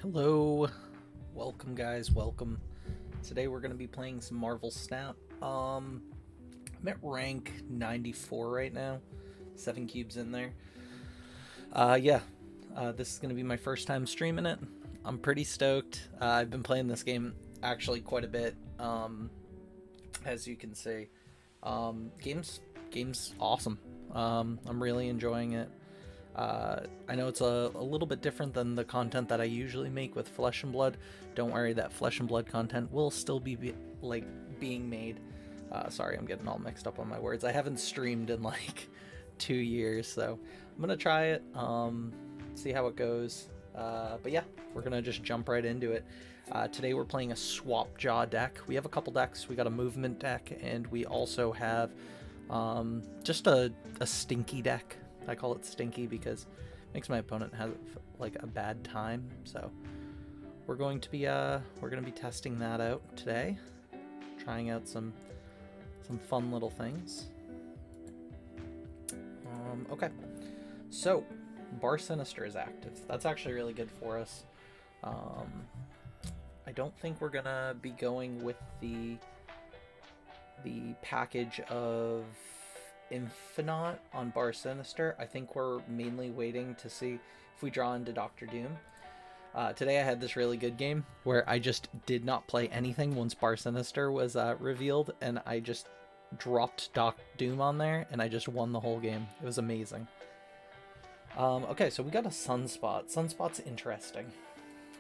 Hello, welcome guys, welcome. Today we're going to be playing some Marvel Snap. I'm at rank 94 right now, 7 cubes in there. This is going to be my first time streaming it. I'm pretty stoked. I've been playing this game actually quite a bit, as you can see. Game's awesome. I'm really enjoying it. I know it's a little bit different than the content that I usually make with Flesh and Blood. Don't worry, that Flesh and Blood content will still be being made. Sorry, I'm getting all mixed up on my words. I haven't streamed in like 2 years, so I'm gonna try it, see how it goes. But yeah, we're gonna just jump right into it. Today we're playing a Swap Jaw deck. We have a couple decks. We got a movement deck, and we also have just a stinky deck. I call it stinky because it makes my opponent have like a bad time. So we're going to be testing that out today, trying out some fun little things. Okay, so Bar Sinister is active. That's actually really good for us. I don't think we're gonna be going with the package of Infinite on Bar Sinister. I think we're mainly waiting to see if we draw into Doctor Doom. Today I had this really good game where I just did not play anything once Bar Sinister was revealed, and I just dropped Doom on there and I just won the whole game. It was amazing. Okay, so we got a Sunspot. Sunspot's interesting.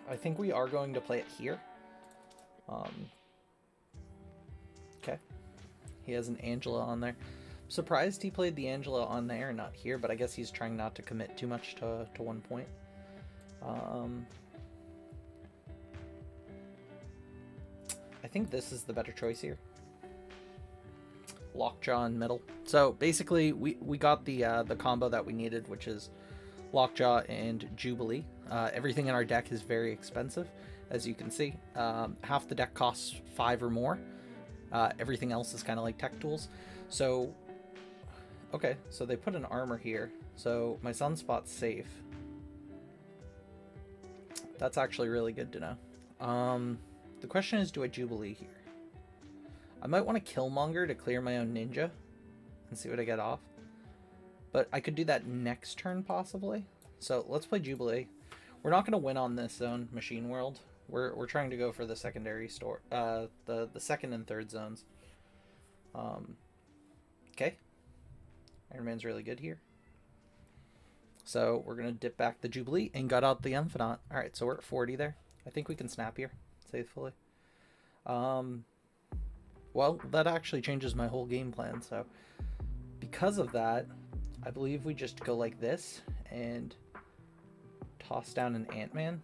I think we are going to play it here. Okay. He has an Angela on there. Surprised he played the Angela on there and not here, but I guess he's trying not to commit too much to one point. I think this is the better choice here. Lockjaw in middle. So basically we got the combo that we needed, which is Lockjaw and Jubilee. Everything in our deck is very expensive, as you can see. Half the deck costs 5 or more. Everything else is kind of like tech tools. So okay, so they put an armor here, so my Sunspot's safe. That's actually really good to know. The question is, do I Jubilee here? I might want to Killmonger to clear my own ninja and see what I get off. But I could do that next turn, possibly. So let's play Jubilee. We're not going to win on this zone, Machine World. We're trying to go for the secondary store, the second and third zones. Okay. Iron Man's really good here. So we're going to dip back the Jubilee and got out the Infinite. Alright, so we're at 40 there. I think we can snap here, safely. Well, that actually changes my whole game plan. So because of that, I believe we just go like this and toss down an Ant-Man.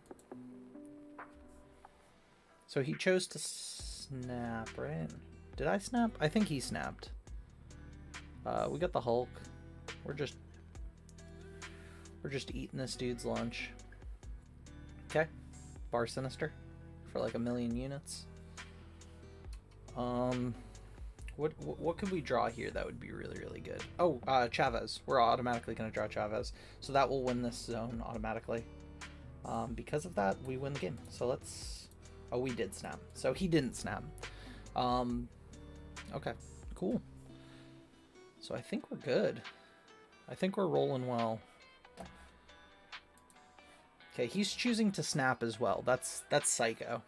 So he chose to snap, right? Did I snap? I think he snapped. We got the Hulk. We're just eating this dude's lunch. Okay. Bar Sinister for like 1,000,000 units. What could we draw here that would be really, really good? Oh, Chavez. We're automatically going to draw Chavez. So that will win this zone automatically. Because of that, we win the game. So let's... Oh, we did snap. So he didn't snap. Okay, cool. So I think we're good. I think we're rolling well. Okay, he's choosing to snap as well. That's psycho.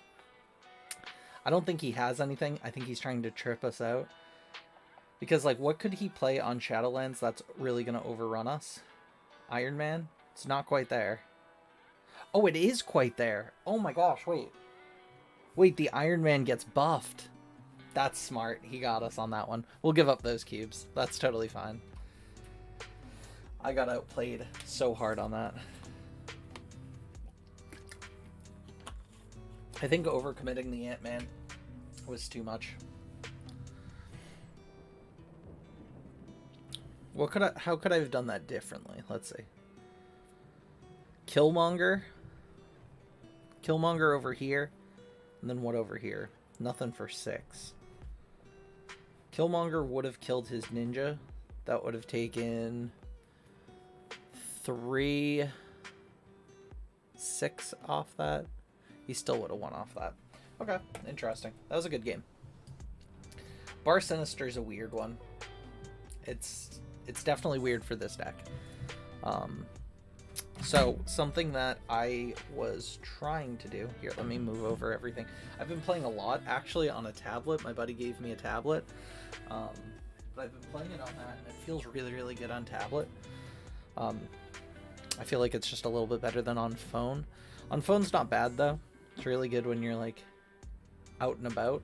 I don't think he has anything. I think he's trying to trip us out. Because, like, what could he play on Shadowlands that's really going to overrun us? Iron Man? It's not quite there. Oh, it is quite there. Oh my gosh, wait. Wait, the Iron Man gets buffed. That's smart. He got us on that one. We'll give up those cubes. That's totally fine. I got outplayed so hard on that. I think overcommitting the Ant-Man was too much. How could I have done that differently? Let's see. Killmonger over here, and then what over here? Nothing for 6. Killmonger would have killed his ninja. That would have taken 3, 6 off that. He still would have won off that. Okay, interesting. That was a good game. Bar Sinister is a weird one. It's definitely weird for this deck. So something that I was trying to do here, let me move over everything. I've been playing a lot actually on a tablet. My buddy gave me a tablet, but I've been playing it on that, and it feels really, really good on tablet. I feel like it's just a little bit better than on phone. On phone's not bad though. It's really good when you're like out and about.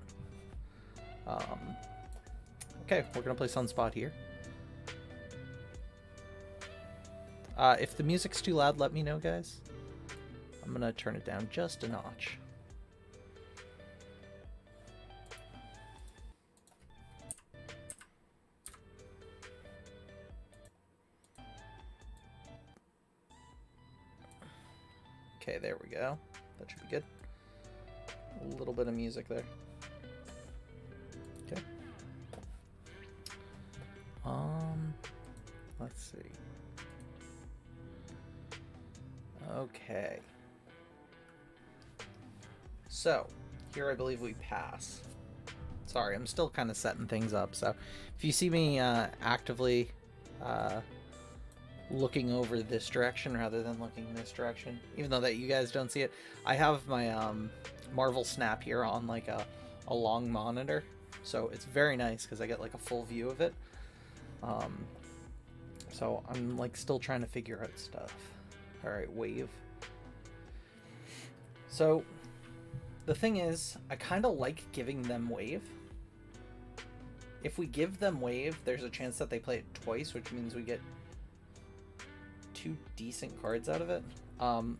Okay, we're gonna play Sunspot here. If the music's too loud, let me know, guys. I'm gonna turn it down just a notch. Okay, there we go. That should be good. A little bit of music there. Okay. Let's see. Okay. So, here I believe we pass. Sorry, I'm still kind of setting things up, so if you see me actively looking over this direction rather than looking this direction, even though that you guys don't see it, I have my Marvel Snap here on like a long monitor, so it's very nice because I get like a full view of it. So I'm like still trying to figure out stuff. Alright, wave. So the thing is, I kind of like giving them wave. If we give them wave, there's a chance that they play it twice, which means we get 2 decent cards out of it.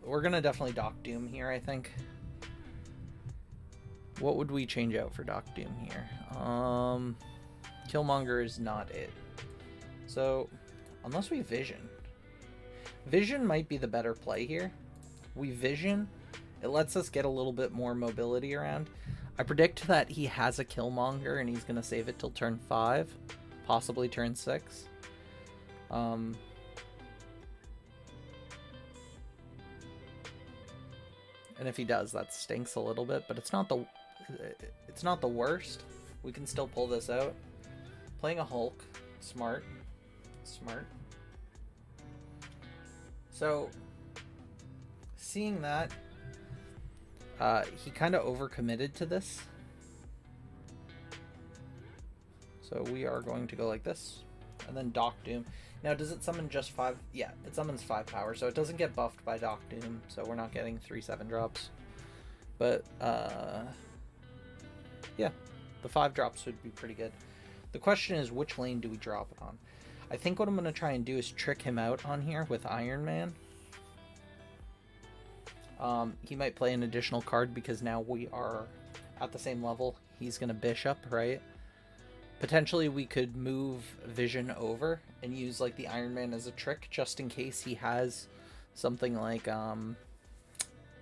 We're gonna definitely Doc Doom here, I think. What would we change out for Doc Doom here? Killmonger is not it. So, unless we Vision. Vision might be the better play here. We Vision. It lets us get a little bit more mobility around. I predict that he has a Killmonger and he's going to save it till turn 5. Possibly turn 6. And if he does, that stinks a little bit, but it's not the worst. We can still pull this out. Playing a Hulk. Smart. So, seeing that, he kind of overcommitted to this. So we are going to go like this, and then Doc Doom. Now, does it summon just 5? Yeah, it summons 5 power, so it doesn't get buffed by Doc Doom, so we're not getting 3/7 drops. But, yeah, the 5 drops would be pretty good. The question is, which lane do we drop it on? I think what I'm going to try and do is trick him out on here with Iron Man. He might play an additional card because now we are at the same level. He's going to Bishop, right? Potentially we could move Vision over and use like the Iron Man as a trick just in case he has something like,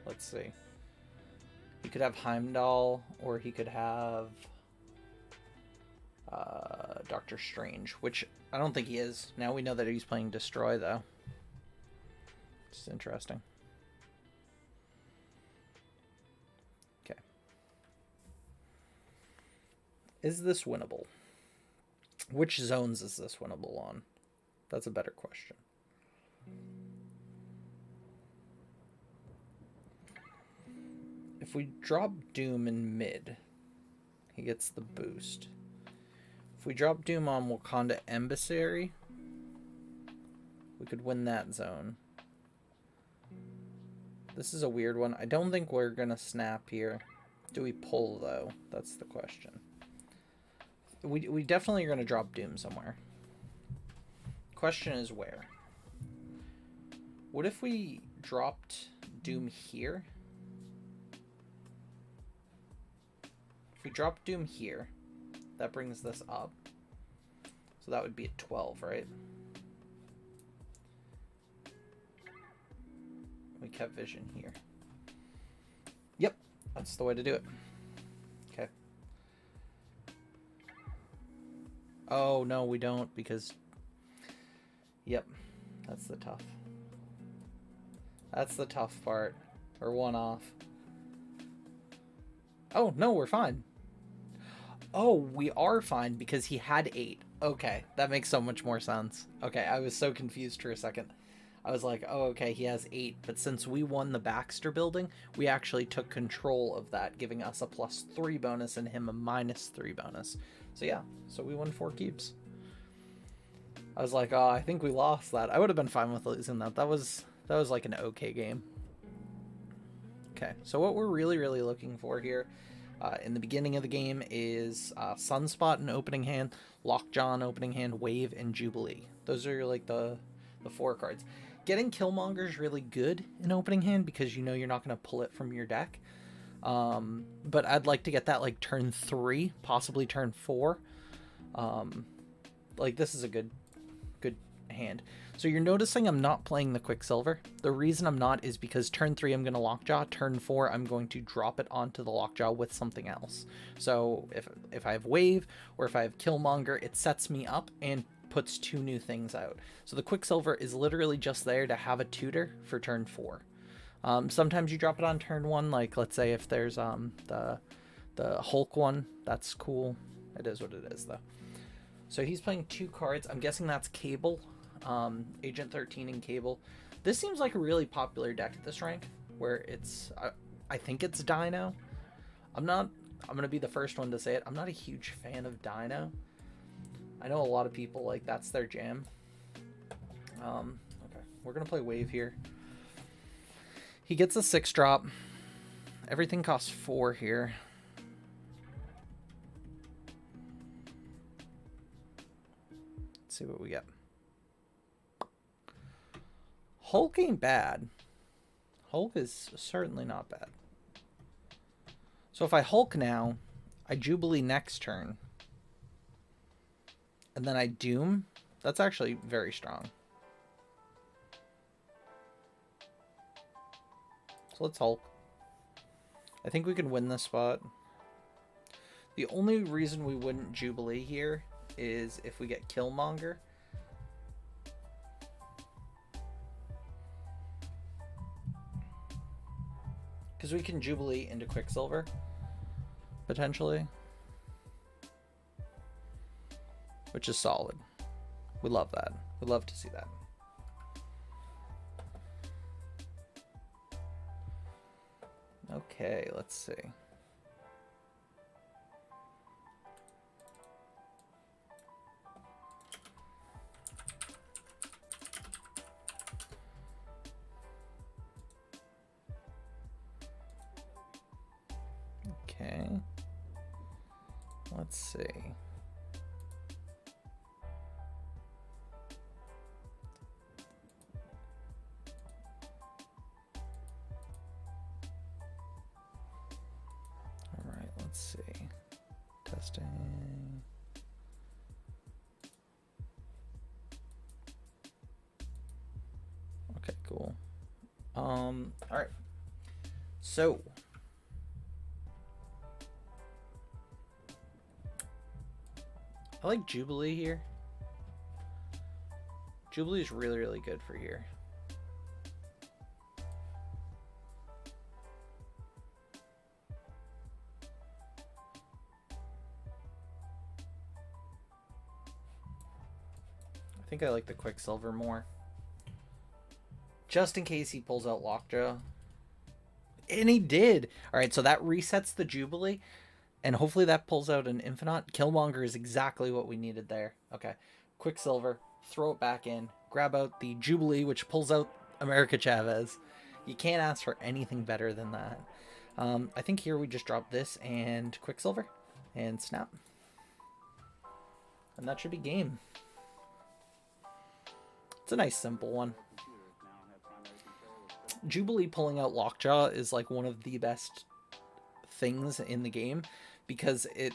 let's see. He could have Heimdall, or he could have Doctor Strange, which I don't think he is. Now we know that he's playing Destroy, though. It's interesting. Okay. Is this winnable? Which zones is this winnable on? That's a better question. If we drop Doom in mid, he gets the boost. If we drop Doom on Wakanda Embassy, we could win that zone. This is a weird one. I don't think we're going to snap here. Do we pull, though? That's the question. We definitely are going to drop Doom somewhere. Question is where? What if we dropped Doom here? If we drop Doom here, that brings this up. So that would be at 12, right? We kept Vision here. Yep, that's the way to do it. Okay. Oh, no, we don't, because... Yep, that's the tough. That's the tough part. We're one off. Oh, no, we're fine. Oh, we are fine because he had 8. Okay, that makes so much more sense. Okay, I was so confused for a second. I was like, oh, okay, he has 8. But since we won the Baxter building, we actually took control of that, giving us a +3 bonus and him a -3 bonus. So yeah, so we won 4 cubes. I was like, oh, I think we lost that. I would have been fine with losing that. That was like an okay game. Okay, so what we're really looking for here in the beginning of the game is Sunspot in opening hand, Lockjaw in opening hand, Wave, and Jubilee. Those are like the 4 cards. Getting Killmonger is really good in opening hand because you know you're not going to pull it from your deck. But I'd like to get that like turn 3, possibly turn 4. Like this is a good hand. So you're noticing I'm not playing the Quicksilver. The reason I'm not is because turn 3 I'm going to Lockjaw, turn 4 I'm going to drop it onto the Lockjaw with something else. So if I have Wave or if I have Killmonger, it sets me up and puts 2 new things out. So the Quicksilver is literally just there to have a tutor for turn 4. Sometimes you drop it on turn 1, like let's say if there's the Hulk one, that's cool. It is what it is though. So he's playing 2 cards. I'm guessing that's Cable. Agent 13 and Cable. This seems like a really popular deck at this rank, where it's I think it's Dino. I'm gonna be the first one to say it. I'm not a huge fan of Dino. I know a lot of people like that's their jam. Okay, we're gonna play Wave here. He gets a 6-drop. Everything costs 4 here. Let's see what we get. Hulk ain't bad. Hulk is certainly not bad. So if I Hulk now, I Jubilee next turn, and then I Doom, that's actually very strong. So let's Hulk. I think we can win this spot. The only reason we wouldn't Jubilee here is if we get Killmonger. Because we can Jubilee into Quicksilver, potentially. Which is solid. We love that. We love to see that. Okay, let's see. Okay. Let's see. All right, let's see. Testing. Okay, cool. All right. So, I like Jubilee here. Jubilee is really good for here. I think I like the Quicksilver more. Just in case he pulls out Lockjaw. And he did! Alright, so that resets the Jubilee. And hopefully that pulls out an Infinite. Killmonger is exactly what we needed there. Okay. Quicksilver. Throw it back in. Grab out the Jubilee, which pulls out America Chavez. You can't ask for anything better than that. I think here we just drop this and Quicksilver. And snap. And that should be game. It's a nice simple one. Jubilee pulling out Lockjaw is like one of the best things in the game, because it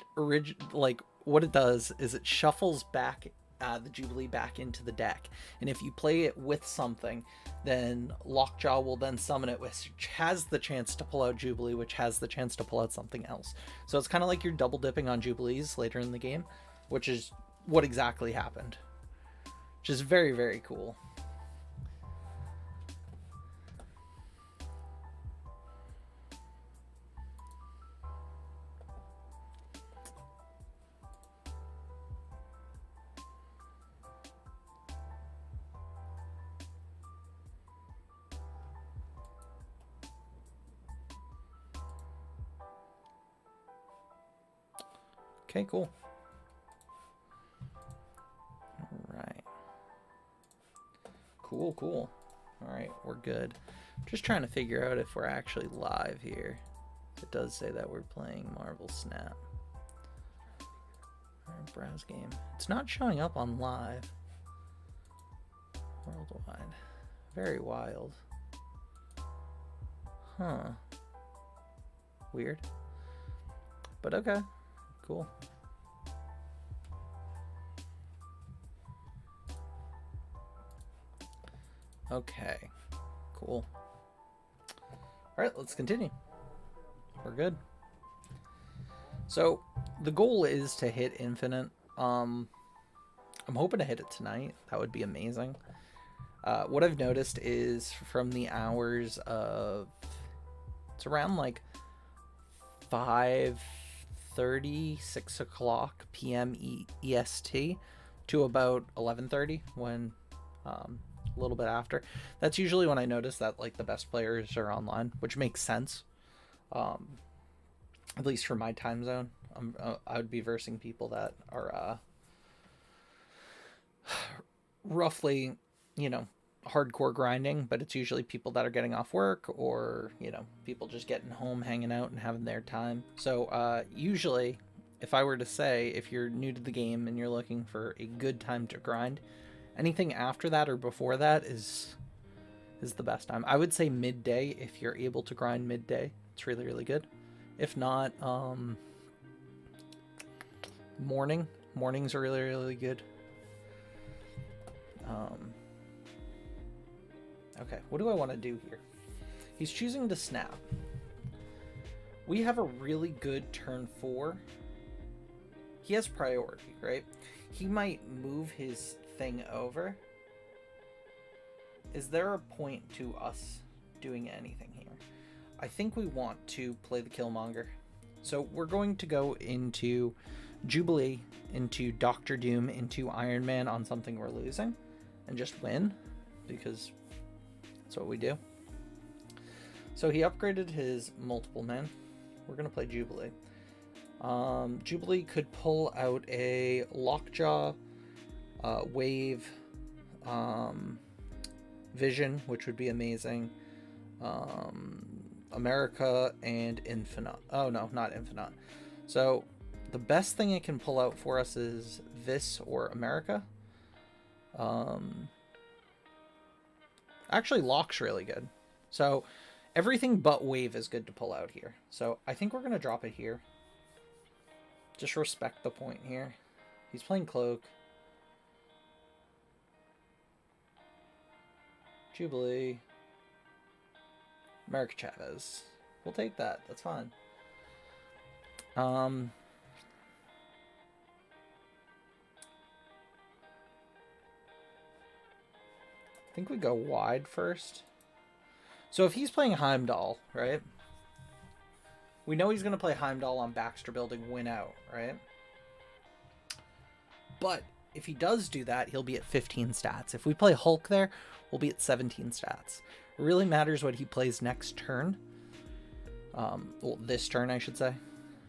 like what it does is it shuffles back the Jubilee back into the deck, and if you play it with something, then Lockjaw will then summon it, which has the chance to pull out Jubilee, which has the chance to pull out something else. So it's kind of like you're double dipping on Jubilees later in the game, which is what exactly happened, which is very, very cool. Okay, cool. All right. Cool. All right, we're good. Just trying to figure out if we're actually live here. It does say that we're playing Marvel Snap. All right, browse game. It's not showing up on live. Worldwide. Very wild. Huh. Weird. But okay. Cool. Okay. Cool. Alright, let's continue. We're good. So, the goal is to hit infinite. I'm hoping to hit it tonight. That would be amazing. What I've noticed is from the hours of... It's around like 5:30, 6 o'clock p.m. EST to about 11:30 when a little bit after. That's usually when I notice that like the best players are online, which makes sense. At least for my time zone. I would be versing people that are roughly, you know, hardcore grinding, but it's usually people that are getting off work or, you know, people just getting home, hanging out and having their time. So usually if I were to say, if you're new to the game and you're looking for a good time to grind, anything after that or before that is the best time. I would say midday. If you're able to grind midday, it's really, really good. If not, mornings are really, really good. Okay, what do I want to do here? He's choosing to snap. We have a really good turn 4. He has priority, right? He might move his thing over. Is there a point to us doing anything here? I think we want to play the Killmonger. So we're going to go into Jubilee, into Doctor Doom, into Iron Man on something we're losing, and just win, because that's what we do. So he upgraded his multiple men. We're going to play Jubilee. Jubilee could pull out a Lockjaw, Wave, Vision, which would be amazing. America and Infinite. Oh no, not Infinite. So the best thing it can pull out for us is this or America. Actually, Lock's really good. So everything but Wave is good to pull out here. So I think we're going to drop it here. Just respect the point here. He's playing Cloak. Jubilee. America Chavez. We'll take that. That's fine. I think we go wide first. So if he's playing Heimdall, right? We know he's going to play Heimdall on Baxter Building, win out, right? But if he does do that, he'll be at 15 stats. If we play Hulk there, we'll be at 17 stats. It really matters what he plays next turn. Well, this turn, I should say.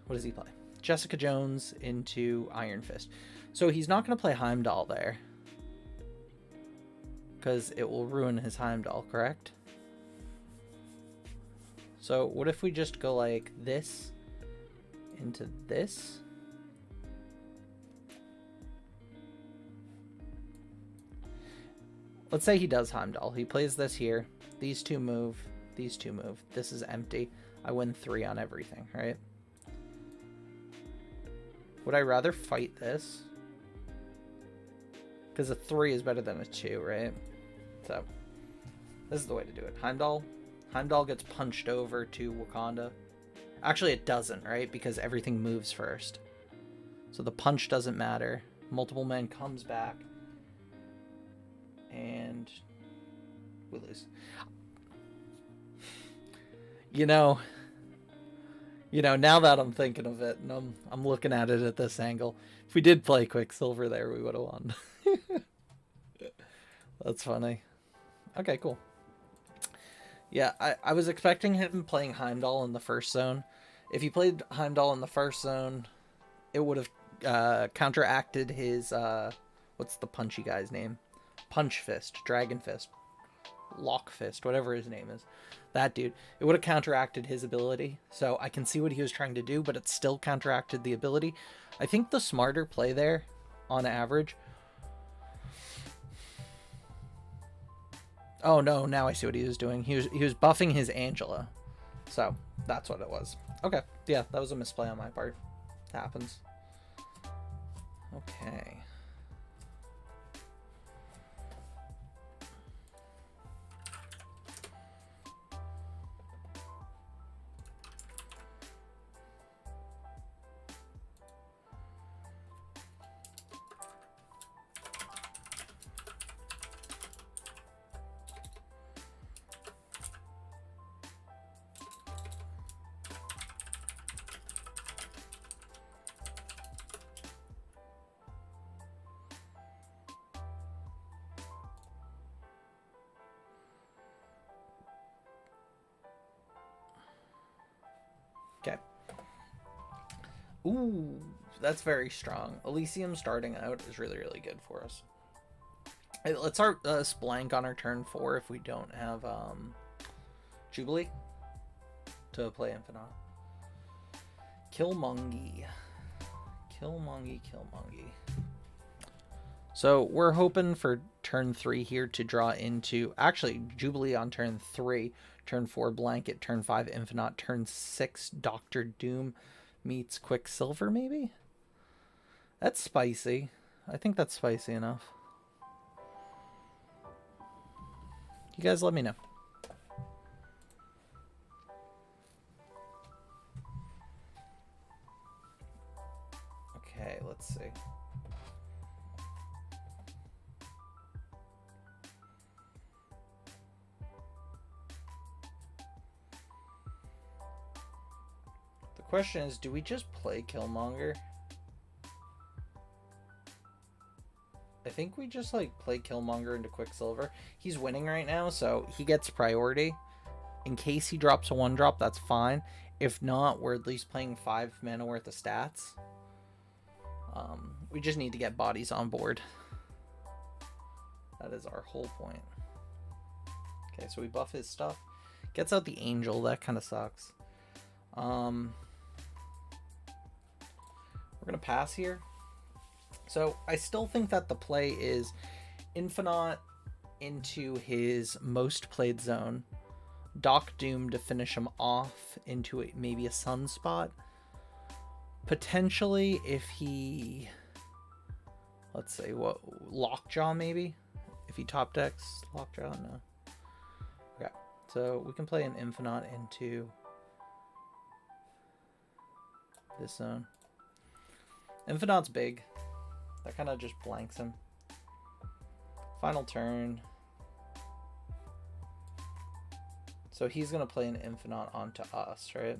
What does he play? Jessica Jones into Iron Fist. So he's not going to play Heimdall there, because it will ruin his Heimdall, correct? So what if we just go like this into this? Let's say he does Heimdall. He plays this here. These two move. These two move. This is empty. I win 3 on everything, right? Would I rather fight this? Because a 3 is better than a 2, right? So, this is the way to do it. Heimdall. Heimdall gets punched over to Wakanda. Actually, it doesn't, right? Because everything moves first. So the punch doesn't matter. Multiple Man comes back. And we lose. You know, now that I'm thinking of it, and I'm looking at it at this angle, if we did play Quicksilver there, we would have won. That's funny. Okay, cool. Yeah, I was expecting him playing Heimdall in the first zone. If he played Heimdall in the first zone, it would have counteracted his, what's the punchy guy's name? Punch Fist, Dragon Fist, Lock Fist, whatever his name is. That dude. It would have counteracted his ability. So I can see what he was trying to do, but it still counteracted the ability. I think the smarter play there, on average... Oh no, now I see what he was doing. He was buffing his Angela. So, that's what it was. Okay, yeah, that was a misplay on my part. It happens. Okay. Okay. Ooh, that's very strong. Elysium starting out is really, really good for us. Hey, let's start blank on our turn 4 if we don't have Jubilee to play Infinite. Killmonger. Killmonger. So we're hoping for turn 3 here to draw into... Actually, Jubilee on turn 3. Turn 4, Blanket. Turn 5, Infinite. Turn 6, Doctor Doom meets Quicksilver, maybe? That's spicy. I think that's spicy enough. You guys let me know. Okay, let's see. The question is, do we just play Killmonger? I think we just like play Killmonger into Quicksilver. He's winning right now, so he gets priority. In case he drops a 1-drop, that's fine. If not, we're at least playing 5 mana worth of stats. We just need to get bodies on board. That is our whole point. Okay, so we buff his stuff. Gets out the Angel. That kind of sucks. We're going to pass here. So I still think that the play is Infinite into his most played zone. Doc Doom to finish him off into maybe a Sunspot. Potentially if he... Let's say, what? Lockjaw maybe? If he top decks Lockjaw? No. Okay. So we can play an Infinite into this zone. Infinite's big. That kind of just blanks him. Final turn. So he's going to play an Infinite onto us, right?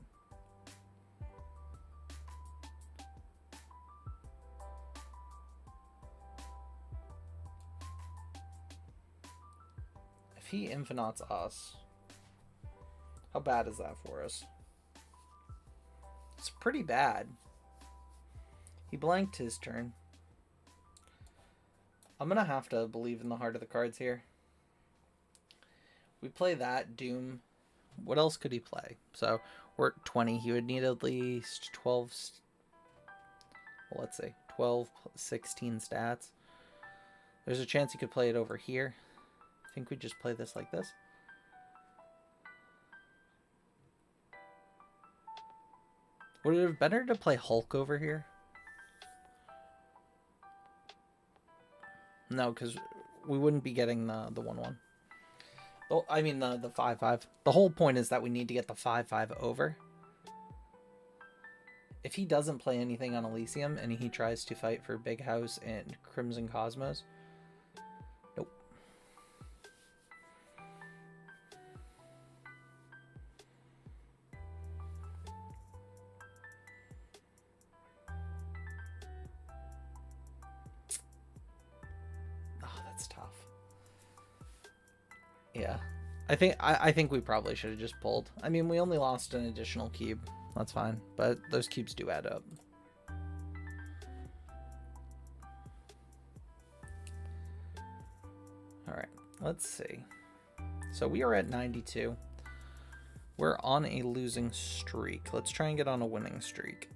If he Infinites us, how bad is that for us? It's pretty bad. He blanked his turn. I'm going to have to believe in the heart of the cards here. We play that, Doom. What else could he play? So we're at 20. He would need at least 12... Well, let's say 12, 16 stats. There's a chance he could play it over here. I think we just play this like this. Would it have been better to play Hulk over here? No, because we wouldn't be getting the 1/1. Oh, I mean the 5/5. The whole point is that we need to get the 5/5 over. If he doesn't play anything on Elysium and he tries to fight for Big House and Crimson Cosmos, nope. Oh, that's tough. Yeah. I think we probably should have just pulled. I mean, we only lost an additional cube. That's fine, but those cubes do add up. All right, let's see. So we are at 92. We're on a losing streak. Let's try and get on a winning streak.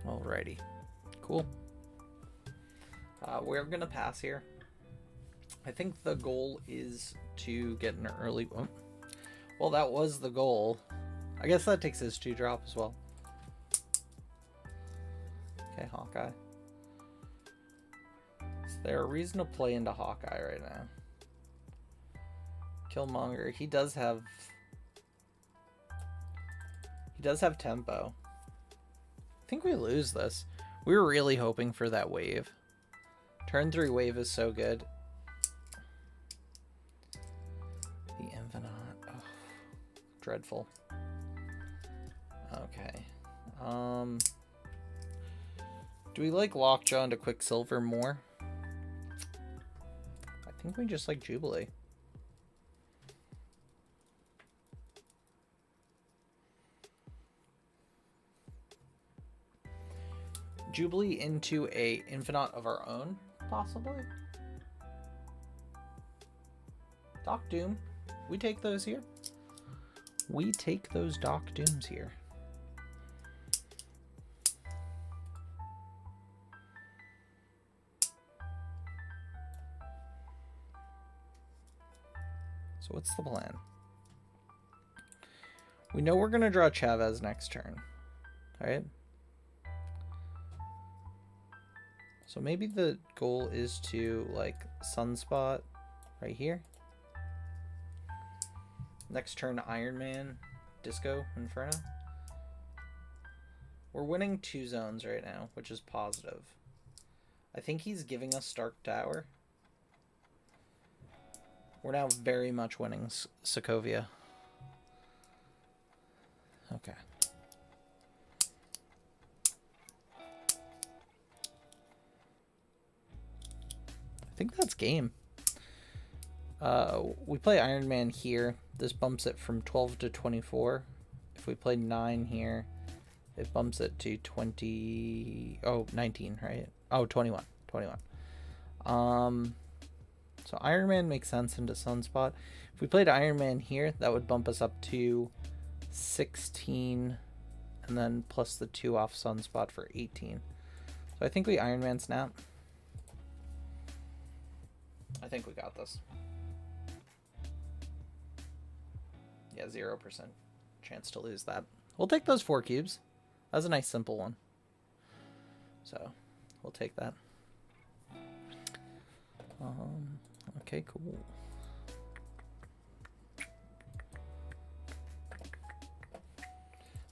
Alrighty, cool. We're gonna pass here. I think the goal is to get an early. Oh, well, that was the goal. I guess that takes his 2-drop as well. Okay, Hawkeye. Is there a reason to play into Hawkeye right now? Killmonger. He does have tempo. I think we lose this. We were really hoping for that wave. Turn 3 wave is so good. The Infinite. Oh, dreadful. Okay. Do we like Lockjaw into Quicksilver more? I think we just like Jubilee. Jubilee into a Infinite of our own, possibly? Doc Doom. We take those here. We take those Doc Dooms here. So what's the plan? We know we're going to draw Chavez next turn. Alright? So maybe the goal is to, like, Sunspot right here. Next turn, Iron Man, Disco Inferno. We're winning 2 zones right now, which is positive. I think he's giving us Stark Tower. We're now very much winning Sokovia. Okay. I think that's game. We play Iron Man here. This bumps it from 12 to 24. If we play 9 here, it bumps it to 20... Oh, 19, right? Oh, 21. 21. So Iron Man makes sense into Sunspot. If we played Iron Man here, that would bump us up to 16, and then plus the 2 off Sunspot for 18. So I think we Iron Man Snap. I think we got this. Yeah, 0% chance to lose that. We'll take those 4 cubes. That was a nice simple one. So we'll take that. Okay, cool.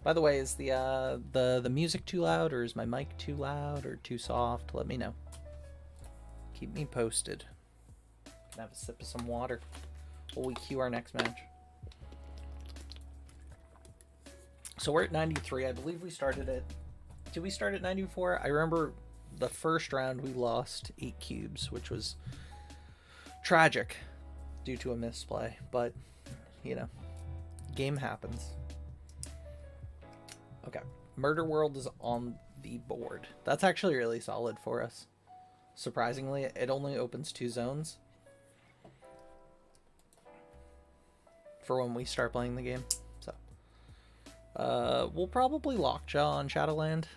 By the way, is the music too loud, or is my mic too loud or too soft? Let me know. Keep me posted. Can have a sip of some water while we cue our next match. So we're at 93. I believe we started at... Did we start at 94? I remember the first round we lost 8 cubes, which was tragic due to a misplay. But, you know, game happens. Okay. Murder World is on the board. That's actually really solid for us. Surprisingly, it only opens 2 zones for when we start playing the game. So we'll probably Lockjaw on Shadowland.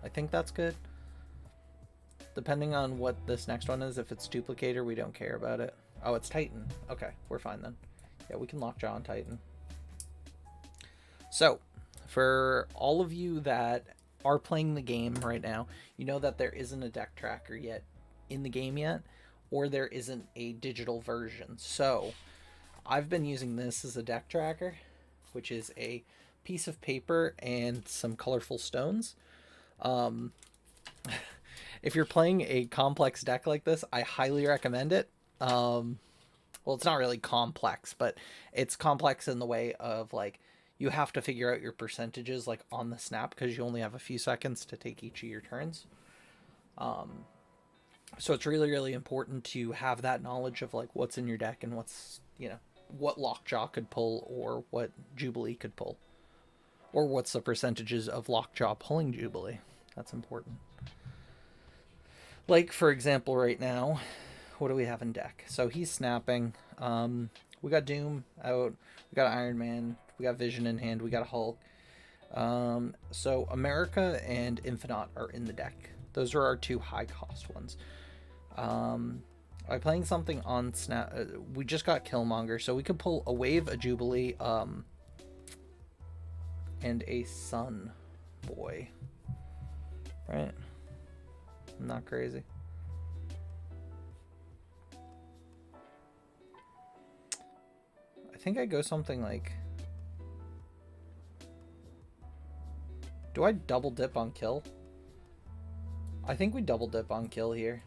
I think that's good. Depending on what this next one is, if it's Duplicator, we don't care about it. Oh, it's Titan. Okay, we're fine then. Yeah, we can Lockjaw on Titan. So, for all of you that are playing the game right now, you know that there isn't a deck tracker yet in the game yet, or there isn't a digital version. So, I've been using this as a deck tracker, which is a piece of paper and some colorful stones. If you're playing a complex deck like this, I highly recommend it. Well, it's not really complex, but it's complex in the way of, like, you have to figure out your percentages, like, on the snap, because you only have a few seconds to take each of your turns. So it's really, really important to have that knowledge of, like, what's in your deck and what's, you know, what Lockjaw could pull or what Jubilee could pull. Or what's the percentages of Lockjaw pulling Jubilee. That's important. Like, for example, right now, what do we have in deck? So he's snapping. We got Doom out. We got Iron Man. We got Vision in hand. We got Hulk. So America and Infinite are in the deck. Those are our two high cost ones. By playing something on snap, we just got Killmonger, so we could pull a Wave, a Jubilee, and a Sun Boy. Right? Not crazy. I think I go something like... Do I double dip on kill? I think we double dip on kill here.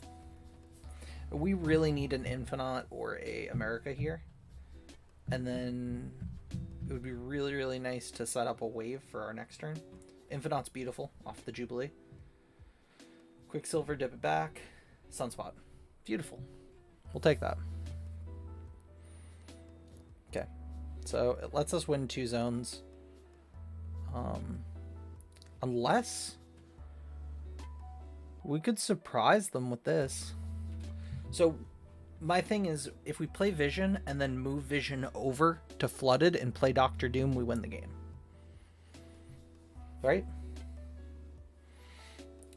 We really need an Infinite or a America here. And then it would be really, really nice to set up a Wave for our next turn. Infinite's beautiful off the Jubilee. Quicksilver, dip it back. Sunspot. Beautiful. We'll take that. Okay. So it lets us win 2 zones. Unless we could surprise them with this. So my thing is, if we play Vision and then move Vision over to Flooded and play Doctor Doom, we win the game. Right?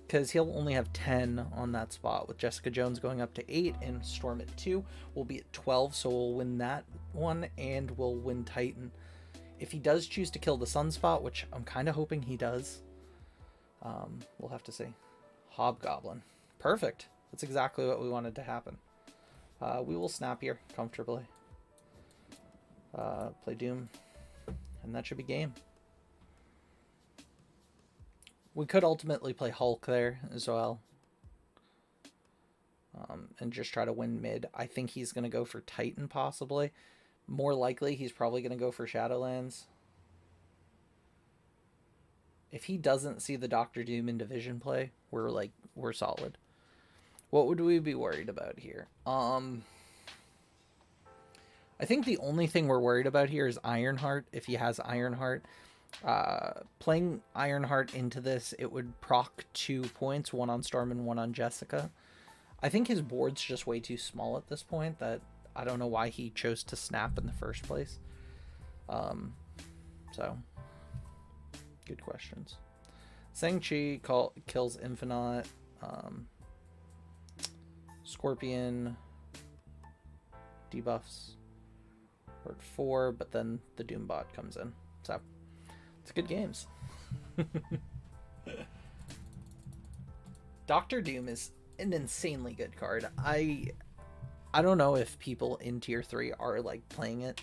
Because he'll only have 10 on that spot, with Jessica Jones going up to 8 and Storm at 2. We'll be at 12, so we'll win that one, and we'll win Titan. If he does choose to kill the Sunspot, which I'm kind of hoping he does, we'll have to see. Hobgoblin. Perfect. That's exactly what we wanted to happen. We will snap here comfortably. Play Doom, and that should be game. We could ultimately play Hulk there as well. And just try to win mid. I think he's going to go for Titan, possibly. More likely, he's probably going to go for Shadowlands. If he doesn't see the Doctor Doom in Division play, we're solid. What would we be worried about here? I think the only thing we're worried about here is Ironheart. If he has Ironheart. Playing Ironheart into this, it would proc 2 points, 1 on Storm and 1 on Jessica. I think his board's just way too small at this point, that I don't know why he chose to snap in the first place. So, good questions. Shang-Chi kills Infinite. Scorpion debuffs. We're at 4, but then the Doombot comes in. So, it's good games. Doctor Doom is an insanely good card. I don't know if people in tier 3 are like playing it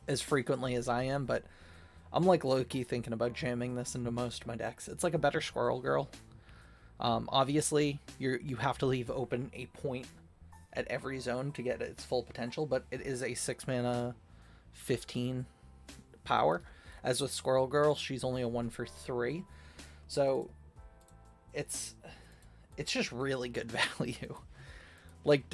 as frequently as I am, but I'm like low-key thinking about jamming this into most of my decks. It's like a better Squirrel Girl. Obviously, you have to leave open a point at every zone to get its full potential, but it is a 6 mana 15 power. As with Squirrel Girl, she's only a 1 for 3. So it's just really good value. Like,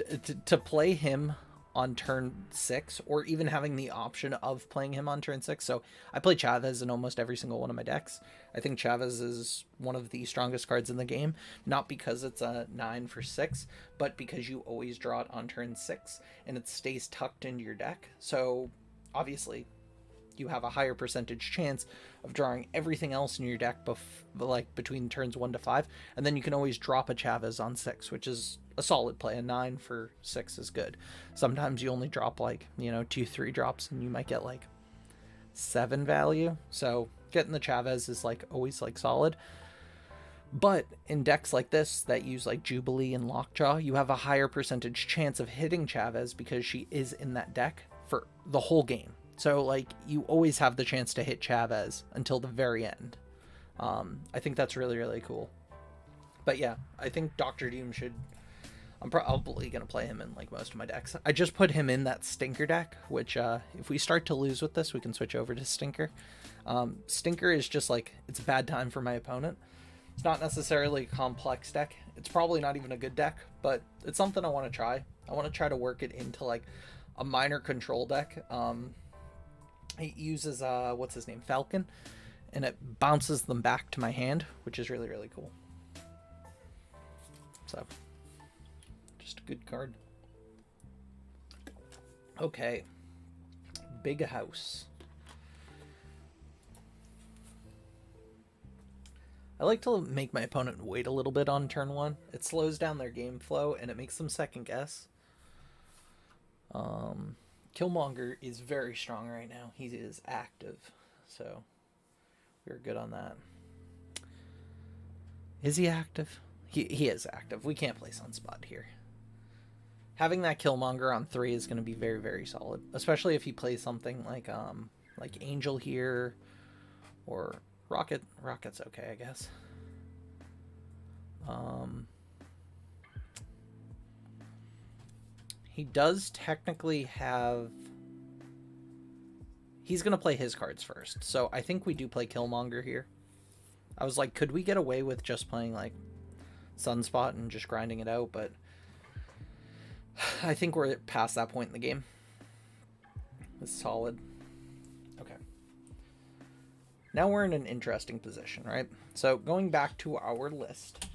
to play him on turn 6, or even having the option of playing him on turn 6. So I play Chavez in almost every single one of my decks. I think Chavez is one of the strongest cards in the game, not because it's a 9 for 6, but because you always draw it on turn 6, and it stays tucked into your deck. So obviously, you have a higher percentage chance of drawing everything else in your deck like between turns 1 to 5, and then you can always drop a Chavez on 6, which is a solid play. A 9 for 6 is good. Sometimes you only drop like, 2-3 drops and you might get like 7 value, so getting the Chavez is like always like solid. But in decks like this that use like Jubilee and Lockjaw, you have a higher percentage chance of hitting Chavez because she is in that deck for the whole game. So like you always have the chance to hit Chavez until the very end. I think that's really, really cool. But yeah, I think Dr. Doom should... I'm probably going to play him in like most of my decks. I just put him in that Stinker deck, which if we start to lose with this, we can switch over to Stinker. Stinker is just like, it's a bad time for my opponent. It's not necessarily a complex deck. It's probably not even a good deck, but it's something I want to try. I want to try to work it into like a minor control deck. He uses, what's his name? Falcon. And it bounces them back to my hand, which is really, really cool. So, just a good card. Okay. Big House. I like to make my opponent wait a little bit on turn 1. It slows down their game flow, and it makes them second guess. Killmonger is very strong right now. He is active, so we're good on that. Is he active? He is active. We can't play Sunspot here. Having that Killmonger on 3 is going to be very, very solid, especially if he plays something like Angel here, or Rocket. Rocket's okay, I guess. He does technically have... He's going to play his cards first, so I think we do play Killmonger here. I was like, could we get away with just playing like Sunspot and just grinding it out, but I think we're past that point in the game. It's solid. Okay. Now we're in an interesting position, right? So going back to our list,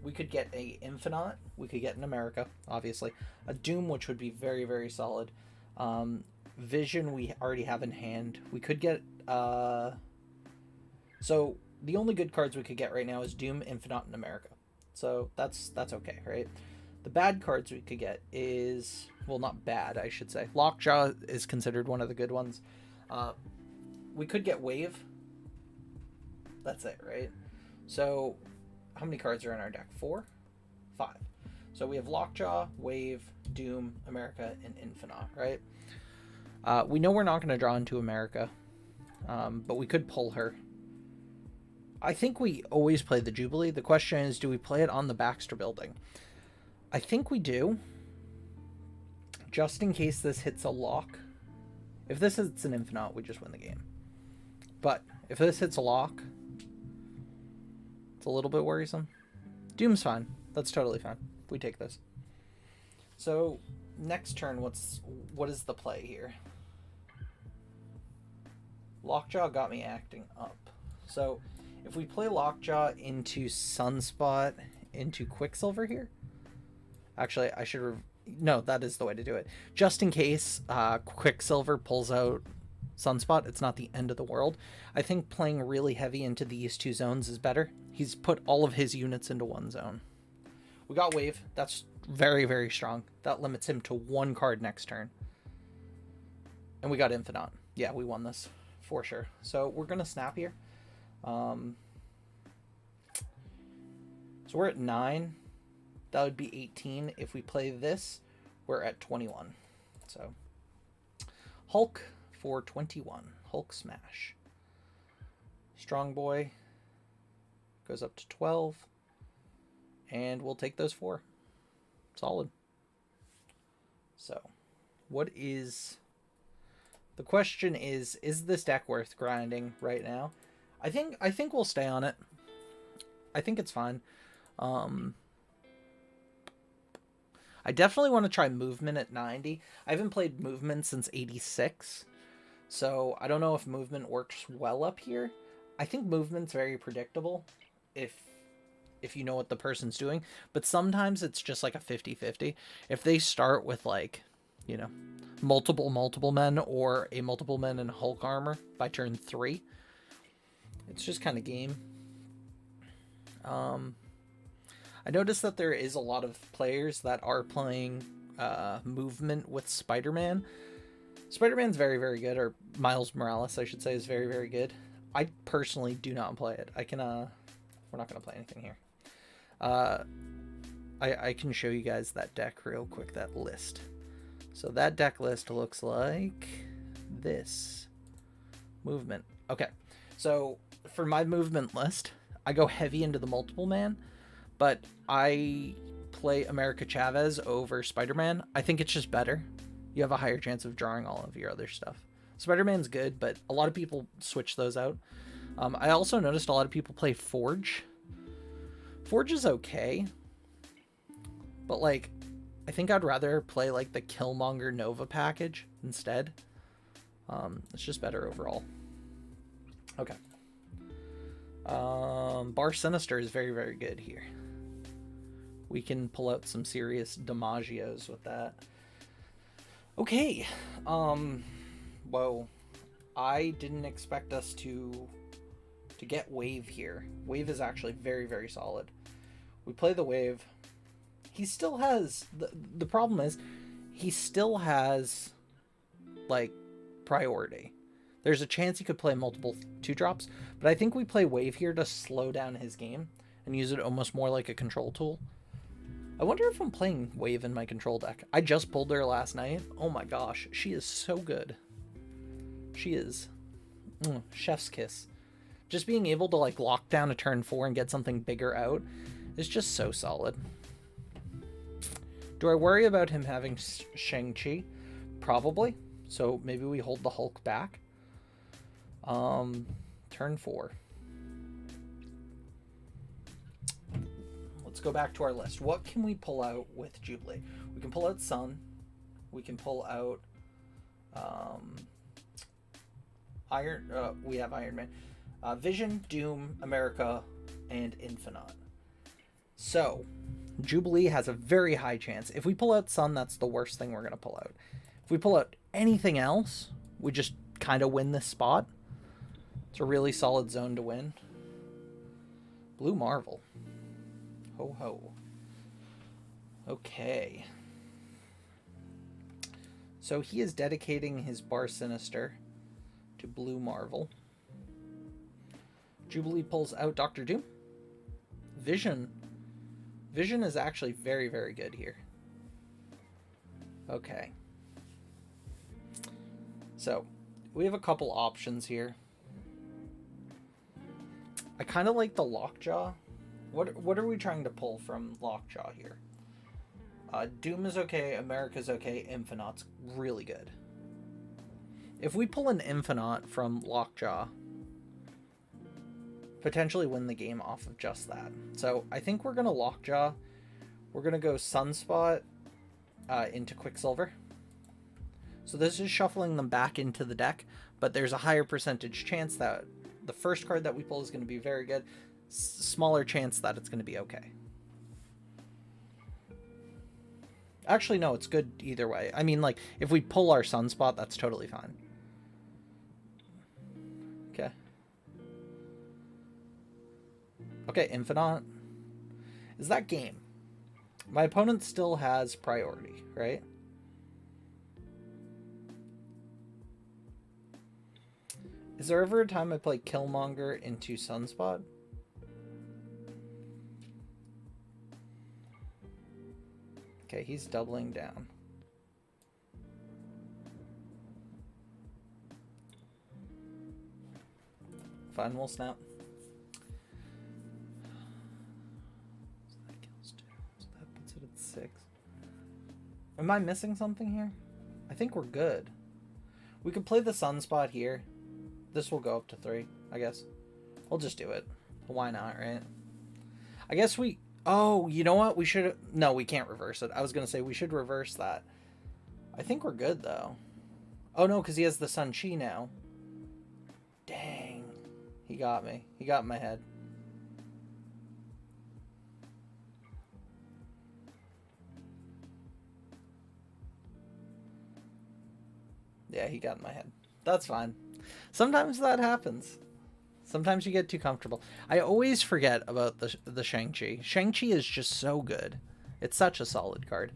we could get a Infinite, we could get an America, obviously. A Doom, which would be very, very solid. Vision we already have in hand. We could get... So the only good cards we could get right now is Doom, Infinite, and America. So that's okay, right? The bad cards we could get is... Well, not bad, I should say. Lockjaw is considered one of the good ones. We could get Wave. That's it, right? So, how many cards are in our deck? 4? 5. So we have Lockjaw, Wave, Doom, America, and Infinite, right? We know we're not going to draw into America, but we could pull her. I think we always play the Jubilee. The question is, do we play it on the Baxter Building? I think we do, just in case this hits a lock. If this hits an Infinite, we just win the game. But if this hits a lock, it's a little bit worrisome. Doom's fine. That's totally fine. We take this. So next turn, what is the play here? Lockjaw got me acting up. So if we play Lockjaw into Sunspot into Quicksilver here, actually I should no, that is the way to do it. Just in case Quicksilver pulls out Sunspot, it's not the end of the world. I think playing really heavy into these two zones is better. He's put all of his units into one zone. We got Wave. That's very, very strong. That limits him to 1 card next turn. And we got Infinite. Yeah, we won this for sure. So we're going to snap here. So we're at 9. That would be 18. If we play this, we're at 21. So Hulk for 21. Hulk smash. Strong Boy goes up to 12. And we'll take those 4. Solid. So what is... The question is this deck worth grinding right now? I think we'll stay on it. I think it's fine. I definitely want to try movement at 90. I haven't played movement since 86. So I don't know if movement works well up here. I think movement's very predictable if you know what the person's doing. But sometimes it's just like a 50-50. If they start with like you know, multiple men or a multiple men in Hulk armor by turn 3. It's just kind of game. I noticed that there is a lot of players that are playing movement with Spider-Man. Spider-Man's very, very good, or Miles Morales, I should say, is very, very good. I personally do not play it. I can, we're not going to play anything here. I can show you guys that deck real quick, that list. So that deck list looks like this. Movement. Okay, so for my movement list, I go heavy into the multiple man, but I play America Chavez over Spider-Man. I think it's just better. You have a higher chance of drawing all of your other stuff. Spider-Man's good, but a lot of people switch those out. I also noticed a lot of people play Forge. Forge is okay, but like, I think I'd rather play like the Killmonger Nova package instead. It's just better overall. Okay. Bar Sinister is very, very good here. We can pull out some serious DiMaggios with that. Okay. Whoa. I didn't expect us to get Wave here. Wave is actually very, very solid. We play the Wave. He still has... The problem is, he still has, like, priority. There's a chance he could play multiple 2-drops, but I think we play Wave here to slow down his game and use it almost more like a control tool. I wonder if I'm playing Wave in my control deck. I just pulled her last night. Oh my gosh, she is so good. She is chef's kiss. Just being able to like lock down a turn 4 and get something bigger out is just so solid. Do I worry about him having Shang-Chi? Probably. So maybe we hold the Hulk back. Turn 4. Let's go back to our list. What can we pull out with Jubilee? We can pull out Sun. We can pull out we have Iron Man. Vision, Doom, America, and Infinite. So, Jubilee has a very high chance. If we pull out Sun, that's the worst thing we're going to pull out. If we pull out anything else, we just kind of win this spot. It's a really solid zone to win. Blue Marvel. Ho ho. Okay. So he is dedicating his Bar Sinister to Blue Marvel. Jubilee pulls out Doctor Doom. Vision. Vision is actually very, very good here. Okay. So, we have a couple options here. I kind of like the Lockjaw. What are we trying to pull from Lockjaw here? Doom is okay, America's okay, Infinite's really good. If we pull an Infinite from Lockjaw, potentially win the game off of just that. So I think we're going to Lockjaw. We're going to go Sunspot into Quicksilver. So this is shuffling them back into the deck, but there's a higher percentage chance that the first card that we pull is going to be very good. Smaller chance that it's going to be okay. Actually, no, it's good either way. I mean, like, if we pull our Sunspot, that's totally fine. Okay. Okay, Infinite. Is that game? My opponent still has priority, right? Is there ever a time I play Killmonger into Sunspot? Okay, he's doubling down. Fine, we'll snap. So that kills 2. So that puts it at 6. Am I missing something here? I think we're good. We could play the Sunspot here. This will go up to 3, I guess. We'll just do it. Why not, right? I guess we... Oh, you know what? We should... No, we can't reverse it. I was going to say we should reverse that. I think we're good, though. Oh, no, because he has the Sun-Chi now. Dang. He got me. He got in my head. Yeah, he got in my head. That's fine. Sometimes that happens. Sometimes you get too comfortable. I always forget about the Shang-Chi. Shang-Chi is just so good. It's such a solid card.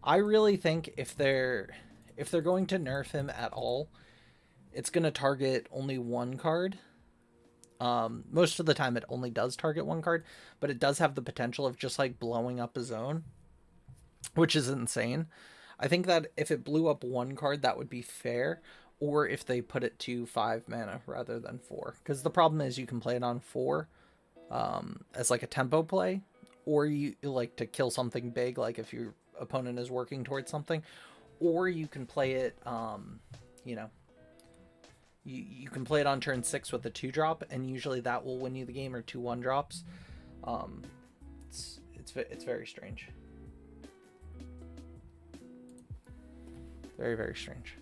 I really think if they're going to nerf him at all, it's going to target only one card. Most of the time it only does target one card, but it does have the potential of just like blowing up a zone, which is insane. I think that if it blew up one card, that would be fair, or if they put it to 5 mana rather than 4. Because the problem is you can play it on 4 as like a tempo play, or you like to kill something big, like if your opponent is working towards something, or you can play it, you know, you can play it on turn 6 with a 2-drop, and usually that will win you the game, or 2 1-drops. It's very strange. Very, very strange.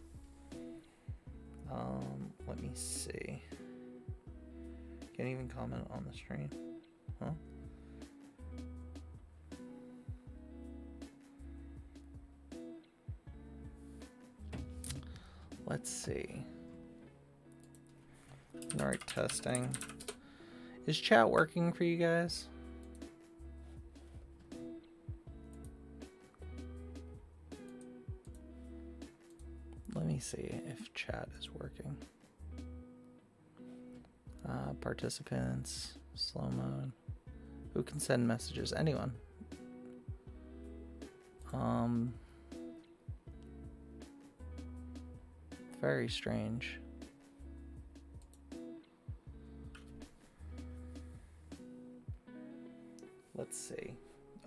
Let me see. Can't even comment on the stream. Huh? Let's see. Alright, testing. Is chat working for you guys? Let me see if chat is working. Participants, slow mode. Who can send messages? Anyone. Very strange. Let's see.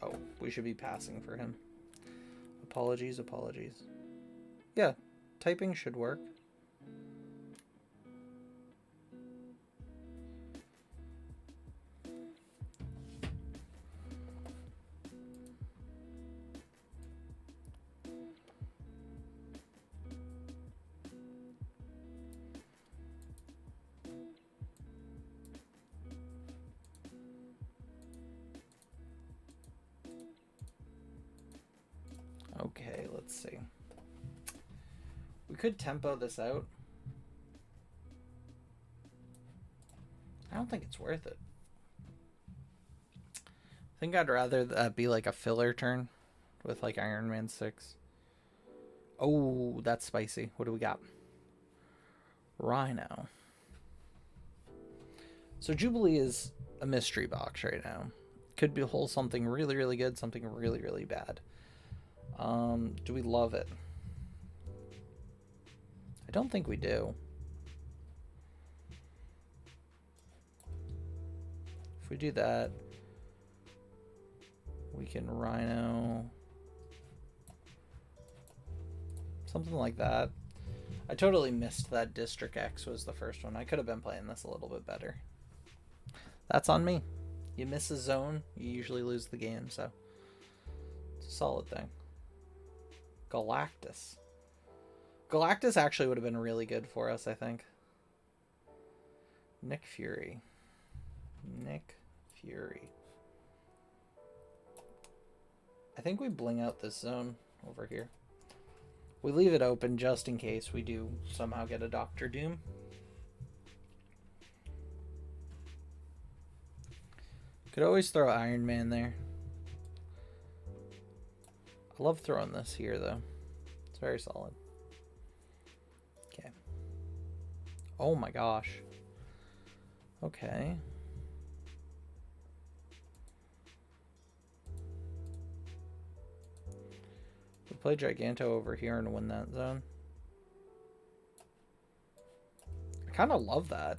Oh, we should be passing for him. Apologies. Yeah, typing should work. Okay, let's see. We could tempo this out. I don't think it's worth it. I think I'd rather that be like a filler turn with like Iron Man 6. Oh, that's spicy. What do we got? Rhino. So Jubilee is a mystery box right now. Could be hold something really, really good, something really, really bad. Do we love it? I don't think we do. If we do that, we can Rhino. Something like that. I totally missed that District X was the first one. I could have been playing this a little bit better. That's on me. You miss a zone, you usually lose the game, so it's a solid thing. Galactus. Galactus actually would have been really good for us, I think. Nick Fury. I think we bling out this zone over here. We leave it open just in case we do somehow get a Doctor Doom. Could always throw Iron Man there. I love throwing this here, though. It's very solid. Okay. Oh my gosh. Okay. We play Giganto over here and win that zone. I kind of love that.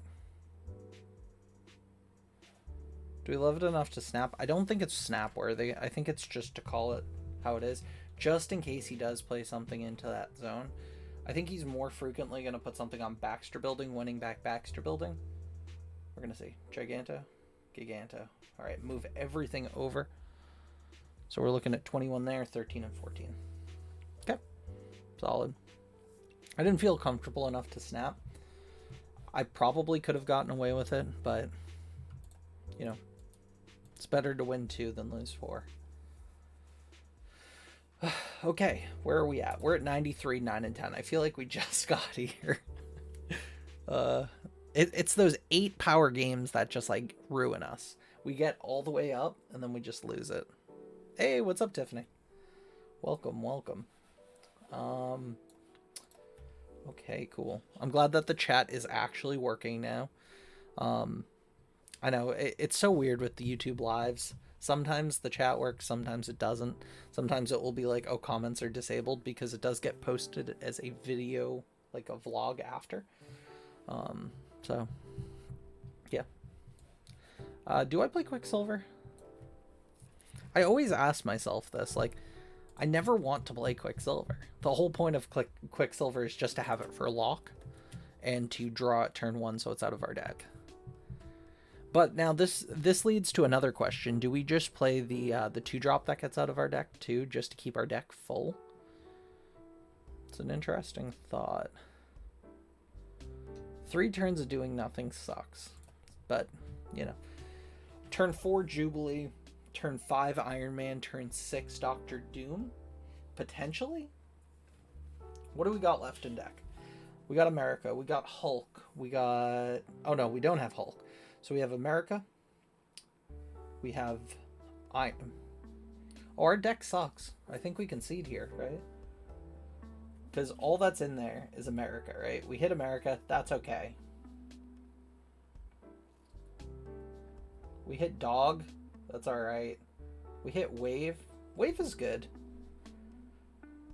Do we love it enough to snap? I don't think it's snap worthy. I think it's just to call it how it is, just in case he does play something into that zone. I think he's more frequently going to put something on Baxter Building, winning back Baxter Building. We're going to see. Giganto. All right, move everything over. So we're looking at 21 there, 13 and 14. Okay, solid. I didn't feel comfortable enough to snap. I probably could have gotten away with it, but, you know, it's better to win 2 than lose 4. Okay, where are we at? We're at 93, 9, and 10. I feel like we just got here. uh, it's those 8 power games that just like ruin us. We get all the way up and then we just lose it. Hey, what's up, Tiffany? Welcome, welcome. Okay, cool. I'm glad that the chat is actually working now. I know it's so weird with the YouTube lives. Sometimes the chat works, sometimes it doesn't. Sometimes it will be like, oh, comments are disabled, because it does get posted as a video, like a vlog after. So, yeah. Do I play Quicksilver? I always ask myself this, like, I never want to play Quicksilver. The whole point of Quicksilver is just to have it for lock and to draw at turn 1 so it's out of our deck. But now this leads to another question. Do we just play the 2-drop that gets out of our deck too, just to keep our deck full? It's an interesting thought. 3 turns of doing nothing sucks. But, you know. Turn 4 Jubilee, turn 5 Iron Man, turn 6 Doctor Doom, potentially? What do we got left in deck? We got America, we got Hulk, we got... Oh no, we don't have Hulk. So we have America, we have Iron... Oh, our deck sucks. I think we concede here, right? Because all that's in there is America, right? We hit America, that's okay. We hit Dog, that's alright. We hit Wave. Wave is good.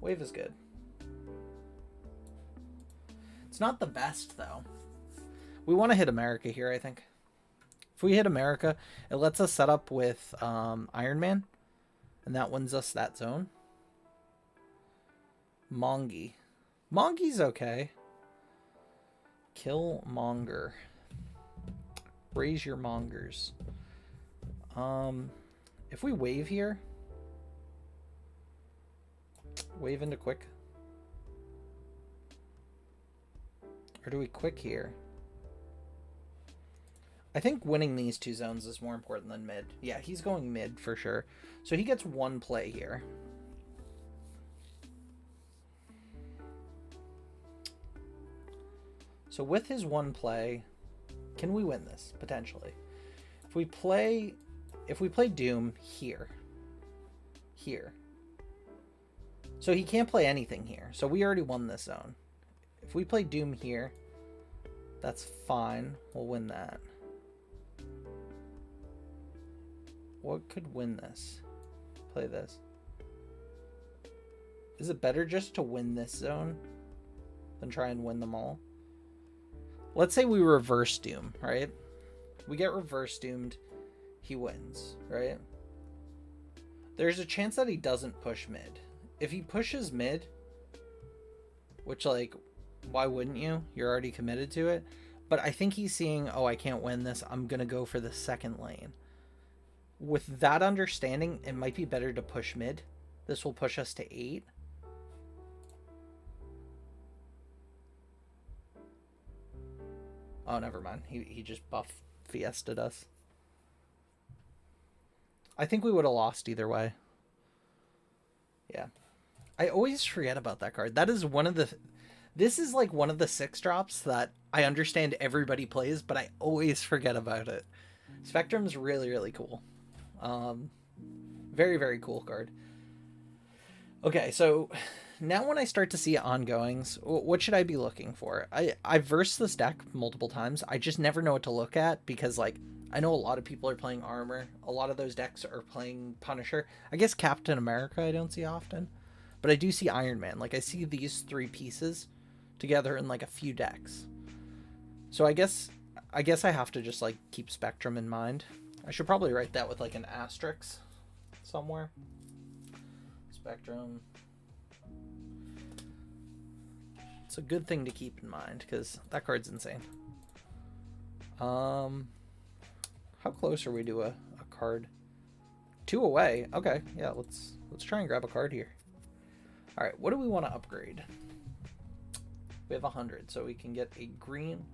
Wave is good. It's not the best, though. We want to hit America here, I think. If we hit America, it lets us set up with Iron Man. And that wins us that zone. Mongi. Mongi's okay. Kill Monger. Raise your Mongers. If we wave here, wave into quick, or do we quick here? I think winning these 2 zones is more important than mid. Yeah, he's going mid for sure. So he gets 1 play here. So with his 1 play, can we win this potentially? If we play Doom here. So he can't play anything here. So we already won this zone. If we play Doom here, that's fine. We'll win that. What could win this? Play this. Is it better just to win this zone than try and win them all? Let's say we reverse Doom, right? We get reverse Doomed. He wins, right? There's a chance that he doesn't push mid. If he pushes mid, which, like, why wouldn't you? You're already committed to it. But I think he's seeing, oh, I can't win this. I'm going to go for the second lane. With that understanding, it might be better to push mid. This will push us to 8. Oh, never mind. He just buff fiesta'd us. I think we would have lost either way. Yeah. I always forget about that card. That is one of the... This is like one of the 6 drops that I understand everybody plays, but I always forget about it. Spectrum's really, really cool. Very, very cool card. Okay, so now when I start to see ongoings, what should I be looking for? I've versed this deck multiple times. I just never know what to look at because, like, I know a lot of people are playing Armor. A lot of those decks are playing Punisher. I guess Captain America I don't see often. But I do see Iron Man. Like, I see these 3 pieces together in, like, a few decks. So I guess I have to just, like, keep Spectrum in mind. I should probably write that with, like, an asterisk somewhere. Spectrum. It's a good thing to keep in mind, because that card's insane. How close are we to a card? 2 away. Okay, yeah, let's try and grab a card here. Alright, what do we want to upgrade? We have 100, so we can get a green.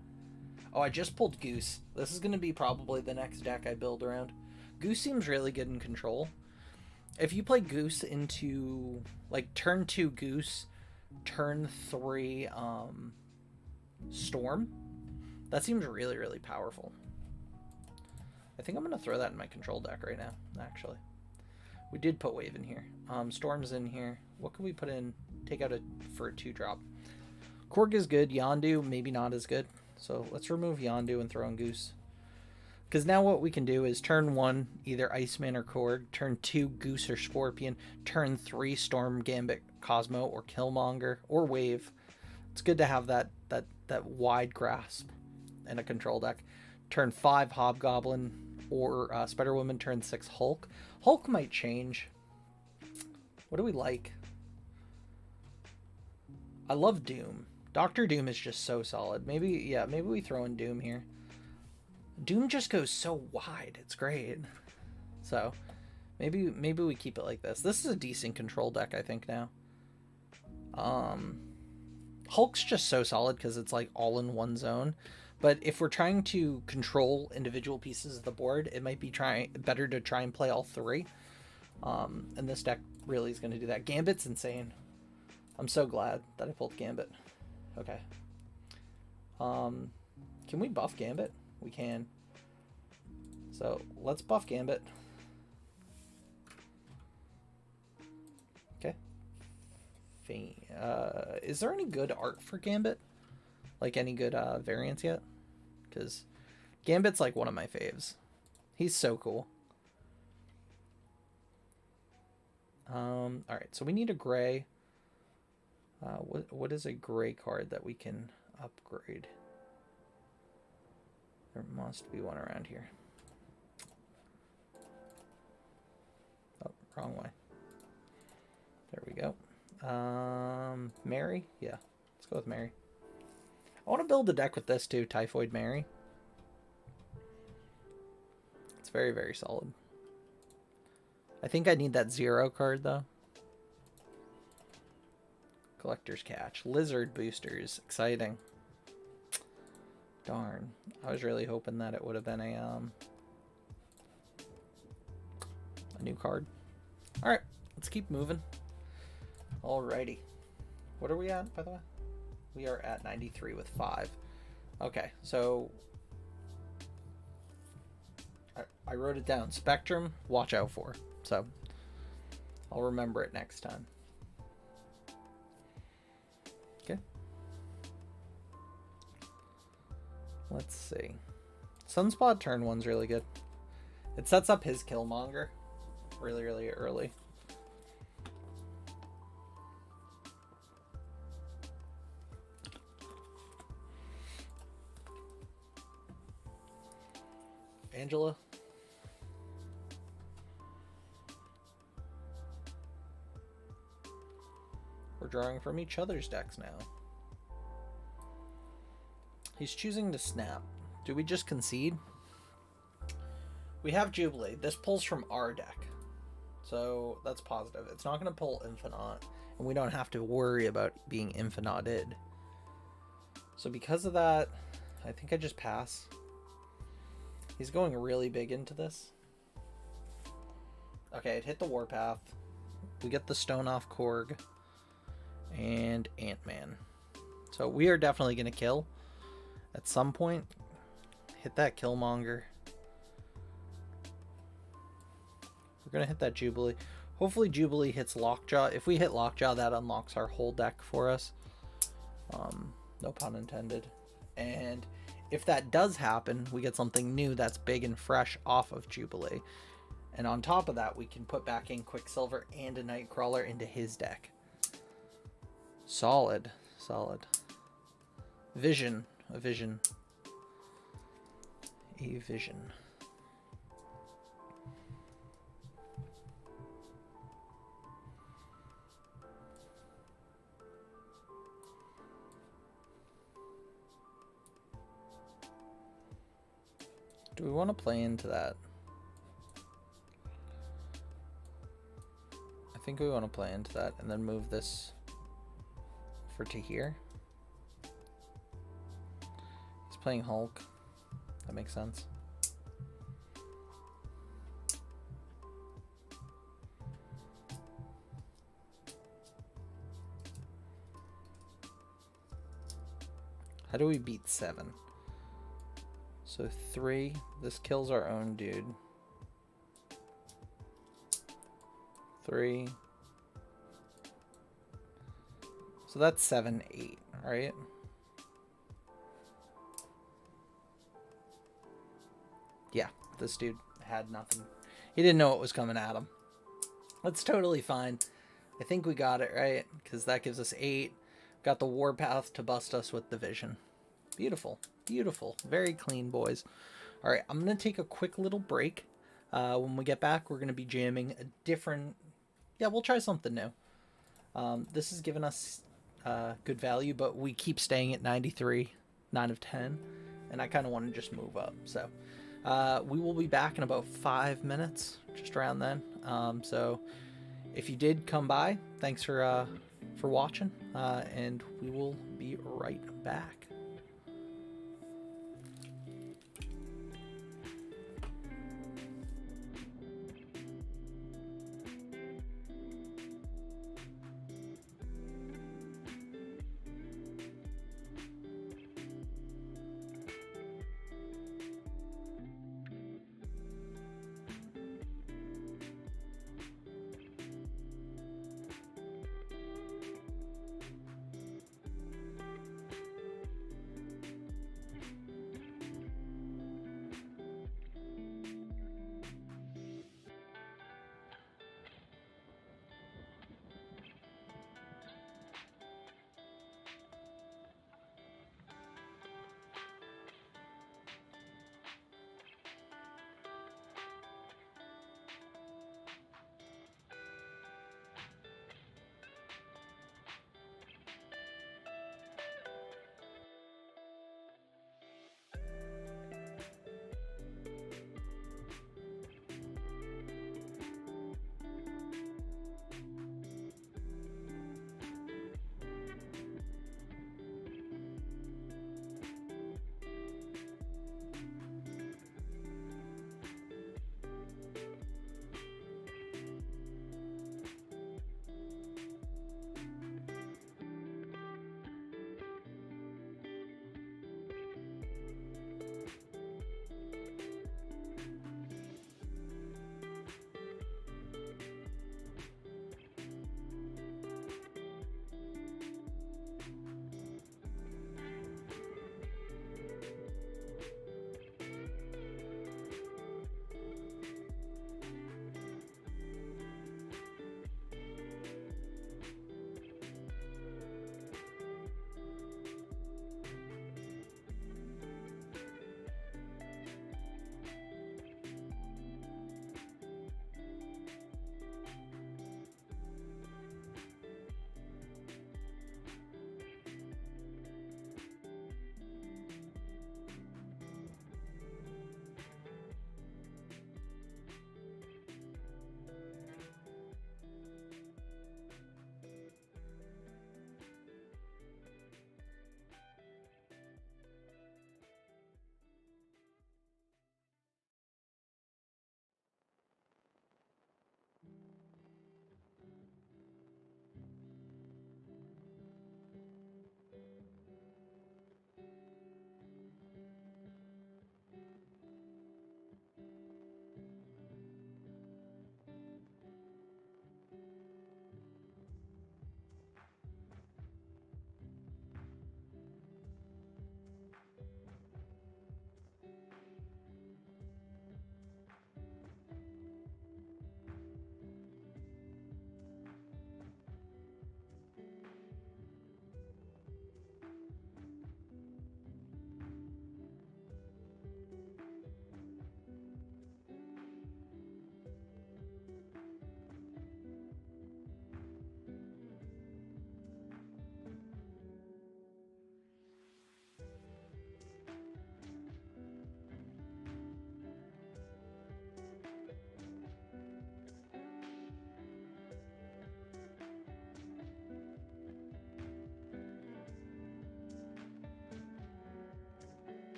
Oh, I just pulled Goose. This is going to be probably the next deck I build around. Goose seems really good in control. If you play Goose into like turn 2 Goose, turn 3 Storm, that seems really, really powerful. I think I'm gonna throw that in my control deck right now, actually. We did put Wave in here. Storm's in here. What can we put in? Take out for a 2-drop. Korg is good. Yondu, maybe not as good. So let's remove Yondu and throw in Goose. Because now what we can do is turn 1, either Iceman or Korg. Turn 2, Goose or Scorpion. Turn 3, Storm, Gambit, Cosmo, or Killmonger, or Wave. It's good to have that wide grasp in a control deck. Turn 5, Hobgoblin, or Spider-Woman. Turn 6, Hulk. Hulk might change. What do we like? I love Doom. Doctor Doom is just so solid. Maybe we throw in Doom here. Doom just goes so wide. It's great. So maybe we keep it like this. This is a decent control deck, I think, now. Hulk's just so solid because it's like all in one zone. But if we're trying to control individual pieces of the board, it might be better to try and play all 3. And this deck really is going to do that. Gambit's insane. I'm so glad that I pulled Gambit. Okay. Can we buff Gambit? We can. So let's buff Gambit. Okay. Is there any good art for Gambit? Like any good variants yet? Because Gambit's like one of my faves. He's so cool. Alright, so we need a gray. What is a gray card that we can upgrade? There must be one around here. Oh, wrong way. There we go. Mary? Yeah, let's go with Mary. I want to build a deck with this too, Typhoid Mary. It's very, very solid. I think I need that 0 card though. Collector's Catch. Lizard boosters. Exciting. Darn. I was really hoping that it would have been a new card. Alright, let's keep moving. Alrighty. What are we at, by the way? We are at 93 with 5. Okay, so I wrote it down. Spectrum, watch out for. So I'll remember it next time. Okay. Let's see. Sunspot turn 1's really good. It sets up his Killmonger really, really early. Angela. We're drawing from each other's decks now. He's choosing to snap. Do we just concede? We have Jubilee. This pulls from our deck. So that's positive. It's not going to pull Infinite. And we don't have to worry about being Infinited. So because of that, I think I just pass. He's going really big into this. Okay, it hit the Warpath. We get the Stone off Korg. And Ant-Man. So we are definitely going to kill. At some point, hit that Killmonger. We're going to hit that Jubilee. Hopefully Jubilee hits Lockjaw. If we hit Lockjaw, that unlocks our whole deck for us. No pun intended. And if that does happen, we get something new that's big and fresh off of Jubilee. And on top of that, we can put back in Quicksilver and a Nightcrawler into his deck. Solid. Solid. Vision. A vision. A vision. Do we want to play into that? I think we want to play into that and then move this for to here. He's playing Hulk. That makes sense. How do we beat 7? So 3. This kills our own dude. 3. So that's 7, 8, right? Yeah, this dude had nothing. He didn't know what was coming at him. That's totally fine. I think we got it, right? Because that gives us 8. Got the Warpath to bust us with the Vision. Beautiful. Beautiful. Very clean, boys. Alright, I'm going to take a quick little break. When we get back, we're going to be jamming a different... Yeah, we'll try something new. This has given us good value, but we keep staying at 93, 9 of 10. And I kind of want to just move up. So we will be back in about 5 minutes, just around then. So if you did come by, thanks for watching, and we will be right back.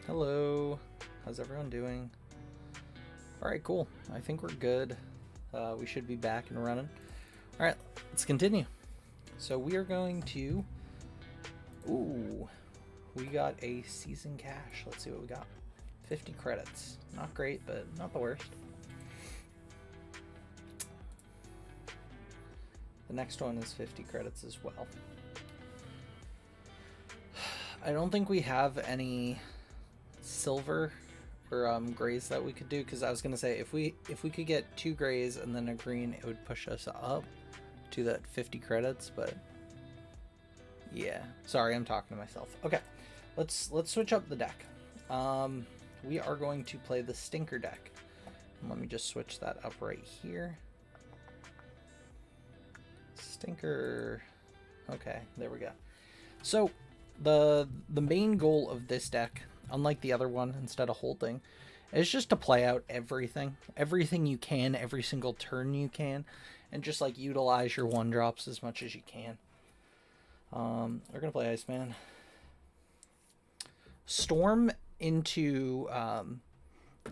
Hello. How's everyone doing? Alright, cool. I think we're good. We should be back and running. Alright, let's continue. So we are going to... Ooh. We got a season cash. Let's see what we got. 50 credits. Not great, but not the worst. The next one is 50 credits as well. I don't think we have any silver or grays that we could do, because I was gonna say if we could get 2 grays and then a green, it would push us up to that 50 credits. But yeah, sorry, I'm talking to myself. Okay, let's switch up the deck. We are going to play the Stinker deck. Let me just switch that up right here. Stinker. Okay, there we go. So the main goal of this deck, unlike the other one, instead of holding, is just to play out everything you can, every single turn you can, and just like utilize your 1-drops as much as you can. We're gonna play Iceman. Storm into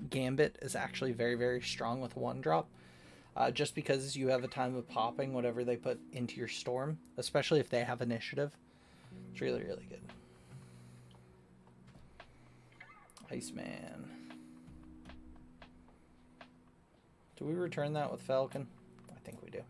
Gambit is actually very, very strong with 1-drop. Just because you have a time of popping whatever they put into your Storm, especially if they have initiative. It's really, really good. Iceman. Do we return that with Falcon? I think we do.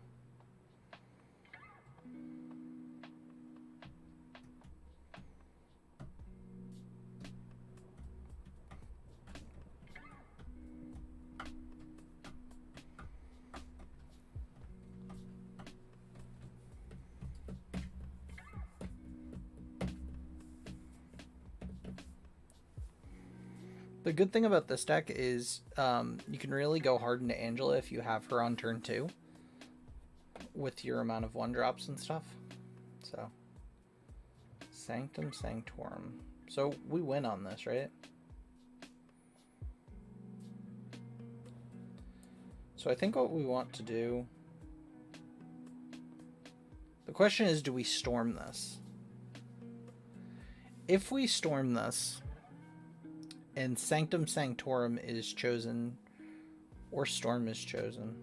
The good thing about this deck is you can really go hard into Angela if you have her on turn 2 with your amount of 1-drops and stuff. So Sanctum Sanctorum. So we win on this, right? So I think what we want to do... The question is, do we storm this? If we storm this, and Sanctum Sanctorum is chosen, or Storm is chosen,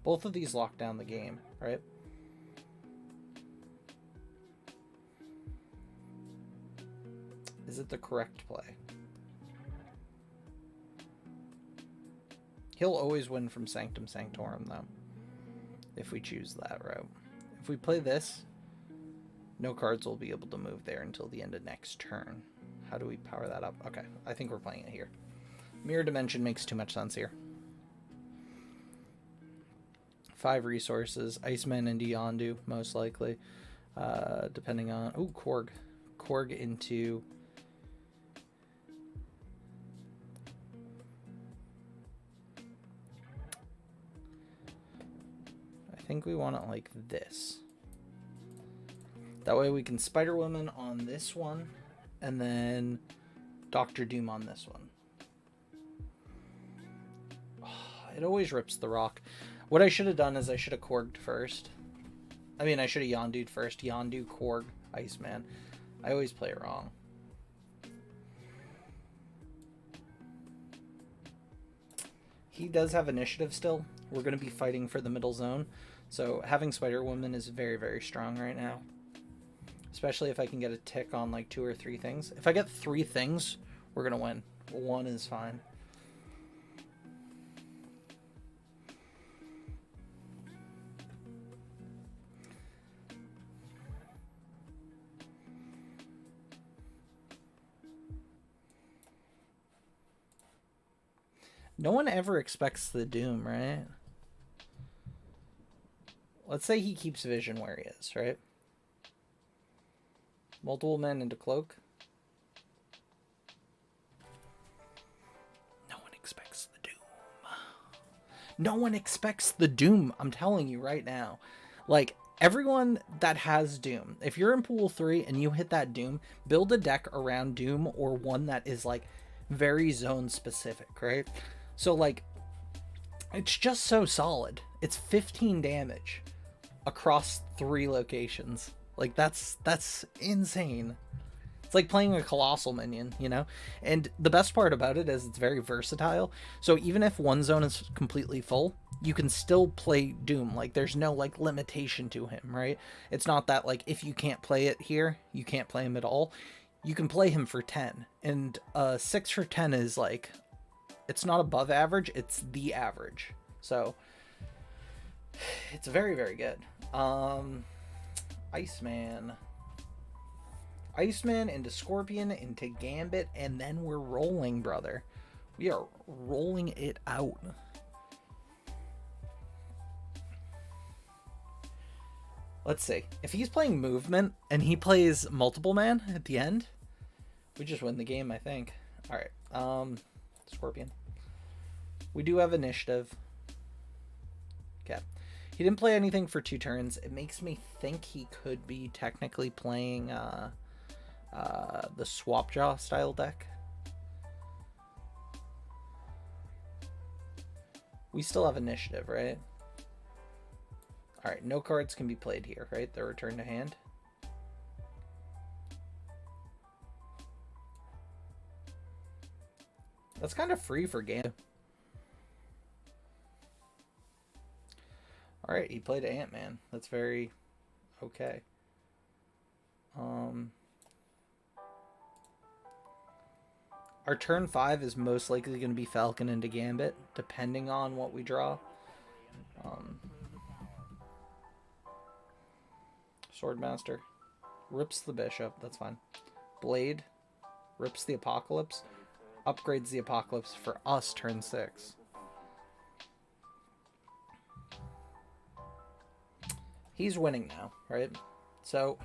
both of these lock down the game, right? Is it the correct play? He'll always win from Sanctum Sanctorum, though, if we choose that route. If we play this, no cards will be able to move there until the end of next turn. How do we power that up? Okay, I think we're playing it here. Mirror Dimension makes too much sense here. 5 resources. Iceman into Yondu, most likely. Depending on... Oh, Korg. Korg into... I think we want it like this. That way we can Spider-Woman on this one, and then Doctor Doom on this one. Oh, it always rips the rock. What I should have done is I should have Korged first. I mean, I should have Yondu'd first. Yondu, Korg, Iceman. I always play it wrong. He does have initiative still. We're going to be fighting for the middle zone. So having Spider-Woman is very, very strong right now. Especially if I can get a tick on like 2 or 3 things. If I get 3 things, we're going to win. 1 is fine. No one ever expects the Doom, right? Let's say he keeps Vision where he is, right? Multiple men into Cloak. No one expects the Doom. No one expects the Doom. I'm telling you right now. Like, everyone that has Doom, if you're in Pool 3 and you hit that Doom, build a deck around Doom or one that is, like, very zone specific, right? So, like, it's just so solid. It's 15 damage across 3 locations. Like, that's insane. It's like playing a colossal minion, you know? And the best part about it is it's very versatile. So even if one zone is completely full, you can still play Doom. Like there's no like limitation to him, right? It's not that like if you can't play it here, you can't play him at all. You can play him for 10. And 6 for 10 is like it's not above average, it's the average. So it's very, very good. Iceman. Iceman into Scorpion into Gambit, and then we're rolling, brother. We are rolling it out. Let's see. If he's playing movement and he plays multiple man at the end, we just win the game, I think. All right. Scorpion. We do have initiative. Okay. He didn't play anything for 2 turns. It makes me think he could be technically playing the Swapjaw style deck. We still have initiative, right? Alright, no cards can be played here, right? They're returned to hand. That's kind of free for game. Alright, he played Ant-Man. That's very okay. Our turn 5 is most likely going to be Falcon into Gambit, depending on what we draw. Swordmaster. Rips the Bishop, that's fine. Blade. Rips the Apocalypse. Upgrades the Apocalypse for us turn 6. He's winning now, right? So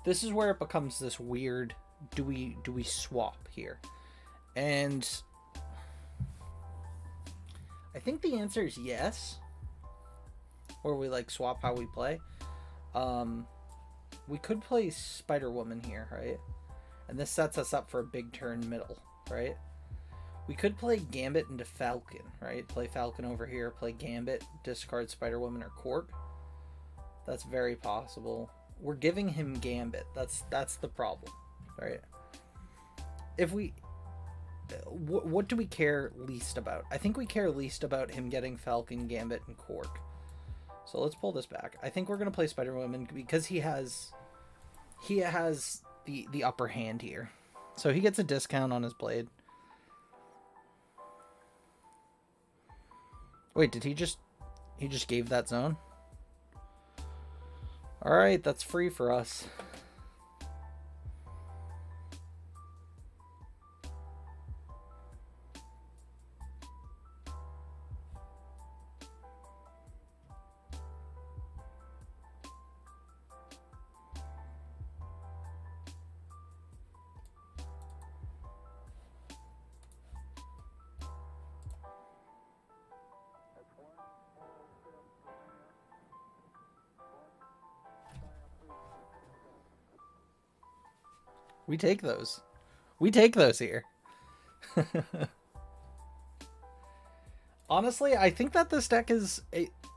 this is where it becomes this weird, do we swap here? And I think the answer is yes. Or we like swap how we play. We could play Spider-Woman here, right? And this sets us up for a big turn middle, right? We could play Gambit into Falcon, right? Play Falcon over here, play Gambit, discard Spider-Woman or Cork. That's very possible. We're giving him Gambit. That's the problem, right? If we... What do we care least about? I think we care least about him getting Falcon, Gambit, and Cork. So let's pull this back. I think we're going to play Spider-Woman because he has the upper hand here. So he gets a discount on his blade. Wait, did he just gave that zone? All right, that's free for us. We take those. We take those here. Honestly, I think that this deck is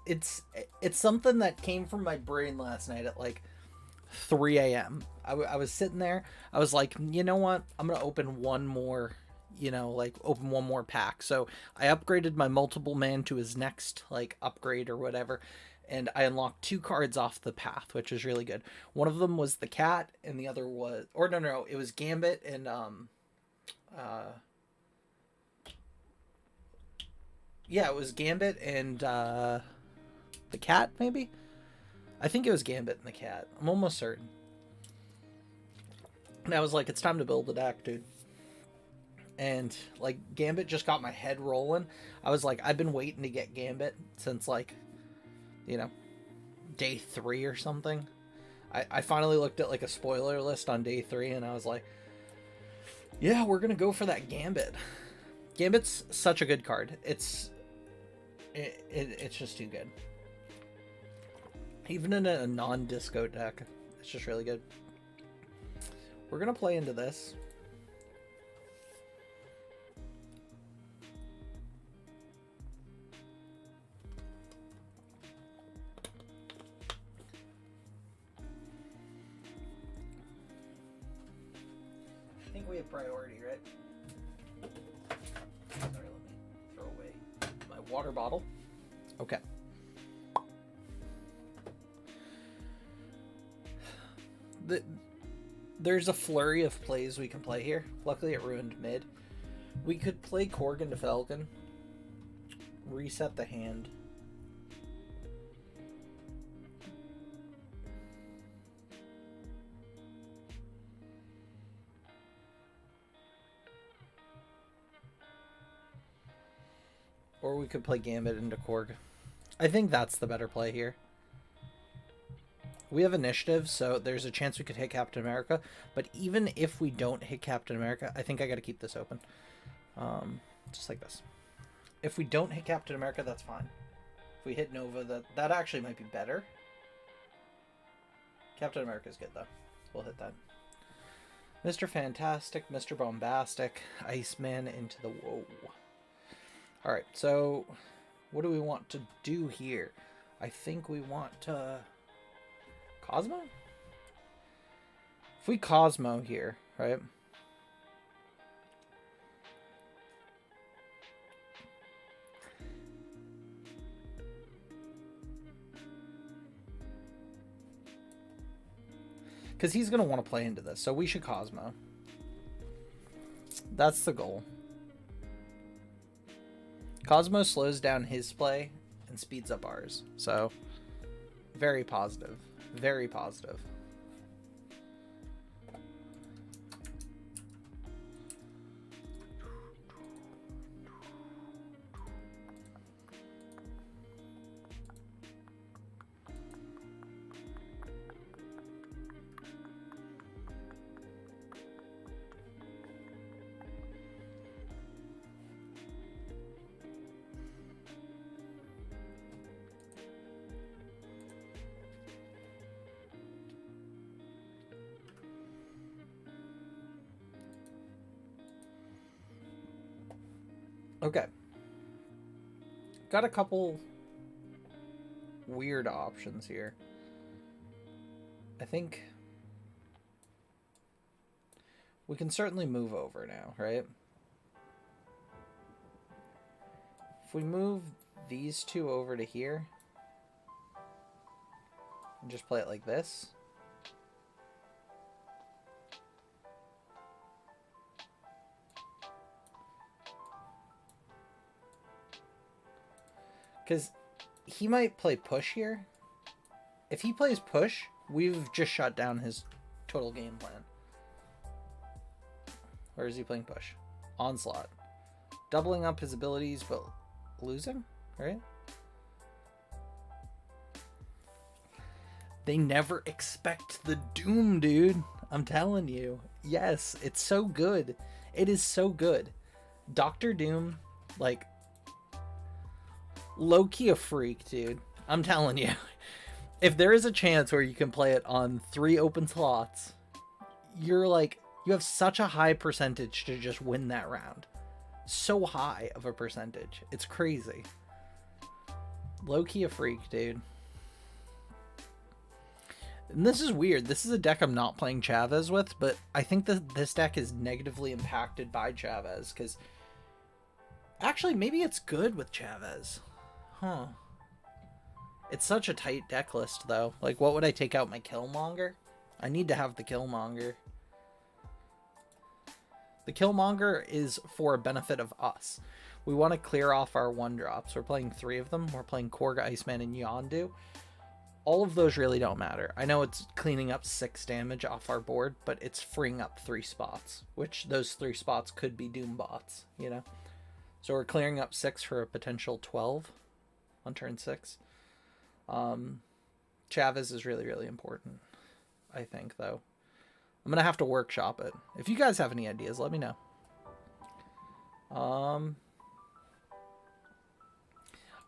it's something that came from my brain last night at like 3 a.m. I was sitting there. I was like, you know what? I'm gonna open one more. Open one more pack. So I upgraded my multiple man to his next like upgrade or whatever. And I unlocked 2 cards off the path, which is really good. One of them was the cat, and the other was... Or, no, it was Gambit and, yeah, it was Gambit and, the cat, maybe? I think it was Gambit and the cat. I'm almost certain. And I was like, it's time to build the deck, dude. And, like, Gambit just got my head rolling. I was like, I've been waiting to get Gambit since, like... day 3 or something. I finally looked at like a spoiler list on day 3 and I was like, yeah, we're gonna go for that Gambit. Gambit's such a good card. It's just too good. Even in a non-disco deck, it's just really good. We're gonna play into this. we have priority, right? Sorry, let me throw away my water bottle. Okay. There's a flurry of plays we can play here. Luckily, it ruined mid. We could play Korg into Falcon. Reset the hand. Or we could play Gambit into Korg. I think that's the better play here. We have initiative, so there's a chance we could hit Captain America. But even if we don't hit Captain America, I think I got to keep this open. Just like this. If we don't hit Captain America, that's fine. If we hit Nova, that actually might be better. Captain America's good, though. We'll hit that. Mr. Fantastic, Mr. Bombastic, Iceman into the... Whoa. Alright, so what do we want to do here? I think we want to... Cosmo? If we Cosmo here, right? Because he's going to want to play into this, so we should Cosmo. That's the goal. Cosmo slows down his play and speeds up ours, so very positive. Very positive. Okay. Got a couple weird options here. I think we can certainly move over now, right? If we move these two over to here and just play it like this. Because he might play push here. If he plays push, we've just shut down his total game plan. Or is he playing push? Onslaught. Doubling up his abilities, but losing, right? They never expect the doom, dude. I'm telling you. Yes, it's so good. It is so good. Dr. Doom, like... low-key a freak, dude. I'm telling you. If there is a chance where you can play it on 3 open slots, you're like, you have such a high percentage to just win that round. So high of a percentage. It's crazy. Low-key a freak, dude. And this is weird. This is a deck I'm not playing Chavez with, but I think that this deck is negatively impacted by Chavez, because actually, maybe it's good with Chavez. Huh. It's such a tight deck list, though. Like, what would I take out? My Killmonger? I need to have the Killmonger. The Killmonger is for a benefit of us. We want to clear off our 1-drops. We're playing 3 of them. We're playing Korg, Iceman, and Yondu. All of those really don't matter. I know it's cleaning up 6 damage off our board, but it's freeing up 3 spots, which those 3 spots could be Doom bots, you know? So we're clearing up 6 for a potential 12 on turn 6. Chavez is really, really important, I think, though. I'm going to have to workshop it. If you guys have any ideas, let me know. I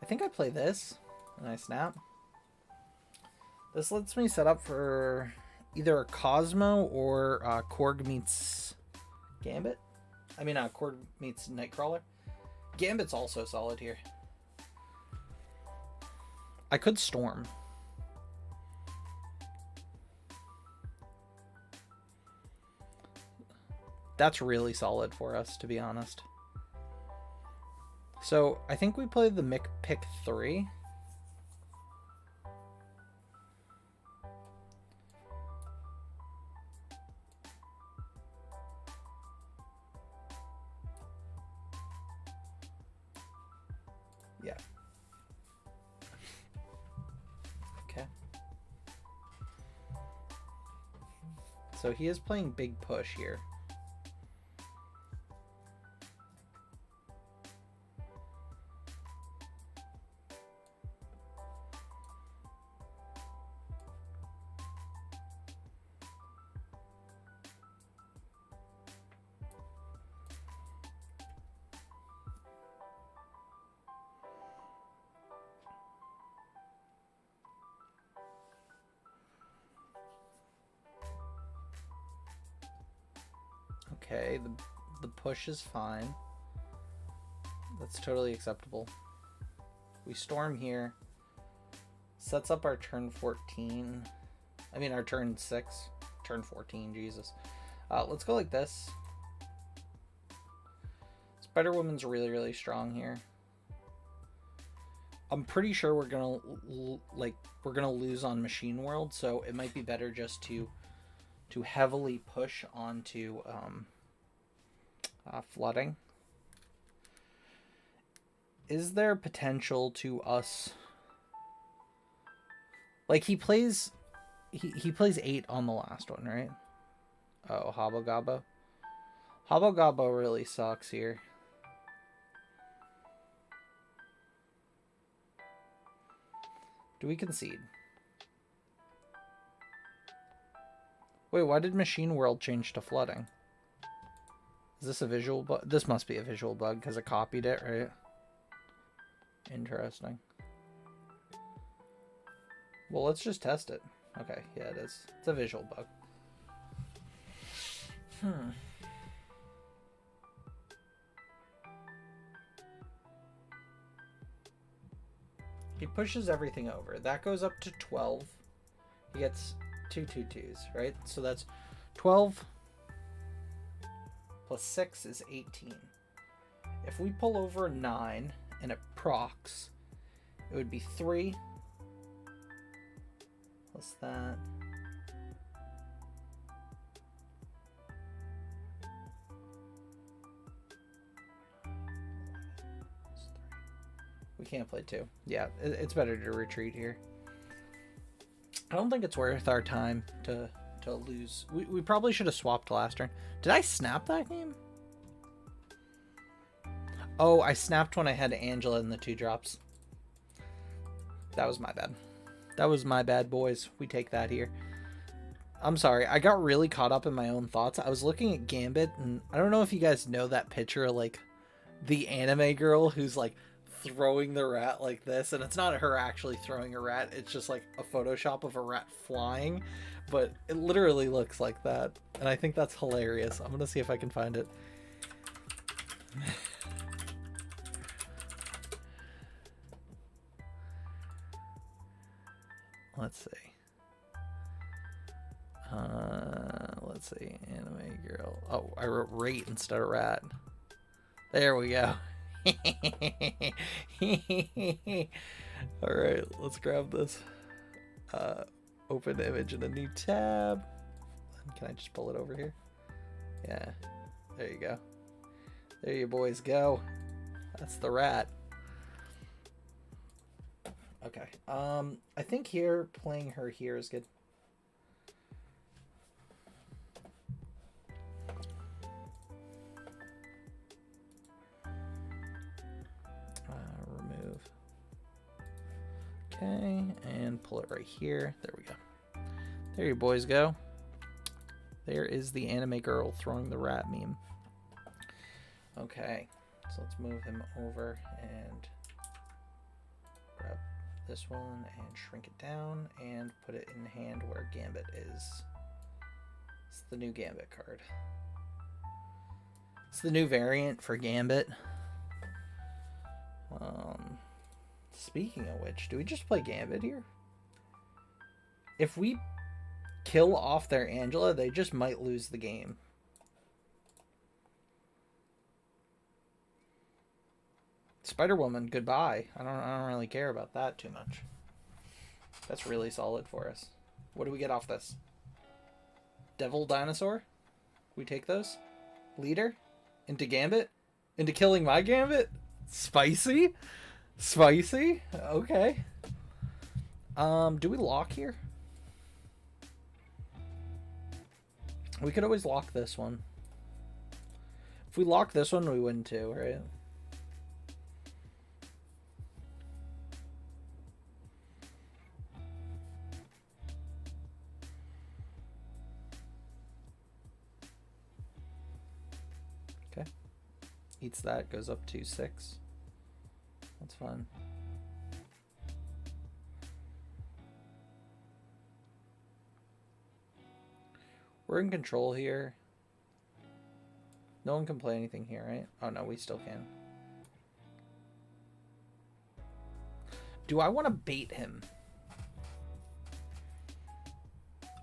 think I play this, and I snap. This lets me set up for either a Cosmo or Korg meets Gambit. I mean, Korg meets Nightcrawler. Gambit's also solid here. I could Storm. that's really solid for us, to be honest. So I think we played the Mick pick 3. Yeah. Okay. So he is playing big push here. Okay, the push is fine. That's totally acceptable. We storm here. Sets up our turn 14. I mean our turn 6. Turn 14, Jesus. Let's go like this. Spider-Woman's really, really strong here. I'm pretty sure we're gonna lose on Machine World, so it might be better just to heavily push onto flooding. Is there potential to us? Like he plays 8 on the last one, right? Oh, Habbo Gobbo. Habbo Gobbo really sucks here. Do we concede? Wait, why did Machine World change to flooding? Is this a visual bug? This must be a visual bug because it copied it, right? Interesting. Well, let's just test it. Okay, yeah, it is. It's a visual bug. He pushes everything over. That goes up to 12. He gets 2 2s, right? So that's 12 plus 6 is 18. If we pull over 9 and it procs, it would be 3 plus that. We can't play 2. Yeah, it's better to retreat here. I don't think it's worth our time to lose. We probably should have swapped last turn. Did I snap that game? Oh, I snapped when I had Angela in the 2 drops. That was my bad. That was my bad, boys. We take that here. I'm sorry. I got really caught up in my own thoughts. I was looking at Gambit, and I don't know if you guys know that picture of, like, the anime girl who's, like, throwing the rat like this, and it's not her actually throwing a rat, it's just like a Photoshop of a rat flying, but it literally looks like that, and I think that's hilarious. I'm gonna see if I can find it. Let's see. Let's see. Anime girl. Oh, I wrote rate instead of rat. There we go. Alright, let's grab this. Open image in a new tab. Can I just pull it over here? Yeah. There you go. There you boys go. That's the rat. Okay. I think here, playing her here is good. Remove. Okay, and pull it right here. There we go. There you boys go. There is the anime girl throwing the rat meme. Okay, so let's move him over and grab this one and shrink it down and put it in hand where Gambit is. It's the new Gambit card. It's the new variant for Gambit. Speaking of which, do we just play Gambit here? If we kill off their Angela, they just might lose the game. Spider-Woman, goodbye. I don't really care about that too much. That's really solid for us. What do we get off this? Devil Dinosaur? We take those? Leader? Into Gambit? Into killing my Gambit? Spicy? Spicy? Okay. Do we lock here? We could always lock this one. If we lock this one, we win too, right? Okay. Eats that, goes up to 6. That's fine. We're in control here. No one can play anything here, right? Oh no, we still can. Do I want to bait him?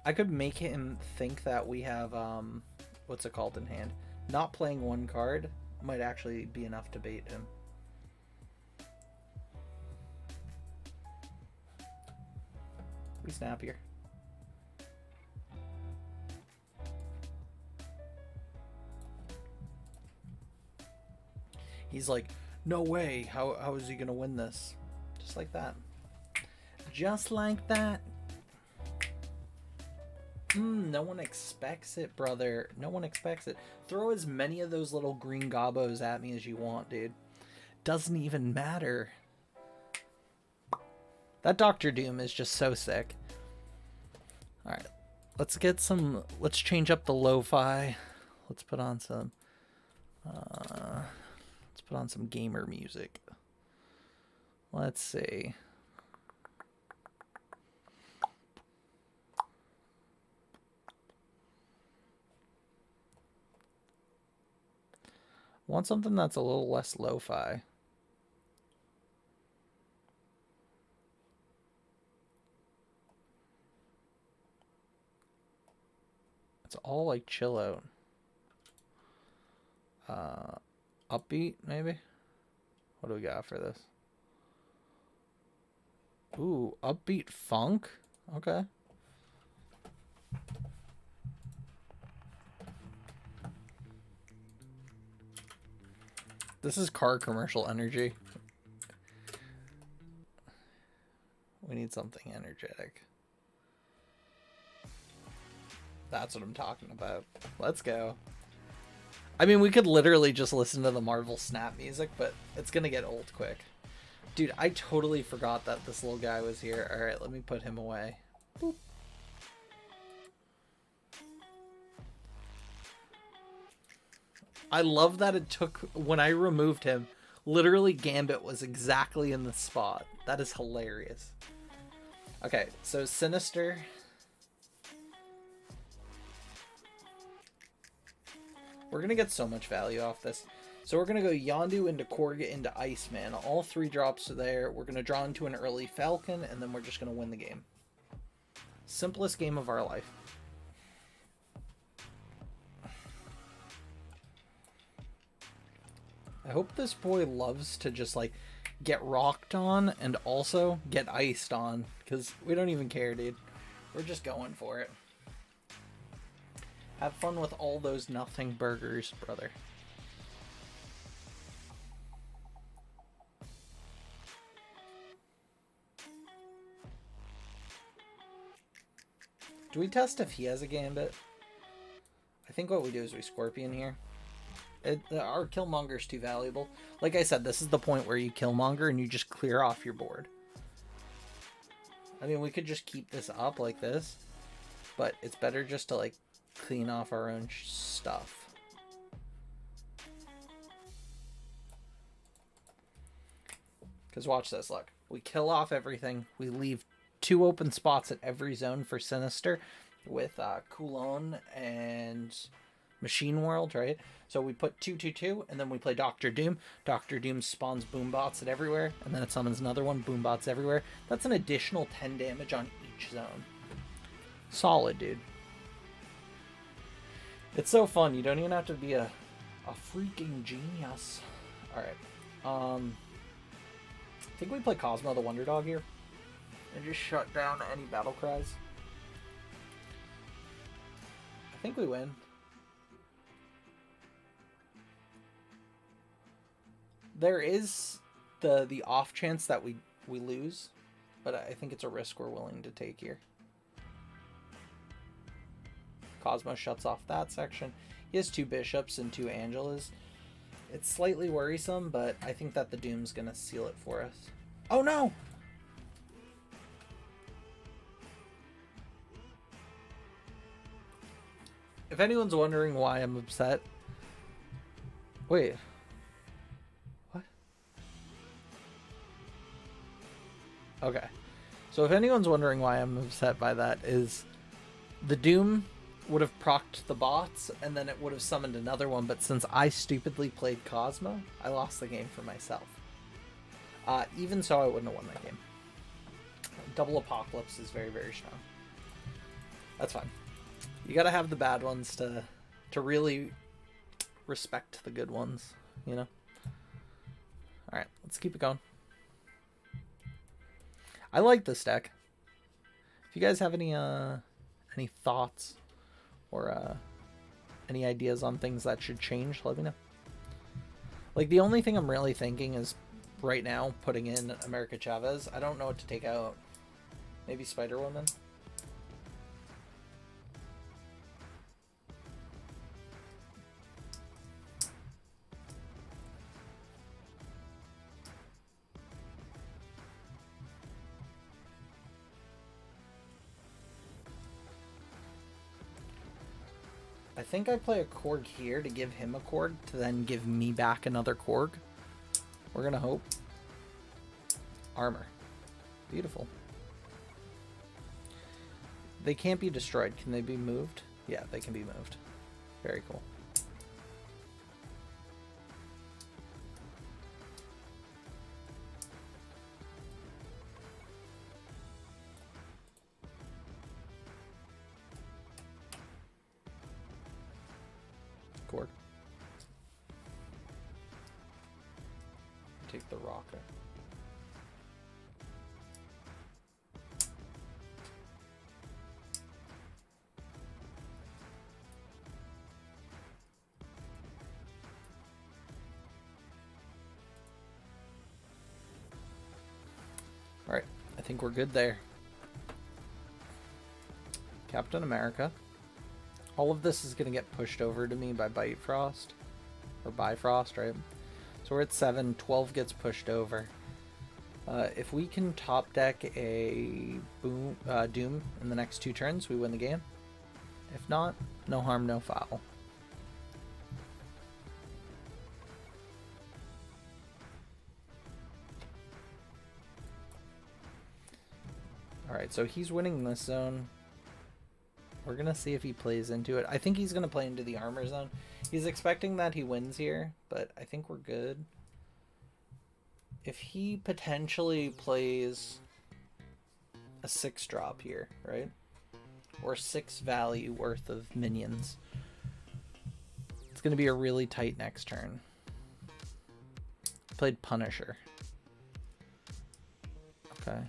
I could make him think that we have, what's it called in hand? Not playing one card might actually be enough to bait him. We snap here. He's like, no way. How is he going to win this? Just like that. Just like that. No one expects it, brother. No one expects it. Throw as many of those little green gobos at me as you want, dude. Doesn't even matter. That Doctor Doom is just so sick. Alright. Let's get some... Let's change up the lo-fi. Let's put on some... let's put on some gamer music. Let's see. Want something that's a little less lo-fi. It's all like chill out. Upbeat, maybe? What do we got for this? Ooh, upbeat funk? Okay. This is car commercial energy. We need something energetic. That's what I'm talking about. Let's go. I mean, we could literally just listen to the Marvel Snap music, but it's gonna get old quick. Dude, I totally forgot that this little guy was here. Alright, let me put him away. Boop. I love that it took, when I removed him, literally Gambit was exactly in the spot. That is hilarious. Okay, so Sinister. We're going to get so much value off this. So we're going to go Yondu into Korga into Iceman. All 3 drops are there. We're going to draw into an early Falcon, and then we're just going to win the game. Simplest game of our life. I hope this boy loves to just, like, get rocked on and also get iced on. Because we don't even care, dude. We're just going for it. Have fun with all those nothing burgers, brother. Do we test if he has a Gambit? I think what we do is we Scorpion here. Our Killmonger's too valuable. Like I said, this is the point where you Killmonger and you just clear off your board. I mean, we could just keep this up like this, but it's better just to, like, clean off our own stuff. Because watch this, look. We kill off everything. We leave 2 open spots at every zone for Sinister with Coulon and Machine World, right? So we put 2/2/2, and then we play Doctor Doom. Doctor Doom spawns Boombots at everywhere, and then it summons another one, Boombots everywhere. That's an additional 10 damage on each zone. Solid, dude. It's so fun. You don't even have to be a freaking genius. Alright. I think we play Cosmo the Wonder Dog here. And just shut down any battle cries. I think we win. There is the off chance that we lose, but I think it's a risk we're willing to take here. Cosmo shuts off that section. He has 2 bishops and 2 Angelas. It's slightly worrisome, but I think that the Doom's gonna seal it for us. Oh no! If anyone's wondering why I'm upset... Wait. What? Okay. So if anyone's wondering why I'm upset by that is the Doom would have procced the bots and then it would have summoned another one, but since I stupidly played Cosmo, I lost the game for myself. Even so, I wouldn't have won that game. Double Apocalypse is very, very strong. That's fine. You gotta have the bad ones to really respect the good ones, you know? Alright, let's keep it going. I like this deck. If you guys have any thoughts or any ideas on things that should change, let me know. Like, the only thing I'm really thinking is right now putting in America Chavez. I don't know what to take out. Maybe Spider-Woman? I think I play a Korg here to give him a Korg to then give me back another Korg. We're gonna hope. Armor. Beautiful. They can't be destroyed. Can they be moved? Yeah, they can be moved. Very cool. Korg. Take the rocket. Alright, I think we're good there. Captain America. All of this is going to get pushed over to me by Bifrost. Or Bifrost, right? So we're at 7. 12 gets pushed over. If we can top deck a Doom in the next 2 turns, we win the game. If not, no harm, no foul. Alright, so he's winning this zone. We're going to see if he plays into it. I think he's going to play into the armor zone. He's expecting that he wins here, but I think we're good. If he potentially plays a 6-drop here, right? Or 6 value worth of minions, it's going to be a really tight next turn. Played Punisher. Okay.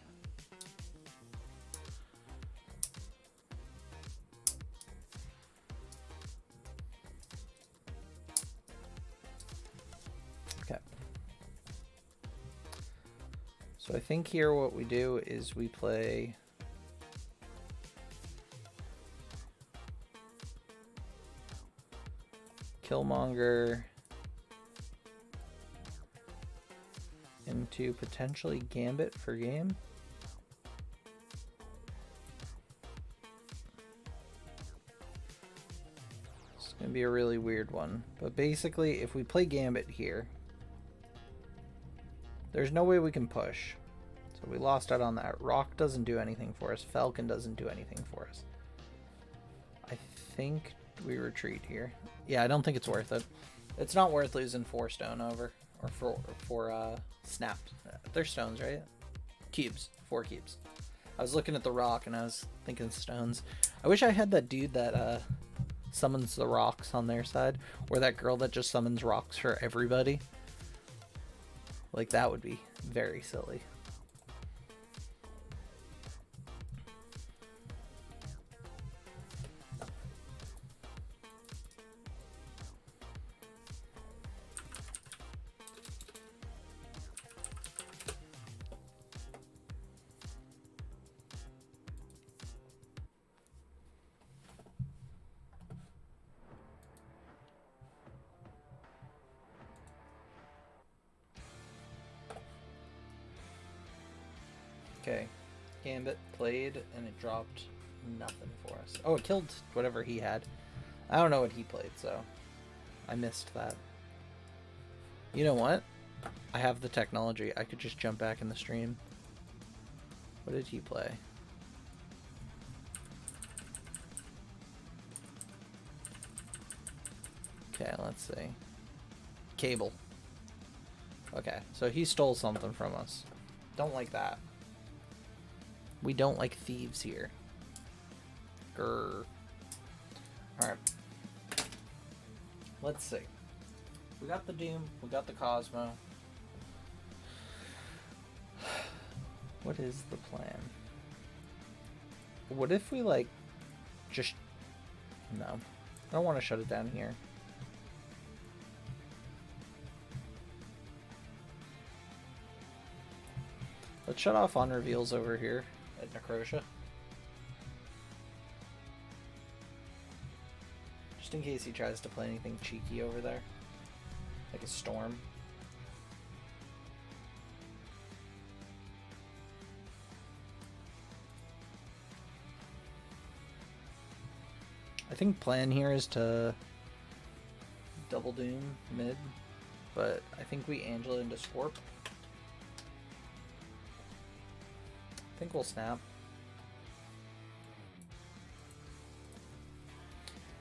So I think here what we do is we play Killmonger into potentially Gambit for game. It's going to be a really weird one. But basically, if we play Gambit here, there's no way we can push. So we lost out on that. Rock doesn't do anything for us. Falcon doesn't do anything for us. I think we retreat here. Yeah, I don't think it's worth it. It's not worth losing 4 stone over. Or 4 snapped. They're stones, right? Cubes. 4 cubes. I was looking at the rock and I was thinking stones. I wish I had that dude that summons the rocks on their side. Or that girl that just summons rocks for everybody. Like, that would be very silly. Okay, Gambit played, and it dropped nothing for us. Oh, it killed whatever he had. I don't know what he played, so I missed that. You know what? I have the technology. I could just jump back in the stream. What did he play? Okay, let's see. Cable. Okay, so he stole something from us. Don't like that. We don't like thieves here. Grr. Alright. Let's see. We got the Doom. We got the Cosmo. What is the plan? What if we, like, just... No. I don't want to shut it down here. Let's shut off on reveals over here at Necrotia. Just in case he tries to play anything cheeky over there. Like a storm. I think plan here is to double Doom mid, but I think we Angela into Scorp. I think we'll snap.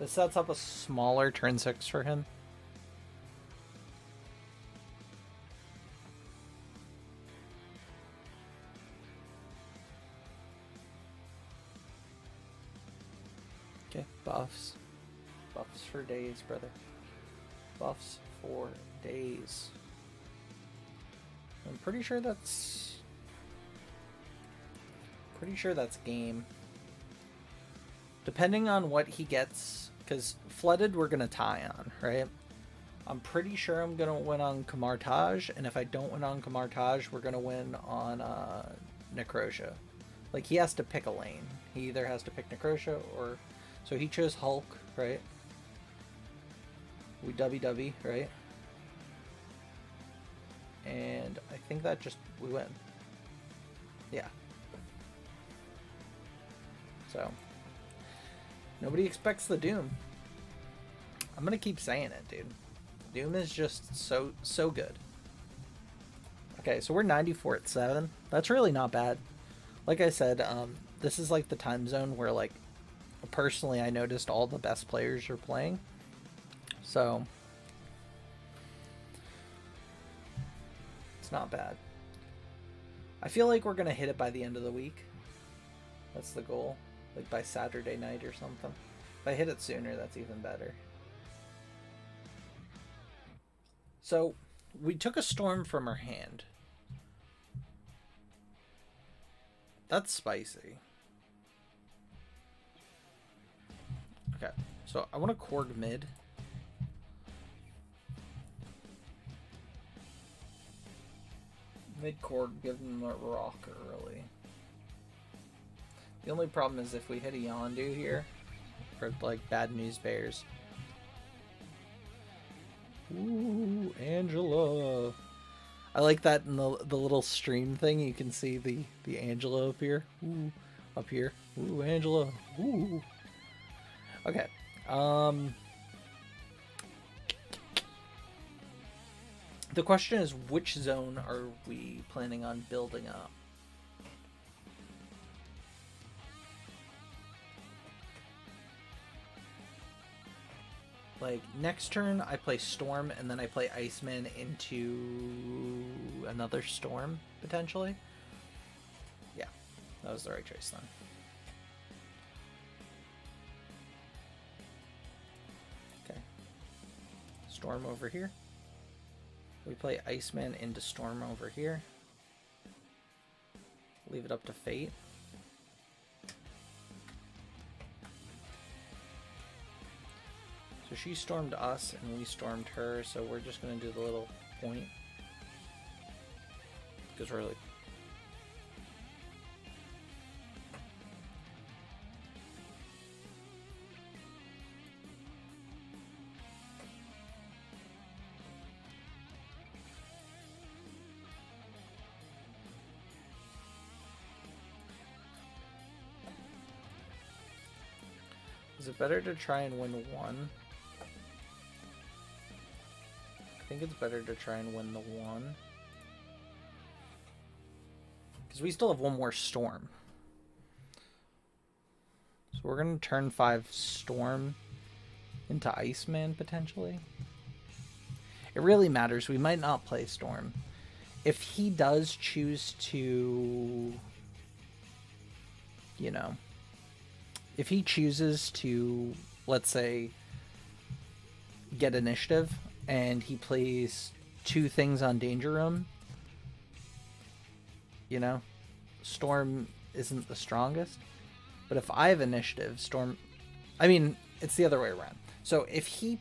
This sets up a smaller turn 6 for him. Okay, buffs. Buffs for days, brother. Buffs for days. I'm pretty sure that's game. Depending on what he gets, because Flooded we're gonna tie on, right? I'm pretty sure I'm gonna win on Kamartaj, and if I don't win on Kamartaj, we're gonna win on Necrotia. Like, he has to pick a lane. He either has to pick Necrotia or... So he chose Hulk, right? We WW, right? And I think that just... we win. Yeah. So... Nobody expects the Doom. I'm gonna keep saying it, dude. Doom is just so good. Okay, so we're 94 at 7. That's really not bad. Like I said, this is like the time zone where, like, personally I noticed all the best players are playing. So it's not bad. I feel like we're gonna hit it by the end of the week. That's the goal. Like by Saturday night or something. If I hit it sooner, that's even better. So, we took a storm from her hand. That's spicy. Okay, so I want to Korg mid. Mid Korg, give them a rock early. The only problem is if we hit a Yondu here, for like bad news bears. Ooh, Angela. I like that in the little stream thing. You can see the Angela up here. Ooh, up here. Ooh, Angela. Ooh. Okay. The question is, which zone are we planning on building up? Like, next turn, I play Storm, and then I play Iceman into another Storm, potentially. Yeah, that was the right choice then. Okay. Storm over here. We We play Iceman into Storm over here. Leave it up to fate. So she stormed us and we stormed her, so we're just going to do the little point. Because we're like... Is it better to try and win one? I think it's better to try and win the one. Because we still have one more Storm. So we're going to turn 5 Storm into Iceman, potentially. It really matters. We might not play Storm. If he does choose to... You know... If he chooses to, let's say, get initiative, and he plays 2 things on Danger Room, you know, Storm isn't the strongest. But if I have initiative, Storm... I mean, it's the other way around. So if he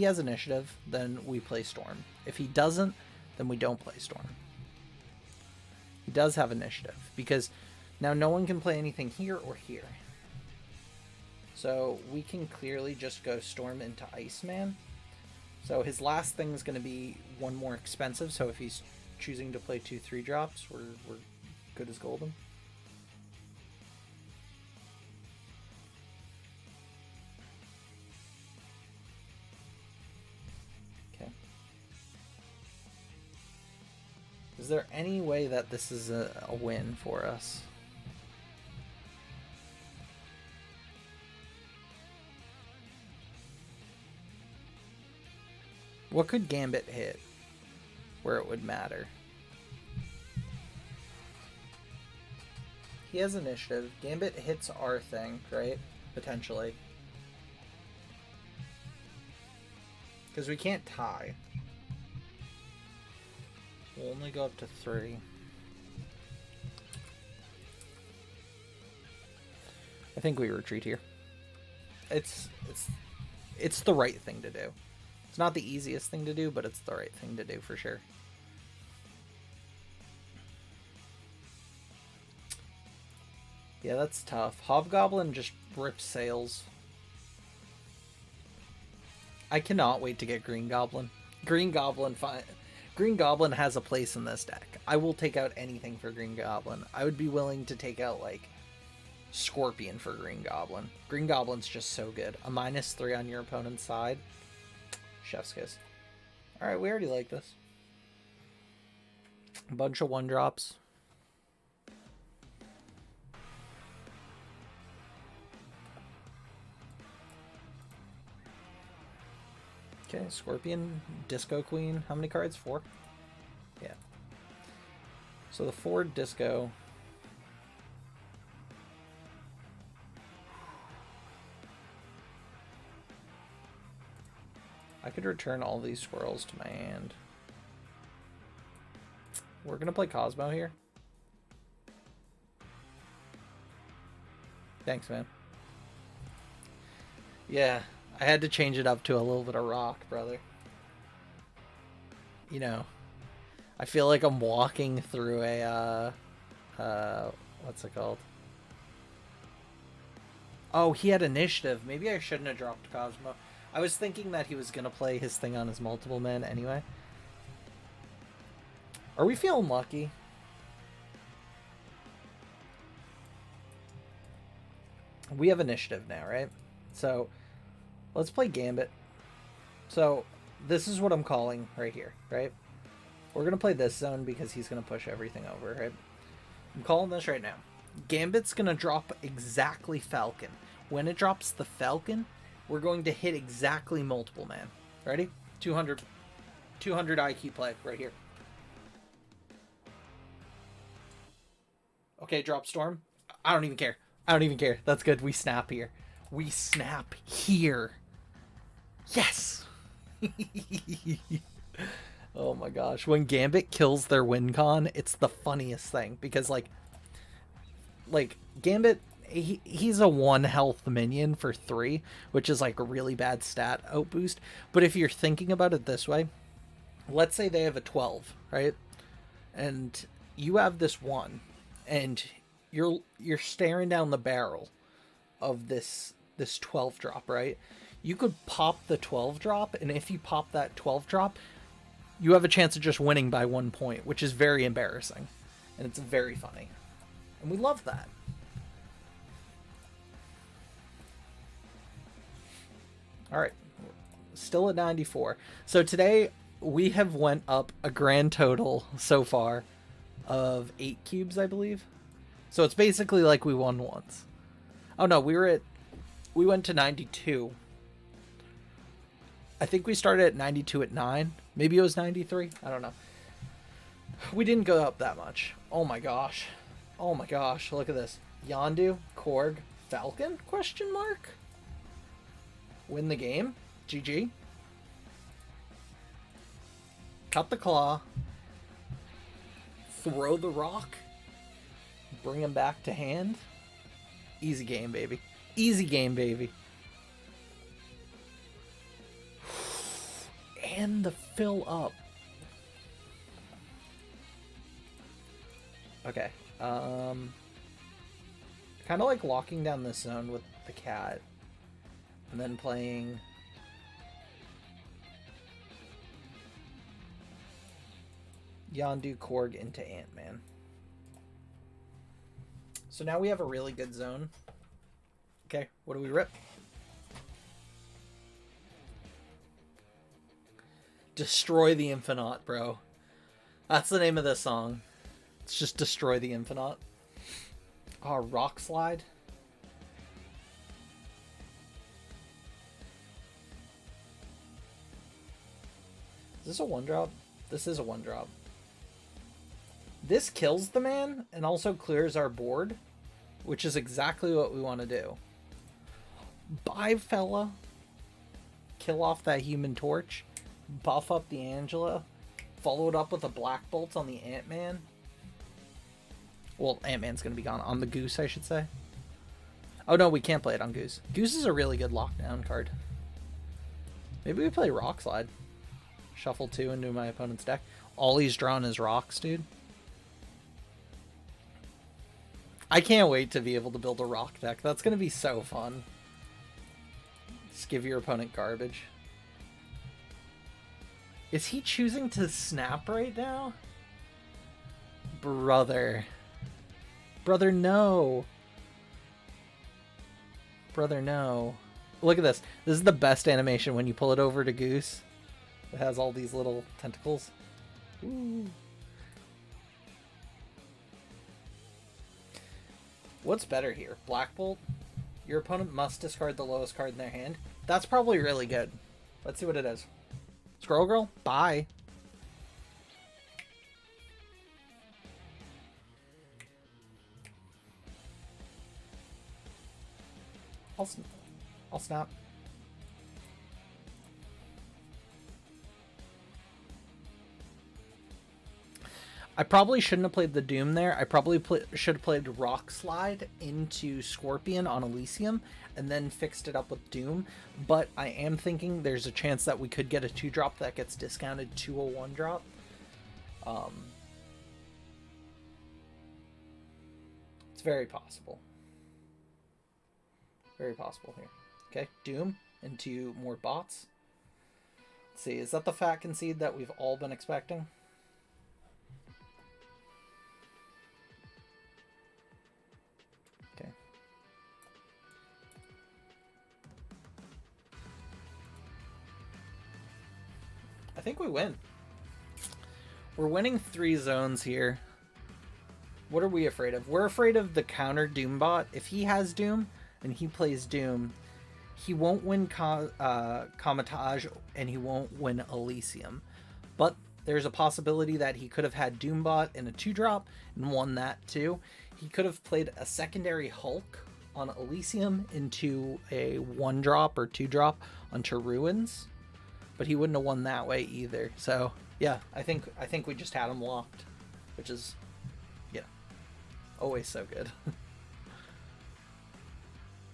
has initiative, then we play Storm. If he doesn't, then we don't play Storm. He does have initiative, because now no one can play anything here or here. So we can clearly just go Storm into Iceman. So his last thing is going to be 1 more expensive. So if he's choosing to play 2 3-drops, we're good as golden. Okay. Is there any way that this is a win for us? What could Gambit hit where it would matter? He has initiative. Gambit hits our thing, right? Potentially. Because we can't tie. We'll only go up to 3. I think we retreat here. It's the right thing to do. It's not the easiest thing to do, but it's the right thing to do for sure. Yeah, that's tough. Hobgoblin just rips sails. I cannot wait to get Green Goblin. Green Goblin has a place in this deck. I will take out anything for Green Goblin. I would be willing to take out, like, Scorpion for Green Goblin. Green Goblin's just so good. A -3 on your opponent's side. Chef's kiss. Alright, we already like this. A bunch of 1-drops. Okay, Scorpion, Disco Queen. How many cards? 4? Yeah. So the 4 Disco. I could return all these squirrels to my hand. We're going to play Cosmo here. Thanks, man. Yeah, I had to change it up to a little bit of rock, brother. You know, I feel like I'm walking through a, what's it called? Oh, he had initiative. Maybe I shouldn't have dropped Cosmo. I was thinking that he was going to play his thing on his multiple men anyway. Are we feeling lucky? We have initiative now, right? So, let's play Gambit. So, this is what I'm calling right here, right? We're going to play this zone because he's going to push everything over, right? I'm calling this right now. Gambit's going to drop exactly Falcon. When it drops the Falcon, we're going to hit exactly multiple man. Ready? 200 IQ play right here. Okay, drop Storm. I don't even care. I don't even care. That's good. We snap here. We snap here. Yes! Oh my gosh. When Gambit kills their win con, it's the funniest thing because like Gambit he's a 1 health minion for 3, which is like a really bad stat outboost. But if you're thinking about it this way, let's say they have a 12, right? And you have this 1 and you're staring down the barrel of this 12 drop, right? You could pop the 12 drop, and if you pop that 12 drop, you have a chance of just winning by 1 point, which is very embarrassing. And it's very funny. And we love that. Alright. Still at 94. So today, we have went up a grand total so far of 8 cubes, I believe. So it's basically like we won once. Oh no, we went to 92. I think we started at 92 at 9. Maybe it was 93. I don't know. We didn't go up that much. Oh my gosh. Oh my gosh. Look at this. Yondu, Korg, Falcon? Question mark? Win the game. GG. Cut the claw. Throw the rock. Bring him back to hand. Easy game, baby. Easy game, baby. And the fill up. Okay. Kind of like locking down this zone with the cat. And then playing... Yondu Korg into Ant-Man. So now we have a really good zone. Okay, what do we rip? Destroy the Infinite, bro. That's the name of this song. It's just Destroy the Infinite. Oh, Rock Slide. Is this a 1-drop? This is a 1-drop. This kills the man and also clears our board, which is exactly what we want to do. Bye, fella. Kill off that Human Torch. Buff up the Angela. Follow it up with a Black Bolt on the Ant-Man. Well, Ant-Man's going to be gone. On the Goose, I should say. Oh, no, we can't play it on Goose. Goose is a really good lockdown card. Maybe we play Rock Slide. Shuffle 2 into my opponent's deck. All he's drawn is rocks, dude. I can't wait to be able to build a rock deck. That's going to be so fun. Just give your opponent garbage. Is he choosing to snap right now? Brother. Brother, no. Brother, no. Look at this. This is the best animation when you pull it over to Goose. It has all these little tentacles. Ooh. What's better here? Black Bolt? Your opponent must discard the lowest card in their hand. That's probably really good. Let's see what it is. Squirrel Girl? Bye. I'll snap. I probably shouldn't have played the Doom there. I probably should have played Rock Slide into Scorpion on Elysium and then fixed it up with Doom. But I am thinking there's a chance that we could get a 2-drop that gets discounted to a 1-drop. It's very possible. Very possible here. Okay, Doom into more bots. Let's see, is that the fat concede that we've all been expecting? I think we win. We're winning 3 zones here. What are we afraid of? We're afraid of the counter Doom bot. If he has Doom and he plays Doom, he won't win Kamatage and he won't win Elysium. But there's a possibility that he could have had Doombot in a 2-drop and won that too. He could have played a secondary Hulk on Elysium into a 1-drop or 2-drop onto Ruins. But he wouldn't have won that way either. So Yeah, I think we just had him locked, which is, yeah, always so good.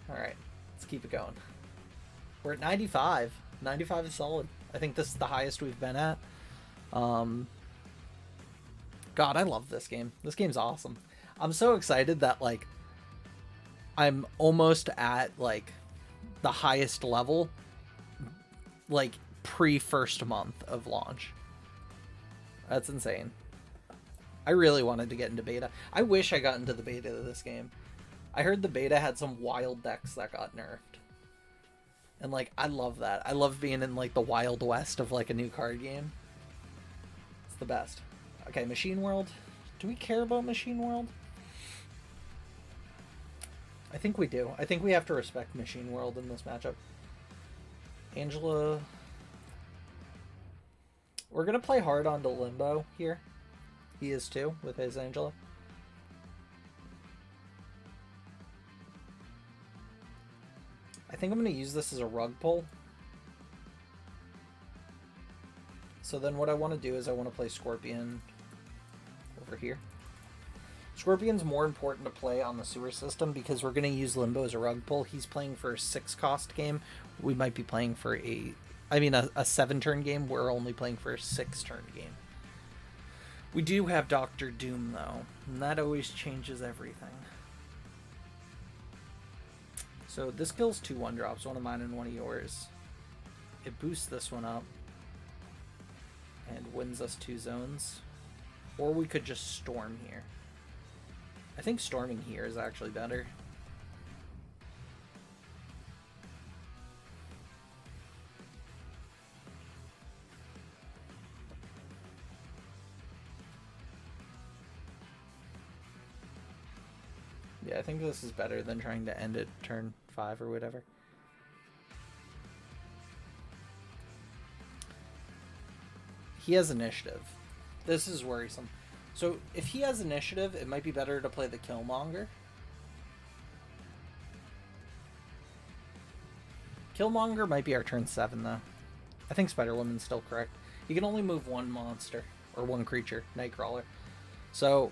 All right, let's keep it going. We're at 95. 95 is solid. I think this is the highest we've been at. God, I love this game. This game's awesome. I'm so excited that like I'm almost at like the highest level, like pre first month of launch. That's insane. I really wanted to get into beta. I wish I got into the beta of this game. I heard the beta had some wild decks that got nerfed. And like I love that. I love being in like the Wild West of like a new card game. It's the best. Okay, Machine World. Do we care about Machine World? I think we do. I think we have to respect Machine World in this matchup. Angela. We're going to play hard onto Limbo here. He is too, with his Angela. I think I'm going to use this as a rug pull. So then what I want to do is I want to play Scorpion over here. Scorpion's more important to play on the sewer system because we're going to use Limbo as a rug pull. He's playing for a 6-cost game. We might be playing for a 7-turn game. We're only playing for a 6-turn game. We do have Doctor Doom, though, and that always changes everything. So this kills 2 1-drops, one of mine and one of yours. It boosts this one up and wins us 2 zones. Or we could just storm here. I think storming here is actually better. Yeah, I think this is better than trying to end it turn 5 or whatever. He has initiative. This is worrisome. So if he has initiative, it might be better to play the Killmonger. Killmonger might be our turn 7, though. I think Spider-Woman's still correct. You can only move 1 monster, or 1 creature, Nightcrawler. So,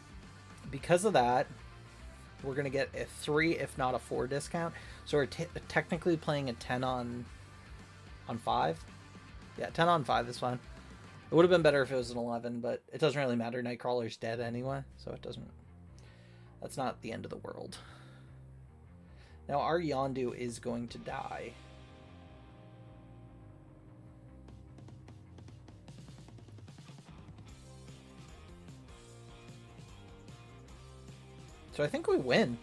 because of that, we're going to get a 3, if not a 4 discount. So we're technically playing a 10 on 5. Yeah, 10 on 5 is fine. It would have been better if it was an 11, but it doesn't really matter. Nightcrawler's dead anyway, so it doesn't... That's not the end of the world. Now, our Yondu is going to die. So I think we win.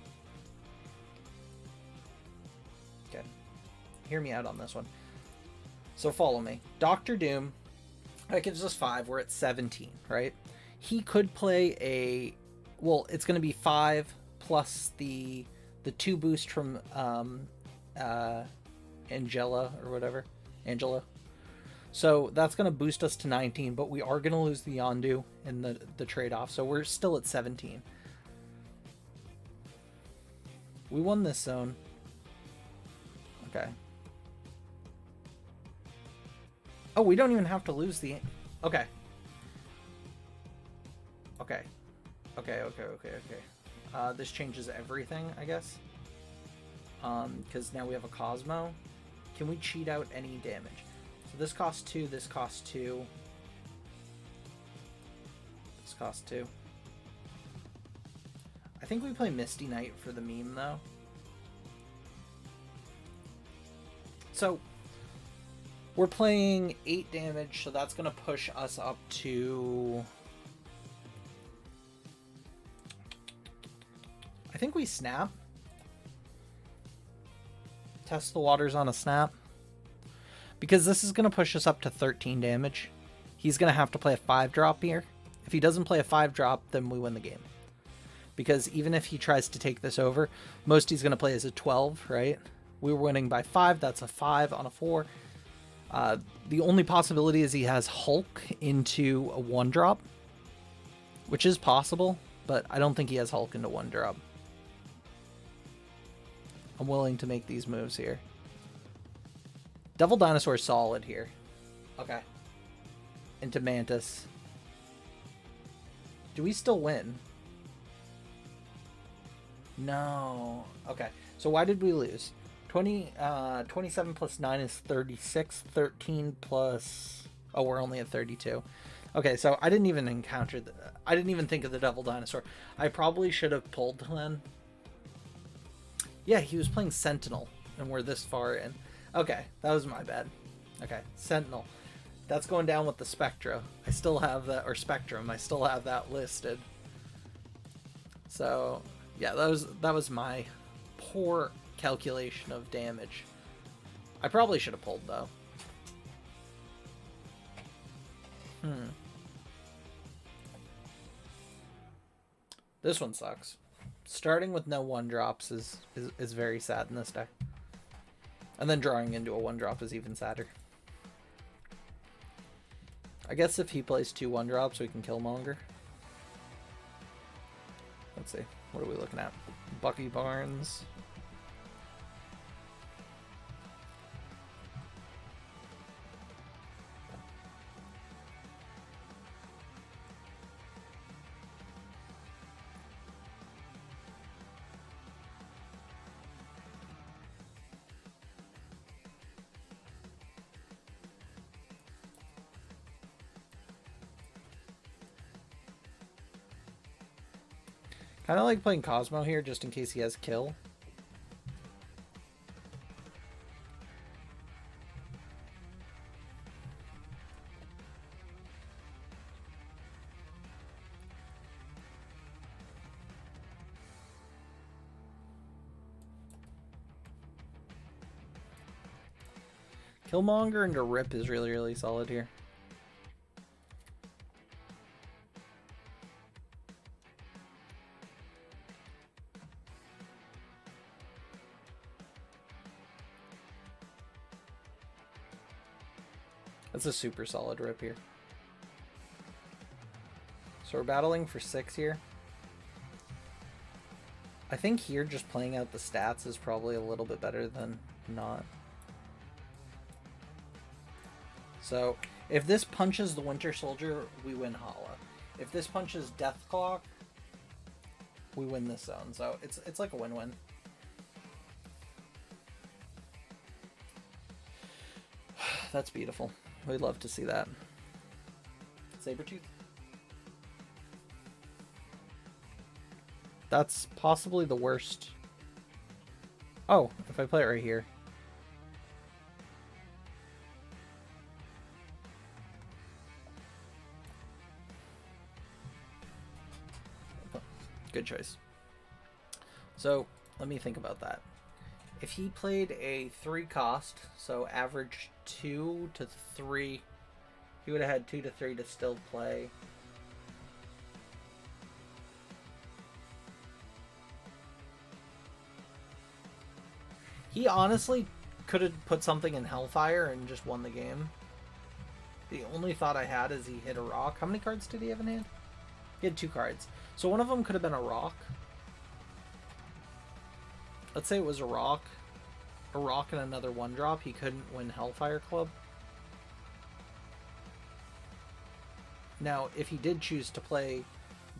Okay. Hear me out on this one. So follow me. Doctor Doom... That gives us 5. We're at 17, right? He could play a... Well, it's going to be 5 plus the 2 boost from Angela or whatever. Angela. So that's going to boost us to 19, but we are going to lose the Yondu in the trade-off. So we're still at 17. We won this zone. Okay. Oh, we don't even have to lose the... Okay. Okay. Okay. This changes everything, I guess. Because now we have a Cosmo. Can we cheat out any damage? So this costs 2, this costs 2. This costs 2. I think we play Misty Knight for the meme, though. So... We're playing 8 damage, so that's going to push us up to... I think we snap. Test the waters on a snap. Because this is going to push us up to 13 damage. He's going to have to play a 5-drop here. If he doesn't play a 5-drop, then we win the game. Because even if he tries to take this over, most he's going to play is a 12, right? We were winning by 5, that's a 5 on a 4. The only possibility is he has Hulk into a 1-drop, which is possible, but I don't think he has Hulk into 1-drop. I'm willing to make these moves here. Devil Dinosaur is solid here. Okay. into Mantis. Do we still win? No. Okay. So why did we lose? 27 plus 9 is 36. 13 plus... Oh, we're only at 32. Okay, so I didn't even encounter the... I didn't even think of the Devil Dinosaur. I probably should have pulled then. Yeah, he was playing Sentinel, and we're this far in. Okay, that was my bad. Okay, Sentinel. That's going down with the Spectra. I still have that, or Spectrum. I still have that listed. So, yeah, that was my poor calculation of damage. I probably should have pulled, though. This one sucks. Starting with no 1-drops is very sad in this deck. And then drawing into a 1-drop is even sadder. I guess if he plays 2 1-drops, we can Killmonger. Let's see. What are we looking at? Bucky Barnes. Kind of like playing Cosmo here, just in case he has kill. Killmonger into Rip is really, really solid here. That's a super solid Rip here. So we're battling for 6 here. I think here just playing out the stats is probably a little bit better than not. So if this punches the Winter Soldier, we win Hala. If this punches Death Clock, we win this zone. So it's like a win-win. That's beautiful. We'd love to see that. Sabretooth. That's possibly the worst. Oh, if I play it right here. Good choice. So, let me think about that. If he played a 3 cost, so average 2 to 3, he would have had 2 to 3 to still play. He honestly could have put something in Hellfire and just won the game. The only thought I had is he hit a rock. How many cards did he have in hand? He had 2 cards. So one of them could have been a rock. Let's say it was a rock and another 1-drop. He couldn't win Hellfire Club. Now, if he did choose to play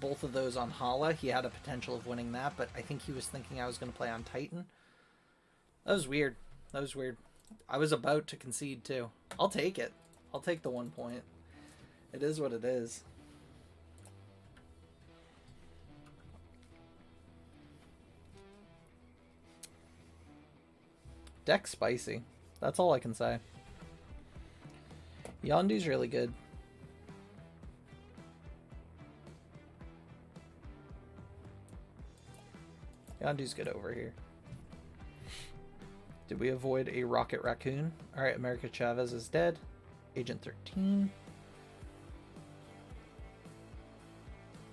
both of those on Hala, he had a potential of winning that, but I think he was thinking I was going to play on Titan. That was weird. That was weird. I was about to concede, too. I'll take it. I'll take the 1 point. It is what it is. Deck's spicy. That's all I can say. Yondu's really good. Yondu's good over here. Did we avoid a Rocket Raccoon? Alright, America Chavez is dead. Agent 13.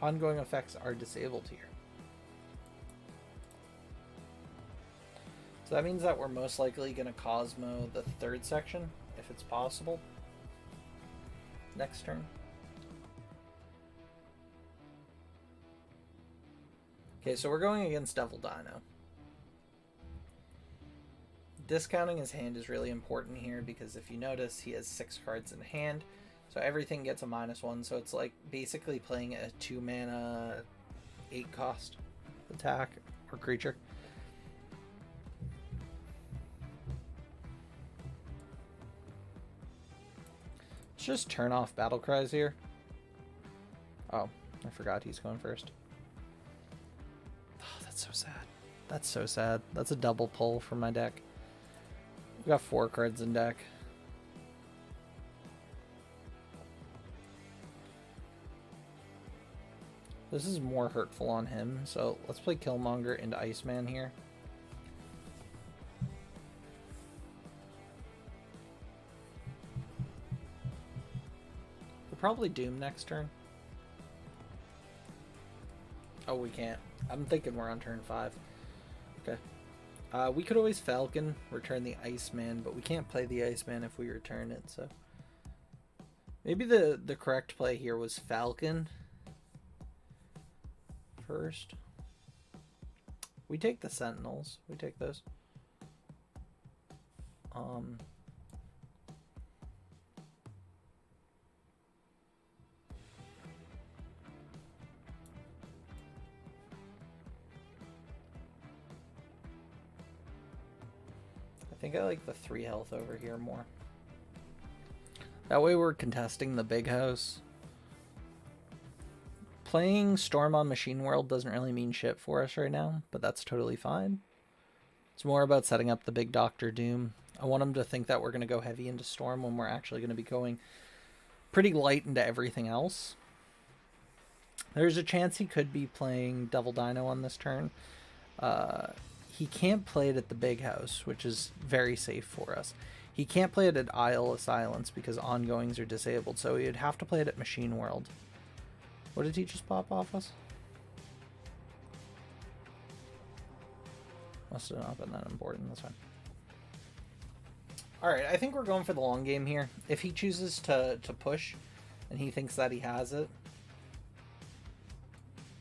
Ongoing effects are disabled here. So that means that we're most likely going to Cosmo the 3rd section, if it's possible, next turn. Okay, so we're going against Devil Dino. Discounting his hand is really important here because if you notice, he has 6 cards in hand. So everything gets a -1, so it's like basically playing a 2 mana 8 cost attack or creature. Let's just turn off battle cries here. Oh, I forgot he's going first. Oh, that's so sad. That's so sad. That's a double pull for my deck. We got 4 cards in deck. This is more hurtful on him, so let's play Killmonger into Iceman here. We'll probably Doom next turn. Oh, we can't. I'm thinking we're on turn 5. Okay. We could always Falcon, return the Iceman, but we can't play the Iceman if we return it, so... Maybe the correct play here was Falcon first. We take the Sentinels. We take those. I think I like the 3 health over here more. That way we're contesting the big house. Playing Storm on Machine World doesn't really mean shit for us right now, but that's totally fine. It's more about setting up the big Doctor Doom. I want him to think that we're going to go heavy into Storm when we're actually going to be going pretty light into everything else. There's a chance he could be playing Devil Dino on this turn. He can't play it at the big house, which is very safe for us. He can't play it at Isle of Silence because ongoings are disabled, so he'd have to play it at Machine World. What did he just pop off us? Must have not been that important. That's fine. Alright, I think we're going for the long game here. If he chooses to push and he thinks that he has it,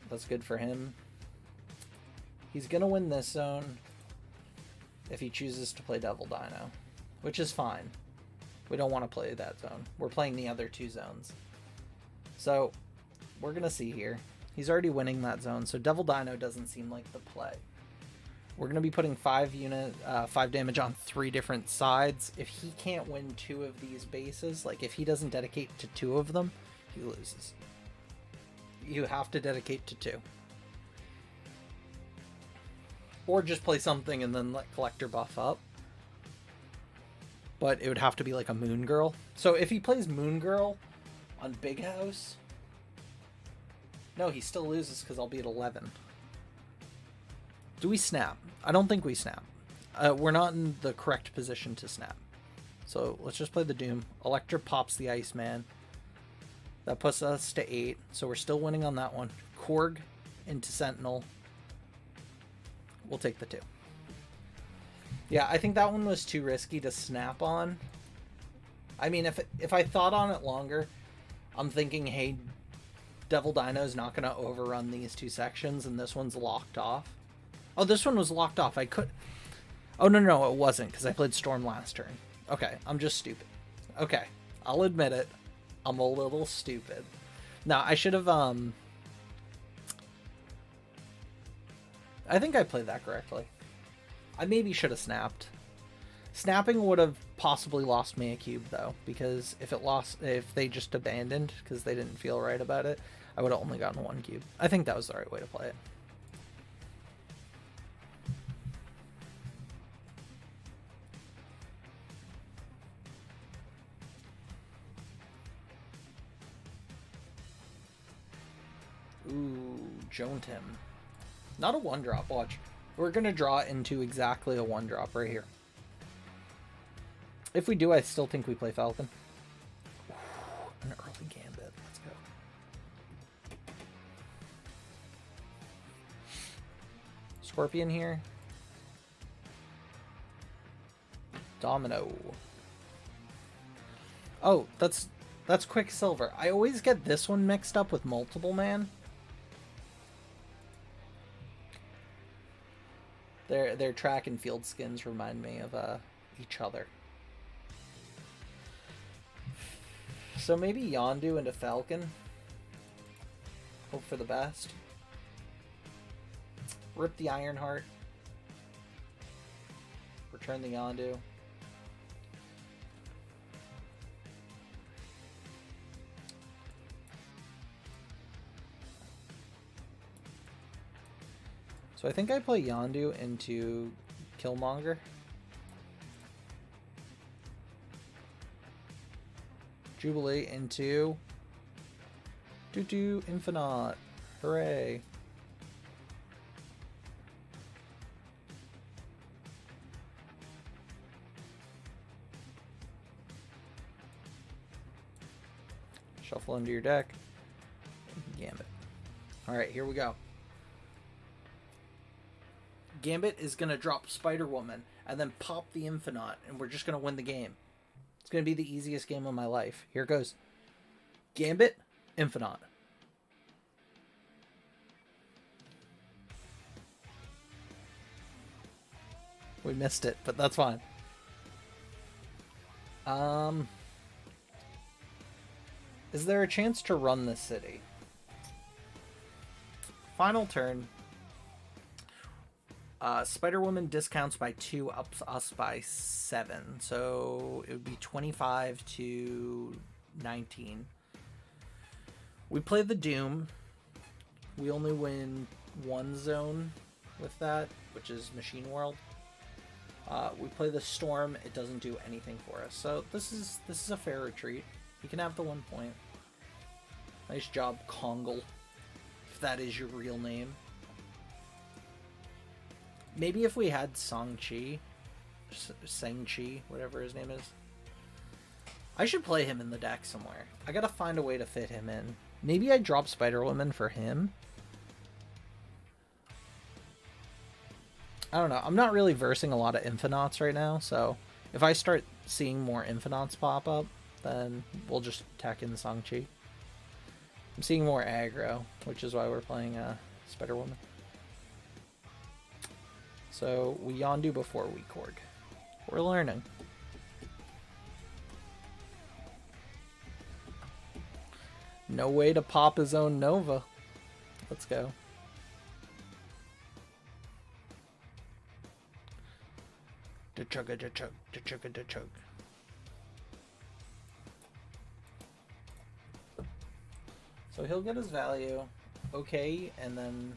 that's good for him. He's going to win this zone if he chooses to play Devil Dino, which is fine. We don't want to play that zone. We're playing the other 2 zones. So, we're going to see here. He's already winning that zone, so Devil Dino doesn't seem like the play. We're going to be putting 5 damage on 3 different sides. If he can't win 2 of these bases, like if he doesn't dedicate to 2 of them, he loses. You have to dedicate to 2. Or just play something and then let Collector buff up. But it would have to be like a Moon Girl. So if he plays Moon Girl on Big House... No, he still loses because I'll be at 11. Do we snap? I don't think we snap. We're not in the correct position to snap. So let's just play the Doom. Electra pops the Iceman. That puts us to 8. So we're still winning on that one. Korg into Sentinel. We'll take the 2. Yeah, I think that one was too risky to snap on. I mean, if I thought on it longer, I'm thinking, hey, Devil Dino's not going to overrun these 2 sections, and this one's locked off. Oh, this one was locked off. I could... Oh, no, it wasn't, because I played Storm last turn. Okay, I'm just stupid. Okay, I'll admit it. I'm a little stupid. Now, I should have, I think I played that correctly. I maybe should have snapped. Snapping would have possibly lost me a cube, though, because if they just abandoned because they didn't feel right about it, I would have only gotten 1 cube. I think that was the right way to play it. Ooh, Jotunheim. Not a 1-drop, watch. We're going to draw into exactly a 1-drop right here. If we do, I still think we play Falcon. Ooh, an early Gambit. Let's go. Scorpion here. Domino. Oh, that's Quicksilver. I always get this one mixed up with Multiple Man. Their track and field skins remind me of each other. So maybe Yondu into Falcon. Hope for the best. Rip the Ironheart. Return the Yondu. So I think I play Yondu into Killmonger. Jubilee into Tutu Infinite. Hooray. Shuffle into your deck. Gambit. Alright, here we go. Gambit is going to drop Spider-Woman and then pop the Infinite, and we're just going to win the game. It's going to be the easiest game of my life. Here it goes. Gambit, Infinite. We missed it, but that's fine. Is there a chance to run this city? Final turn. Spider-Woman discounts by 2, ups us by 7. So it would be 25 to 19. We play the Doom. We only win 1 zone with that, which is Machine World. We play the Storm. It doesn't do anything for us. So this is a fair retreat. You can have the 1 point. Nice job, Kongle. If that is your real name. Maybe if we had Shang-Chi, whatever his name is. I should play him in the deck somewhere. I gotta find a way to fit him in. Maybe I drop Spider-Woman for him. I don't know. I'm not really versing a lot of Infinites right now, so if I start seeing more Infinites pop up, then we'll just tack in Shang-Chi. I'm seeing more aggro, which is why we're playing Spider-Woman. So we Yondu before we Korg. We're learning. No way to pop his own Nova. Let's go. Da-chugga-da-chug. So he'll get his value. Okay, and then...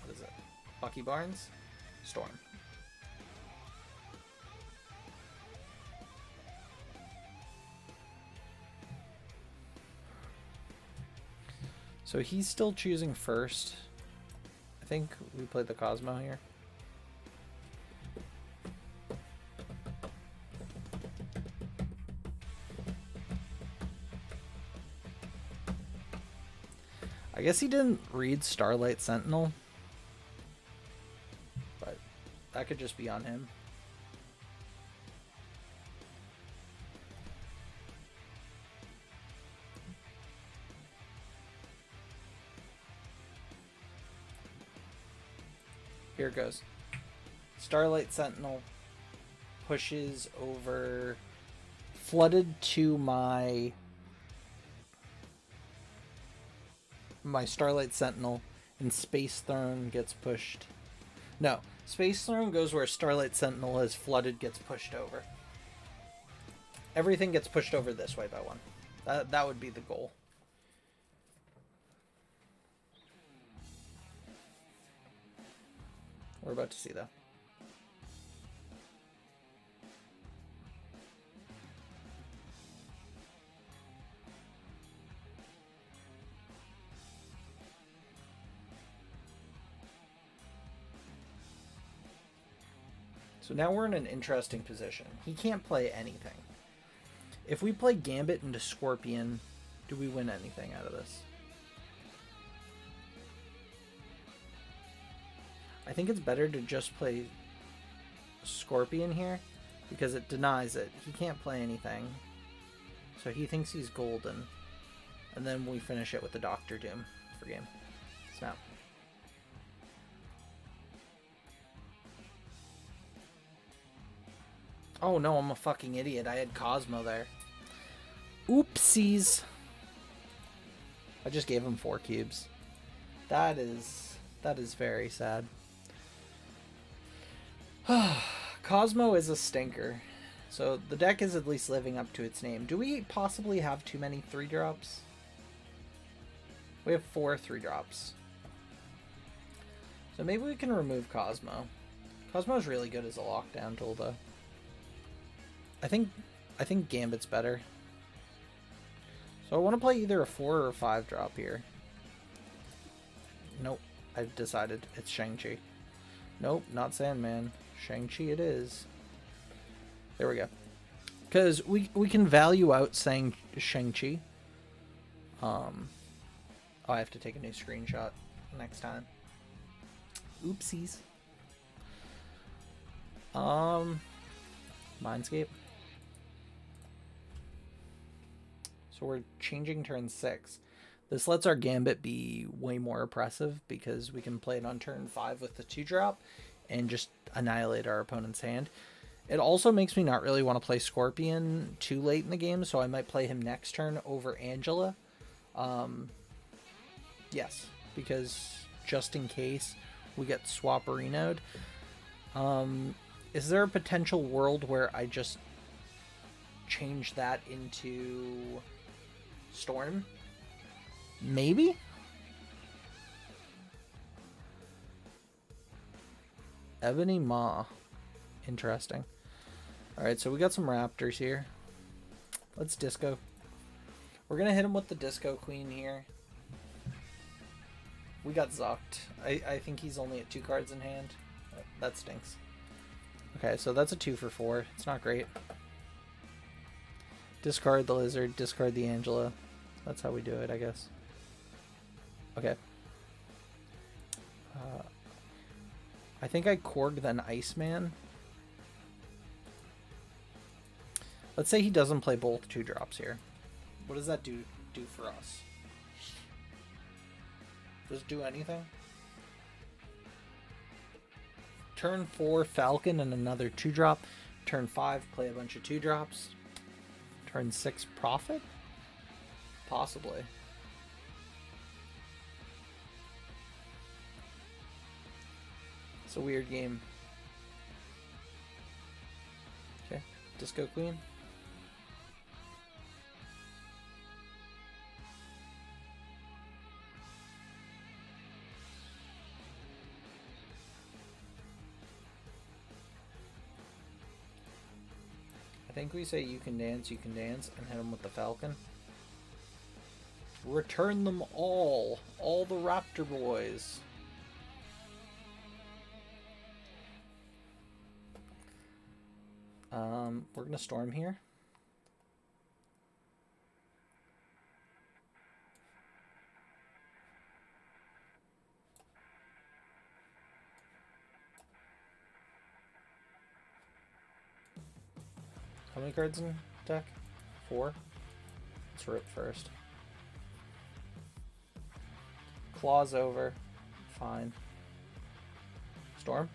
what is it? Bucky Barnes? Storm. So he's still choosing first. I think we played the Cosmo here. I guess he didn't read Starlight Sentinel. But that could just be on him. Here it goes. Starlight Sentinel pushes over, flooded to my Starlight Sentinel, and Space Throne gets pushed. No, Space Throne goes where Starlight Sentinel is flooded, gets pushed over. Everything gets pushed over this way by 1. That would be the goal. We're about to see, though. So now we're in an interesting position. He can't play anything. If we play Gambit into Scorpion, do we win anything out of this? I think it's better to just play Scorpion here because it denies it. He can't play anything. So he thinks he's golden. And then we finish it with the Doctor Doom for game. Snap. Oh no, I'm a fucking idiot. I had Cosmo there. Oopsies. I just gave him 4 cubes. That is very sad. Cosmo is a stinker. So the deck is at least living up to its name. Do we possibly have too many 3-drops? We have 4 3-drops. So maybe we can remove Cosmo. Cosmo's really good as a lockdown tool, though. I think Gambit's better. So I want to play either a 4 or a 5-drop here. Nope. I've decided it's Shang-Chi. Nope, not Sandman. Shang-Chi it is. There we go. Because we can value out saying Shang-Chi. Oh, I have to take a new screenshot next time. Oopsies. Mindscape. So we're changing turn 6. This lets our Gambit be way more oppressive because we can play it on turn 5 with the 2-drop and just annihilate our opponent's hand. It also makes me not really want to play Scorpion too late in the game, so I might play him next turn over Angela. Yes, because just in case we get Swapperino'd. Is there a potential world where I just change that into Storm? Maybe? Ebony Maw. Interesting. Alright, so we got some Raptors here. Let's Disco. We're going to hit him with the Disco Queen here. We got Zucked. I think he's only at 2 cards in hand. That stinks. Okay, so that's a 2 for 4. It's not great. Discard the Lizard, discard the Angela. That's how we do it, I guess. Okay. I think I Korg then Iceman. Let's say he doesn't play both 2-drops here. What does that do for us? Does it do anything? Turn 4, Falcon and another 2-drop. Turn 5, play a bunch of 2-drops. Turn 6, Prophet? Possibly. It's a weird game. Okay, Disco Queen. I think we say you can dance, and hit him with the Falcon. Return them all the Raptor boys. We're gonna Storm here. How many cards in deck? 4. Let's rip first. Claws over. Fine. Storm.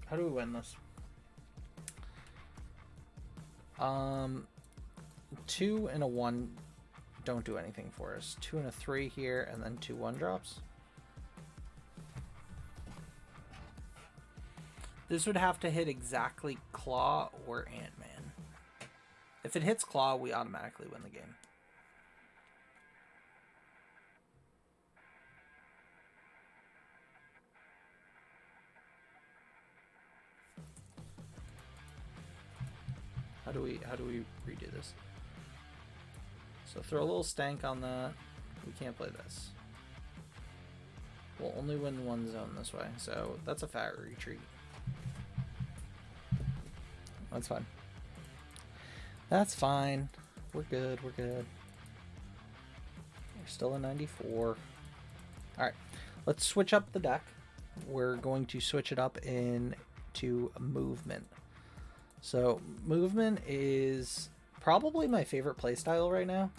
How do we win this? 2 and a 1 don't do anything for us. 2 and a 3 here, and then 2 1-drops. This would have to hit exactly Claw or Ant-Man. If it hits Claw, we automatically win the game. How do we redo this? So throw a little stank on that. We can't play this. We'll only win one zone this way, so that's a fat retreat. That's fine. That's fine. We're good, we're good. We're still in 94. Alright, let's switch up the deck. We're going to switch it up in to movement. So movement is probably my favorite playstyle right now.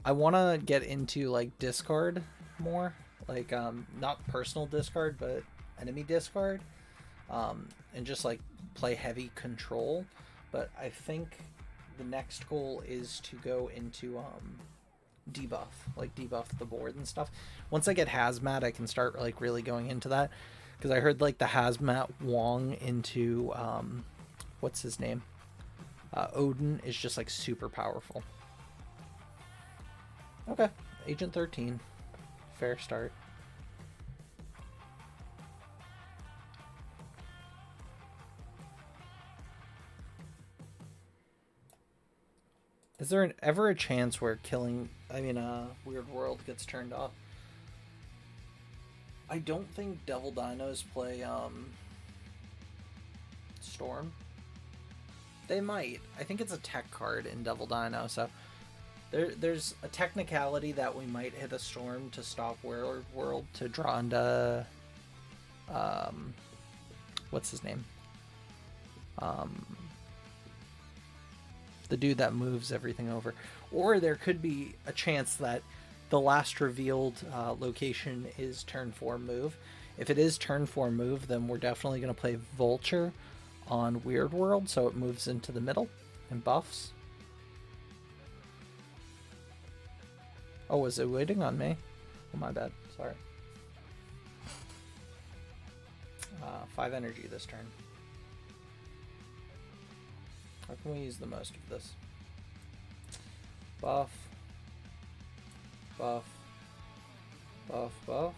I want to get into like discard more, like not personal discard, but enemy discard, and just like play heavy control. But I think the next goal is to go into debuff, like debuff the board and stuff. Once I get hazmat, I can start like really going into that, because I heard like the hazmat Wong into what's his name, Odin, is just like super powerful. Okay, Agent 13, fair start. Is there ever a chance where Weird World gets turned off? I don't think Devil Dinos play Storm. They might. I think it's a tech card in Devil Dino, so there's a technicality that we might hit a Storm to stop Weird World to draw into what's his name? The dude that moves everything over. Or there could be a chance that the last revealed location is turn 4 move. If it is turn 4 move, then we're definitely going to play Vulture on Weird World, so it moves into the middle and buffs. Oh, was it waiting on me? Oh, my bad. Sorry. 5 energy this turn. How can we use the most of this? Buff. Buff. Buff, buff.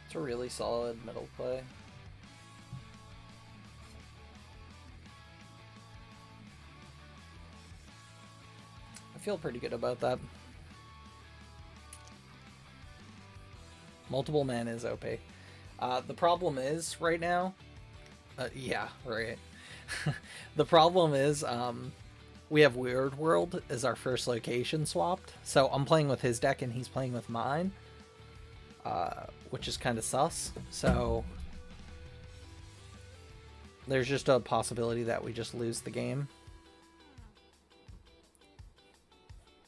It's a really solid middle play. I feel pretty good about that. Multiple mana is OP. The problem is, right now... yeah, right. The problem is, we have Weird World as our first location swapped. So I'm playing with his deck and he's playing with mine. Which is kind of sus. So there's just a possibility that we just lose the game.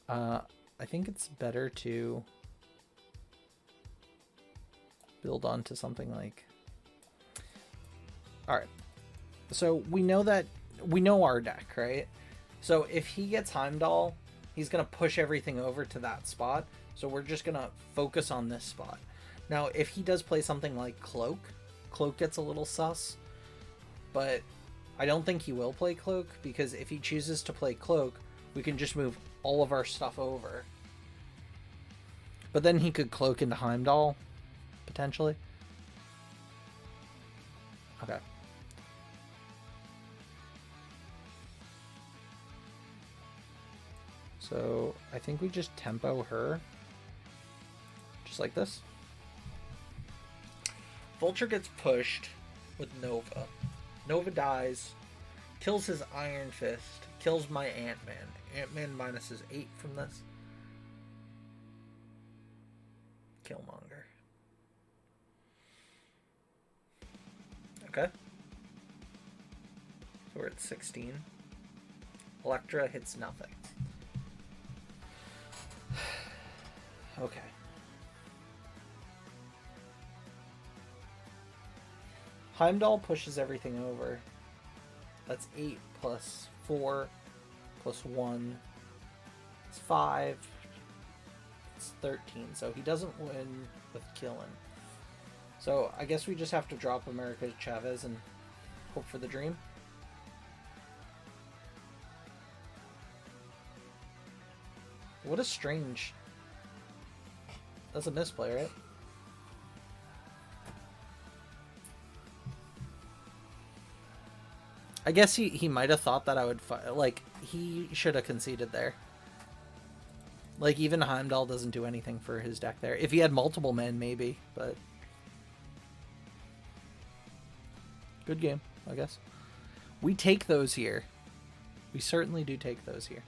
I think it's better to build onto something like... Alright. So we know our deck, right? So if he gets Heimdall, he's going to push everything over to that spot. So we're just going to focus on this spot. Now, if he does play something like Cloak, Cloak gets a little sus. But I don't think he will play Cloak, because if he chooses to play Cloak, we can just move all of our stuff over. But then he could Cloak into Heimdall, potentially. Okay. So I think we just tempo her. Just like this. Vulture gets pushed with Nova. Nova dies, kills his Iron Fist, kills my Ant-Man. Ant-Man minuses 8 from this. Killmonger. Okay. So we're at 16. Elektra hits nothing. Okay. Heimdall pushes everything over. That's 8 plus 4 plus 1. It's 5. It's 13. So he doesn't win with killing. So I guess we just have to drop America Chavez and hope for the dream. What a strange... That's a misplay, right? I guess he might have thought that I would like, he should have conceded there. Like, even Heimdall doesn't do anything for his deck there. If he had multiple men, maybe, but... Good game, I guess. We take those here. We certainly do take those here.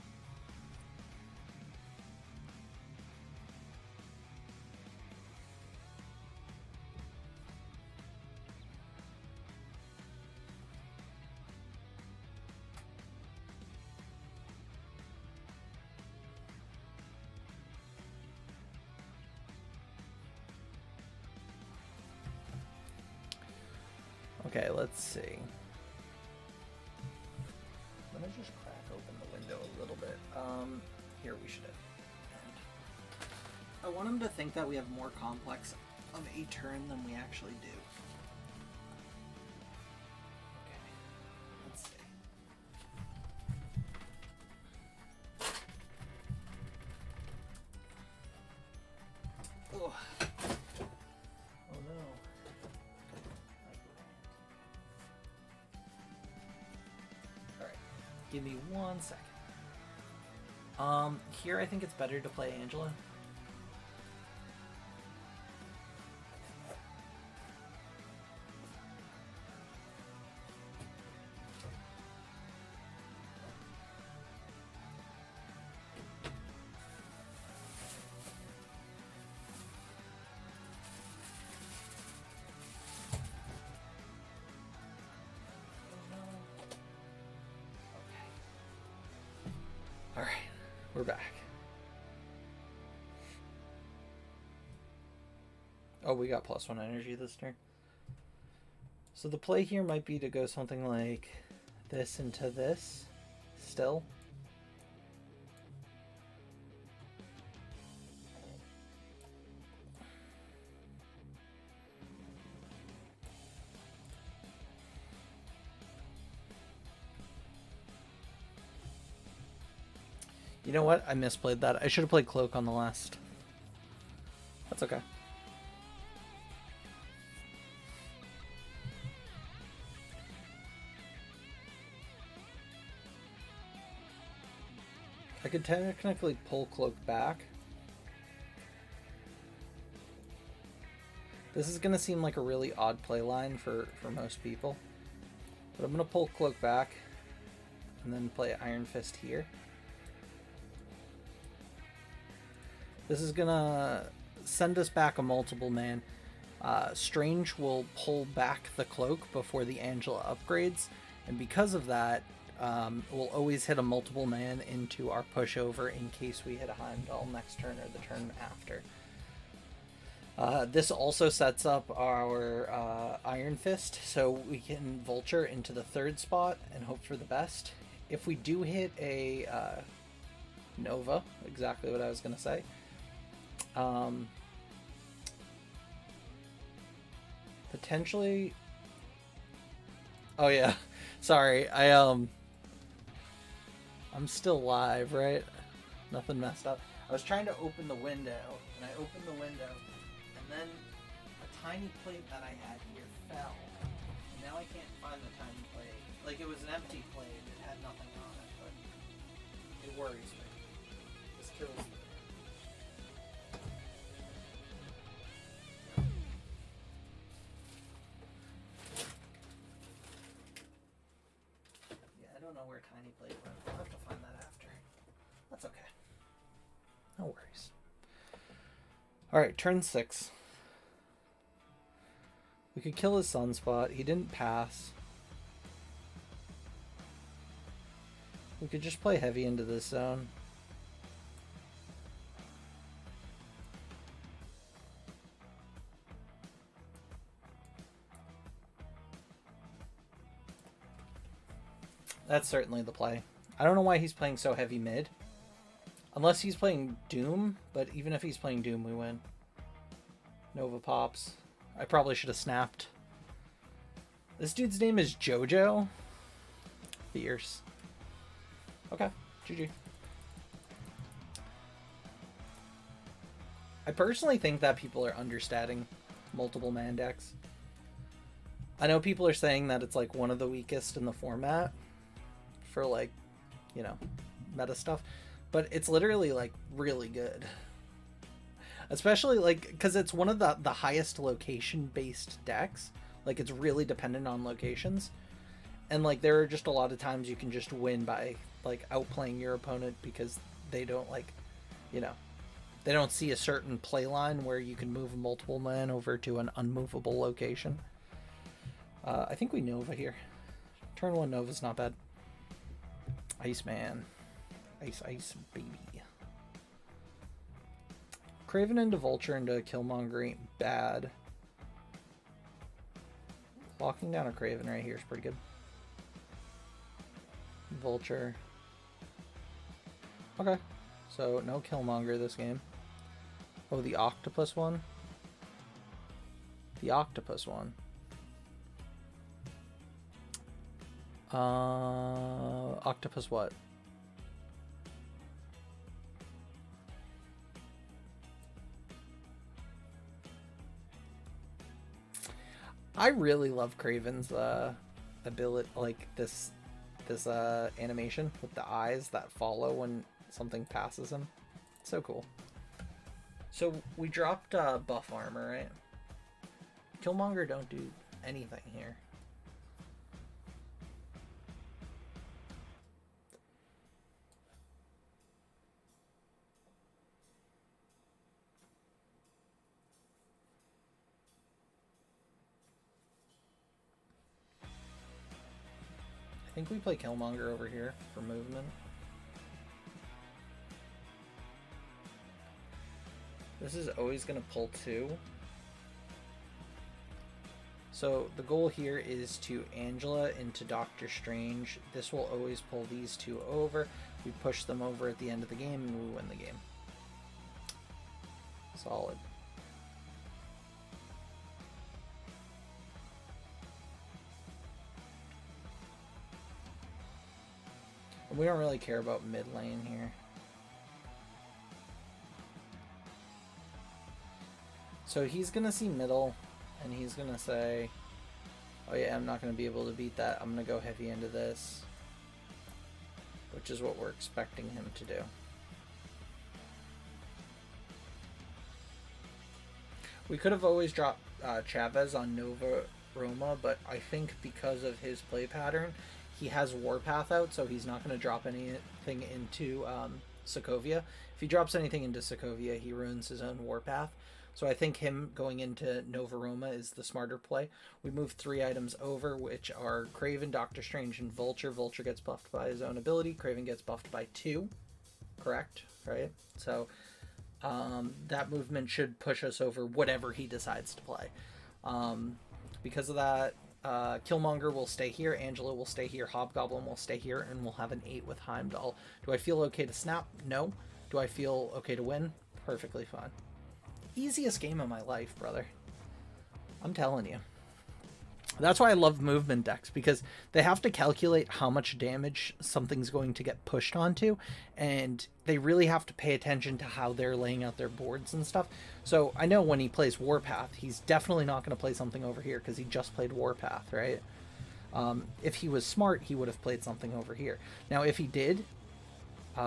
Okay, let's see. Let me just crack open the window a little bit. Here we should end. I want him to think that we have more complex of a turn than we actually do. Okay, let's see. Oh, oh no. Alright, give me 1 second. Here I think it's better to play Angela. Alright, we're back. Oh, we got +1 energy this turn. So the play here might be to go something like this into this still. You know what? I misplayed that. I should have played Cloak on the last. That's okay. I could technically pull Cloak back. This is going to seem like a really odd play line for most people. But I'm going to pull Cloak back and then play Iron Fist here. This is going to send us back a multiple man. Strange will pull back the Cloak before the Angela upgrades. And because of that, we'll always hit a multiple man into our pushover in case we hit a Heimdall next turn or the turn after. This also sets up our Iron Fist, so we can Vulture into the 3rd spot and hope for the best. If we do hit a Nova, exactly what I was going to say, potentially... Oh yeah, sorry, I'm still live, right? Nothing messed up. I was trying to open the window, and I opened the window, and then a tiny plate that I had here fell. And now I can't find the tiny plate. Like, it was an empty plate, it had nothing on it, but it worries me. This kills me. Yeah, I don't know where tiny plate went. I'll have to find that after. That's okay. No worries. Alright, turn 6. We could kill his Sunspot. He didn't pass. We could just play heavy into this zone. That's certainly the play. I don't know why he's playing so heavy mid. Unless he's playing Doom, but even if he's playing Doom, we win. Nova pops. I probably should have snapped. This dude's name is Jojo. Fierce. Okay, GG. I personally think that people are understating multiple man decks. I know people are saying that it's like one of the weakest in the format for, like, you know, meta stuff, but it's literally like really good. Especially like because it's one of the highest location based decks. Like, it's really dependent on locations, and like there are just a lot of times you can just win by like outplaying your opponent because they don't, like, you know, they don't see a certain play line where you can move multiple men over to an unmovable location. I think we Nova here. Turn 1 Nova's not bad. Iceman. Ice baby. Craven into Vulture into Killmonger ain't bad. Locking down a Craven right here is pretty good. Vulture. Okay. So no Killmonger this game. Oh, the octopus one? The octopus one. Octopus what? I really love Craven's ability, like this animation with the eyes that follow when something passes him. So cool. So we dropped buff armor, right? Killmonger don't do anything here. I think we play Killmonger over here for movement. This is always going to pull 2. So the goal here is to Angela into Doctor Strange. This will always pull these 2 over. We push them over at the end of the game and we win the game. Solid. We don't really care about mid lane here. So he's going to see middle, and he's going to say, oh yeah, I'm not going to be able to beat that. I'm going to go heavy into this, which is what we're expecting him to do. We could have always dropped Chavez on Nova Roma, but I think because of his play pattern, he has Warpath out, so he's not going to drop anything into Sokovia. If he drops anything into Sokovia, he ruins his own Warpath. So I think him going into Nova Roma is the smarter play. We move 3 items over, which are Craven, Doctor Strange, and Vulture. Vulture gets buffed by his own ability. Craven gets buffed by 2. Correct? Right? So that movement should push us over whatever he decides to play. Because of that, Killmonger will stay here, Angela will stay here, Hobgoblin will stay here, and we'll have an 8 with Heimdall. Do I feel okay to snap? No. Do I feel okay to win? Perfectly fine. Easiest game of my life, brother. I'm telling you. That's why I love movement decks, because they have to calculate how much damage something's going to get pushed onto, and they really have to pay attention to how they're laying out their boards and stuff. So I know when he plays Warpath, he's definitely not going to play something over here because he just played Warpath, right? If he was smart, he would have played something over here. Now, if he did, we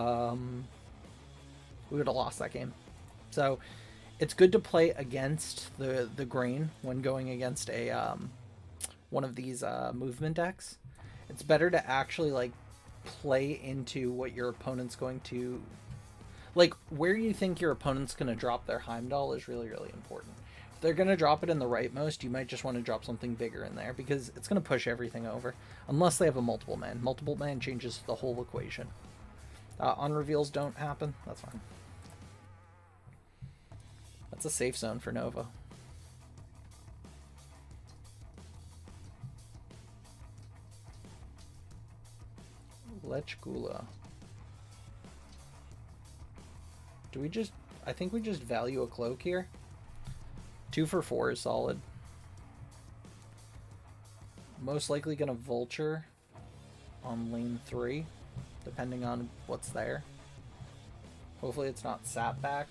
would have lost that game. So it's good to play against the grain when going against a one of these movement decks. It's better to actually like play into what your opponent's going to, like where you think your opponent's going to drop their Heimdall is really, really important. If they're going to drop it in the rightmost, you might just want to drop something bigger in there because it's going to push everything over, unless they have a multiple man. Multiple man changes the whole equation. On reveals don't happen, that's fine. That's a safe zone for Nova. Lech Gula. Do we just... I think we just value a cloak here. 2 for 4 is solid. Most likely gonna Vulture on lane 3, depending on what's there. Hopefully it's not sap back.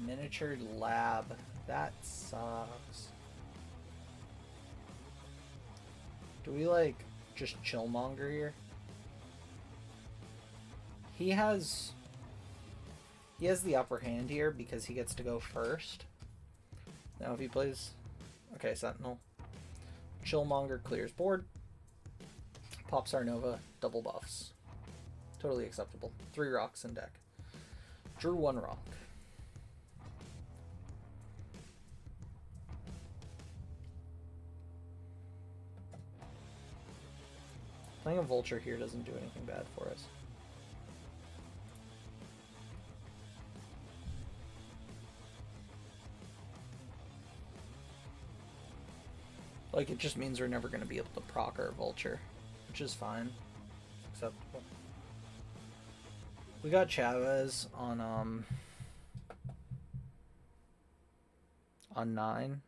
Miniatured lab. That sucks. Do we like just Chillmonger here? He has the upper hand here because he gets to go first. Now if he plays... Okay, Sentinel. Chillmonger clears board. Pops our Nova, double buffs. Totally acceptable. 3 rocks in deck. Drew 1 rock. Playing a Vulture here doesn't do anything bad for us. Like, it just means we're never going to be able to proc our Vulture, which is fine. It's acceptable. We got Chavez on 9.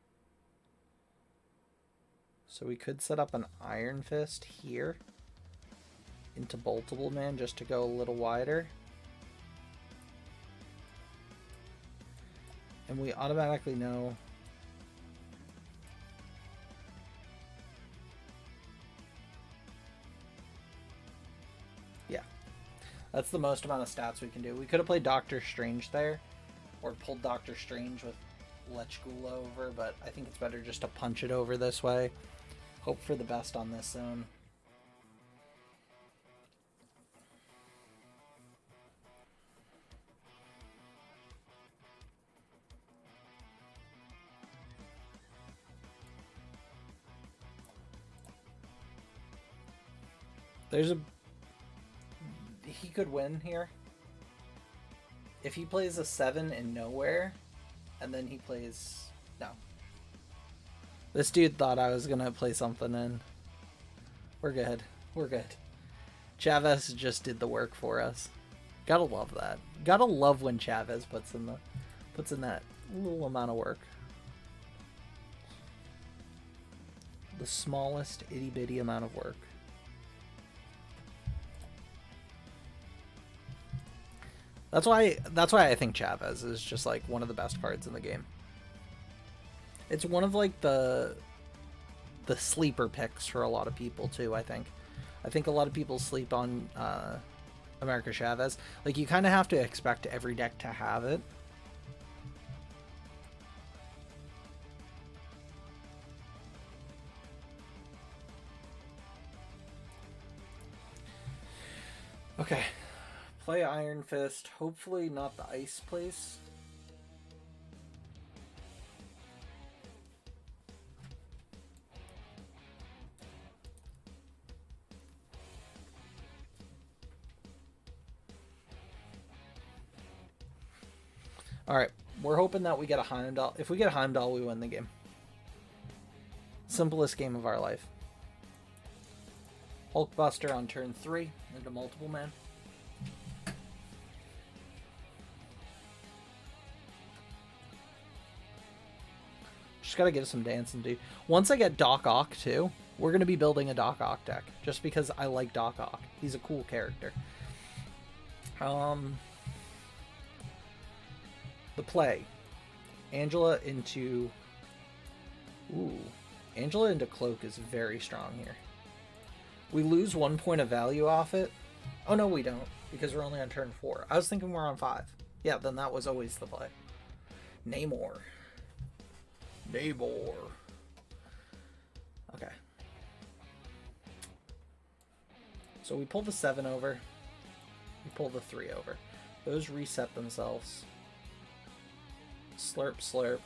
So we could set up an Iron Fist here into Boltable Man just to go a little wider. And we automatically know yeah. That's the most amount of stats we can do. We could have played Doctor Strange there, or pulled Doctor Strange with Lech Gula over, but I think it's better just to punch it over this way. Hope for the best on this zone. He could win here. If he plays a 7 in nowhere, and then he plays... No. This dude thought I was going to play something in. We're good. We're good. Chavez just did the work for us. Gotta love that. Gotta love when Chavez puts in that little amount of work. The smallest itty bitty amount of work. That's why I think Chavez is just like one of the best cards in the game. It's one of like the sleeper picks for a lot of people too, I think. I think a lot of people sleep on America Chavez. Like, you kind of have to expect every deck to have it. Okay. Play Iron Fist. Hopefully not the ice place. Alright, we're hoping that we get a Heimdall. If we get a Heimdall, we win the game. Simplest game of our life. Hulkbuster on turn 3 into Multiple Man. Just gotta give some dancing, dude. Once I get Doc Ock too, we're gonna be building a Doc Ock deck. Just because I like Doc Ock. He's a cool character. The play. Angela into... Ooh. Angela into Cloak is very strong here. We lose 1 point of value off it. Oh, no, we don't. Because we're only on turn 4. I was thinking we're on 5. Yeah, then that was always the play. Namor. Namor. Okay. So we pull the 7 over. We pull the 3 over. Those reset themselves. Slurp, slurp.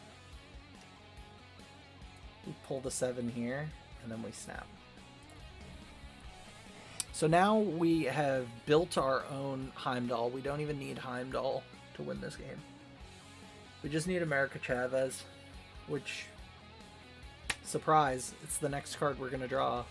We pull the 7 here, and then we snap. So now we have built our own Heimdall. We don't even need Heimdall to win this game. We just need America Chavez, which, surprise, it's the next card we're going to draw.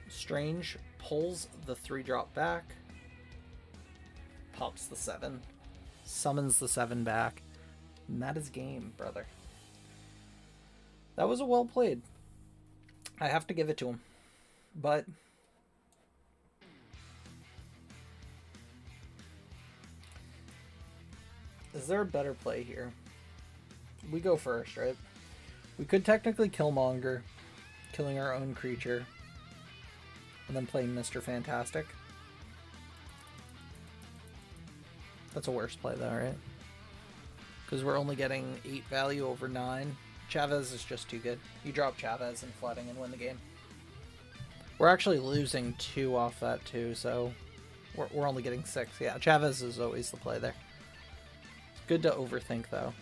Strange pulls the 3-drop back, pops the 7, summons the 7 back, and that is game, brother. That was a well played. I have to give it to him. But is there a better play here? We go first, right? We could technically Killmonger, killing our own creature, and then playing Mr. Fantastic. That's a worse play though, right? Because we're only getting 8 value over 9. Chavez is just too good. You drop Chavez and flooding and win the game. We're actually losing 2 off that too, so we're only getting 6. Yeah, Chavez is always the play there. It's good to overthink though.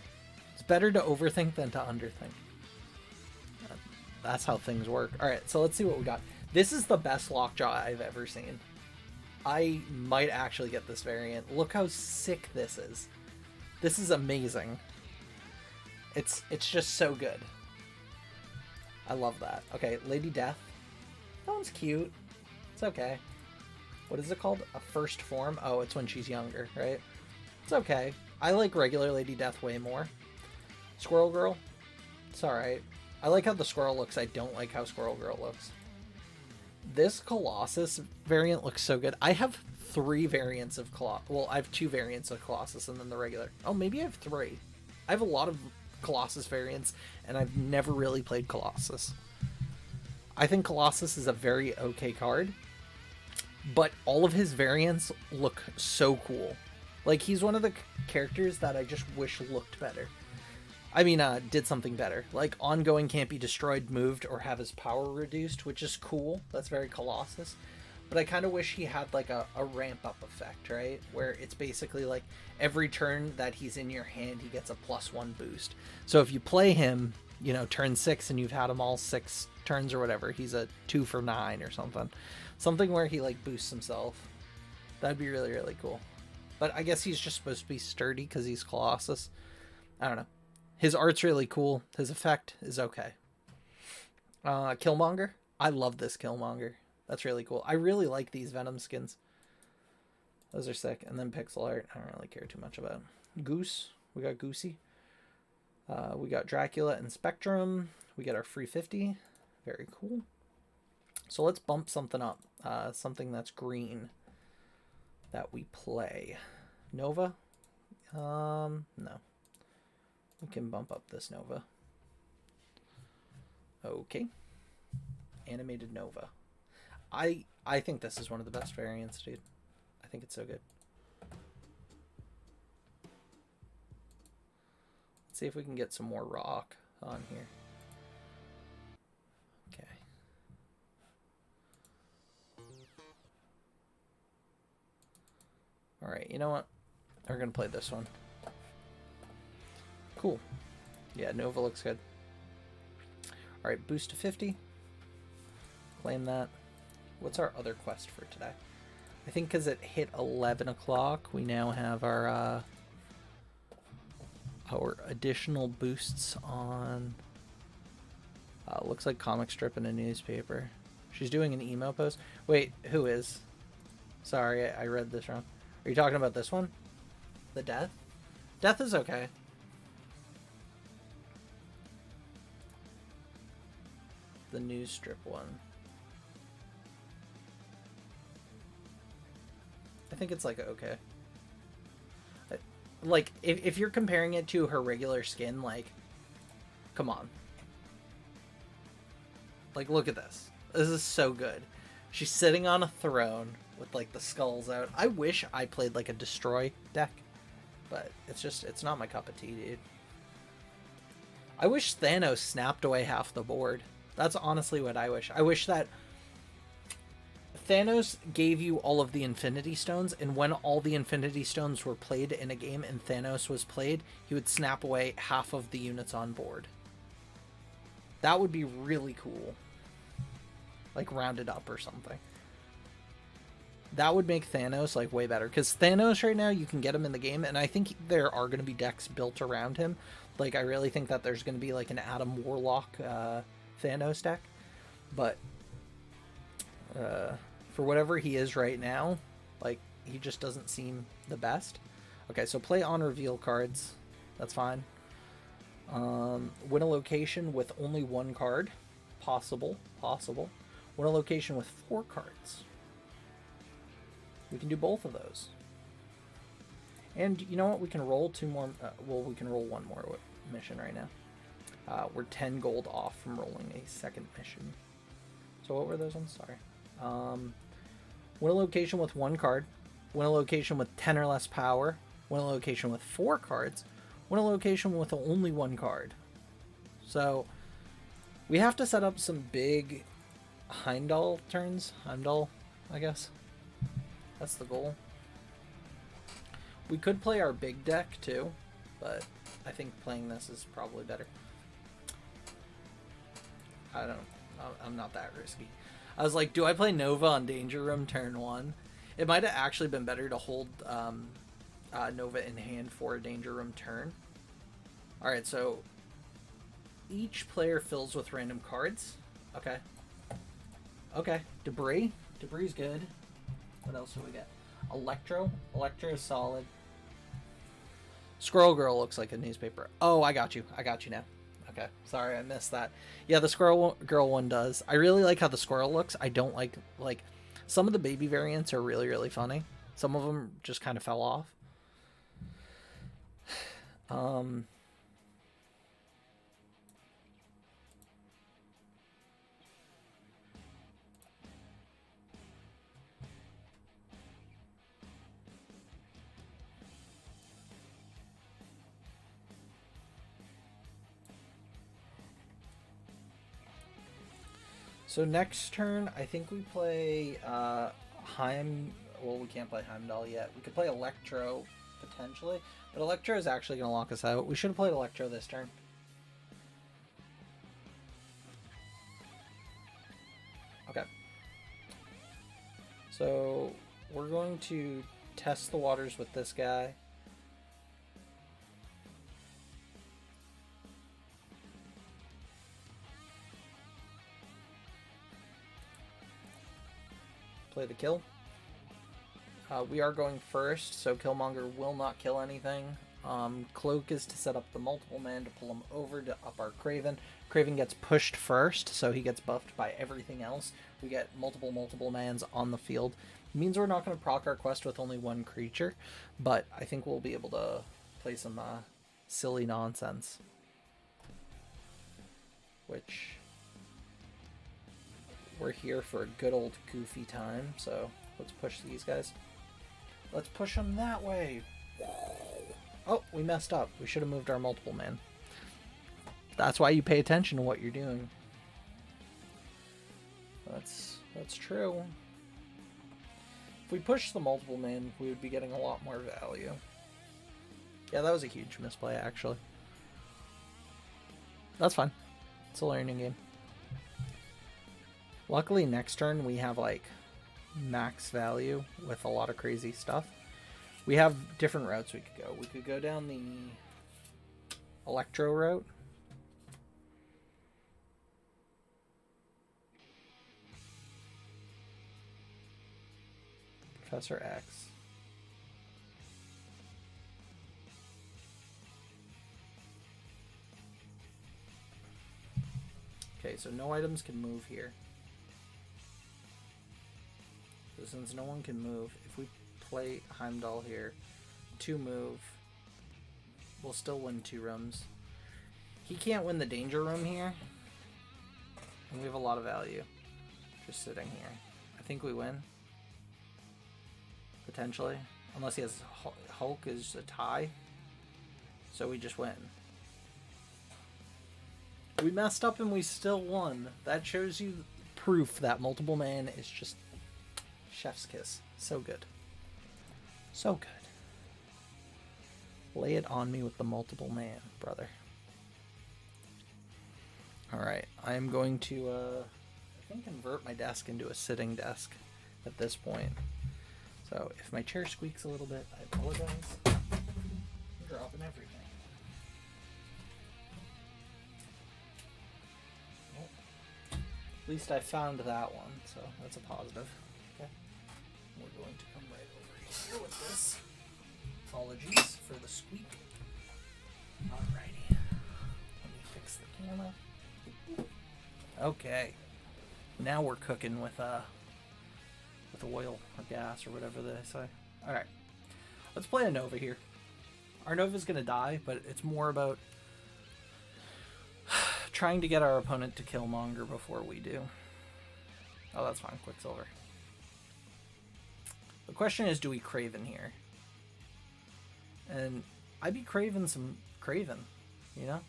It's better to overthink than to underthink. That's how things work. Alright, so let's see what we got. This is the best Lockjaw I've ever seen. I might actually get this variant. Look how sick this is. This is amazing. It's just so good. I love that. Okay, Lady Death. That one's cute. It's okay. What is it called? A first form? Oh, it's when she's younger, right? It's okay. I like regular Lady Death way more. Squirrel Girl? It's alright. I like how the squirrel looks. I don't like how Squirrel Girl looks. This Colossus variant looks so good. I have 3 variants of Colossus. Well, I have 2 variants of Colossus and then the regular. Oh, maybe I have 3. I have a lot of Colossus variants, and I've never really played Colossus. I think Colossus is a very okay card, but all of his variants look so cool. Like, he's one of the characters that I just wish looked better. I mean, did something better. Like, ongoing can't be destroyed, moved, or have his power reduced, which is cool. That's very Colossus. But I kind of wish he had, like, a ramp-up effect, right? Where it's basically, like, every turn that he's in your hand, he gets a +1 boost. So if you play him, you know, turn 6 and you've had him all 6 turns or whatever, he's a 2 for 9 or something. Something where he, like, boosts himself. That'd be really, really cool. But I guess he's just supposed to be sturdy because he's Colossus. I don't know. His art's really cool. His effect is okay. Killmonger. I love this Killmonger. That's really cool. I really like these Venom skins. Those are sick. And then pixel art, I don't really care too much about. Goose. We got Goosey. We got Dracula and Spectrum. We got our free 50. Very cool. So let's bump something up. Something that's green that we play. Nova? No. We can bump up this Nova. Okay. Animated Nova. I think this is one of the best variants, dude. I think it's so good. Let's see if we can get some more rock on here. Okay. Alright, you know what? We're going to play this one. Cool. Yeah, Nova looks good. Alright, boost to 50. Claim that. What's our other quest for today? I think because it hit 11 o'clock, we now have our additional boosts on... looks like comic strip in a newspaper. She's doing an emo post. Wait, who is? Sorry, I read this wrong. Are you talking about this one? The Death? Death is okay. The news strip one. I think it's like okay. Like, if you're comparing it to her regular skin, like, come on. Like, look at this. This is so good. She's sitting on a throne with, like, the skulls out. I wish I played, like, a destroy deck. But it's not my cup of tea, dude. I wish Thanos snapped away half the board. That's honestly what I wish. I wish that Thanos gave you all of the Infinity Stones, and when all the Infinity Stones were played in a game and Thanos was played, he would snap away half of the units on board. That would be really cool. Like, rounded up or something. That would make Thanos, like, way better. Because Thanos right now, you can get him in the game, and I think there are going to be decks built around him. Like, I really think that there's going to be, like, an Adam Warlock Thanos deck. But for whatever he is right now, like, he just doesn't seem the best. Okay, so play on reveal cards. That's fine. Win a location with only 1 card. Possible. Win a location with 4 cards. We can do both of those. And you know what? We can roll 2 more. Well, we can roll 1 more mission right now. We're 10 gold off from rolling a second mission. So what were those ones? Sorry. Win a location with 1 card. Win a location with 10 or less power. Win a location with 4 cards. Win a location with only 1 card. So we have to set up some big Heimdall turns. Heimdall, I guess. That's the goal. We could play our big deck too, but I think playing this is probably better. I'm not that risky. I was like, do I play Nova on Danger Room turn 1? It might have actually been better to hold Nova in hand for a Danger Room turn. Alright, so each player fills with random cards. Okay. Okay. Debris. Debris is good. What else do we get? Electro. Electro is solid. Squirrel Girl looks like a newspaper. Oh, I got you. I got you now. Okay. Sorry, I missed that. Yeah, the Squirrel Girl one does. I really like how the squirrel looks. I don't like some of the baby variants are really, really funny. Some of them just kind of fell off. So next turn, I think we play Heim. Well, we can't play Heimdall yet. We could play Electro, potentially. But Electro is actually going to lock us out. We should have played Electro this turn. Okay. So we're going to test the waters with this guy. Play the kill. We are going first, so Killmonger will not kill anything. Cloak is to set up the multiple man to pull him over to up our Craven. Craven gets pushed first, so he gets buffed by everything else. We get multiple mans on the field. It means we're not going to proc our quest with only one creature, but I think we'll be able to play some silly nonsense. Which... we're here for a good old goofy time, so let's push these guys. Let's push them that way. Oh, we messed up. We should have moved our multiple man. That's why you pay attention to what you're doing. That's true. If we push the multiple man, we would be getting a lot more value. Yeah, that was a huge misplay, actually. That's fine. It's a learning game. Luckily, next turn we have like max value with a lot of crazy stuff. We have different routes we could go. We could go down the Electro route. Professor X. Okay, so no items can move here. So since no one can move, if we play Heimdall here, 2 move, we'll still win 2 rooms. He can't win the danger room here, and we have a lot of value just sitting here. I think we win, potentially, unless he has Hulk is a tie, so we just win. We messed up and we still won. That shows you proof that multiple man is just chef's kiss. So good. So good. Lay it on me with the multiple man, brother. Alright, I am going to, I think, convert my desk into a sitting desk at this point. So, if my chair squeaks a little bit, I apologize. I'm dropping everything. Well, at least I found that one, so that's a positive. Okay. We're going to come right over here with this. Apologies for the squeak. Alrighty. Let me fix the camera. Okay. Now we're cooking with oil or gas or whatever they say. Alright. Let's play a Nova here. Our Nova's gonna die, but it's more about trying to get our opponent to Killmonger before we do. Oh, that's fine. Quicksilver. The question is, do we Craven here? And I'd be craving some Craven, you know?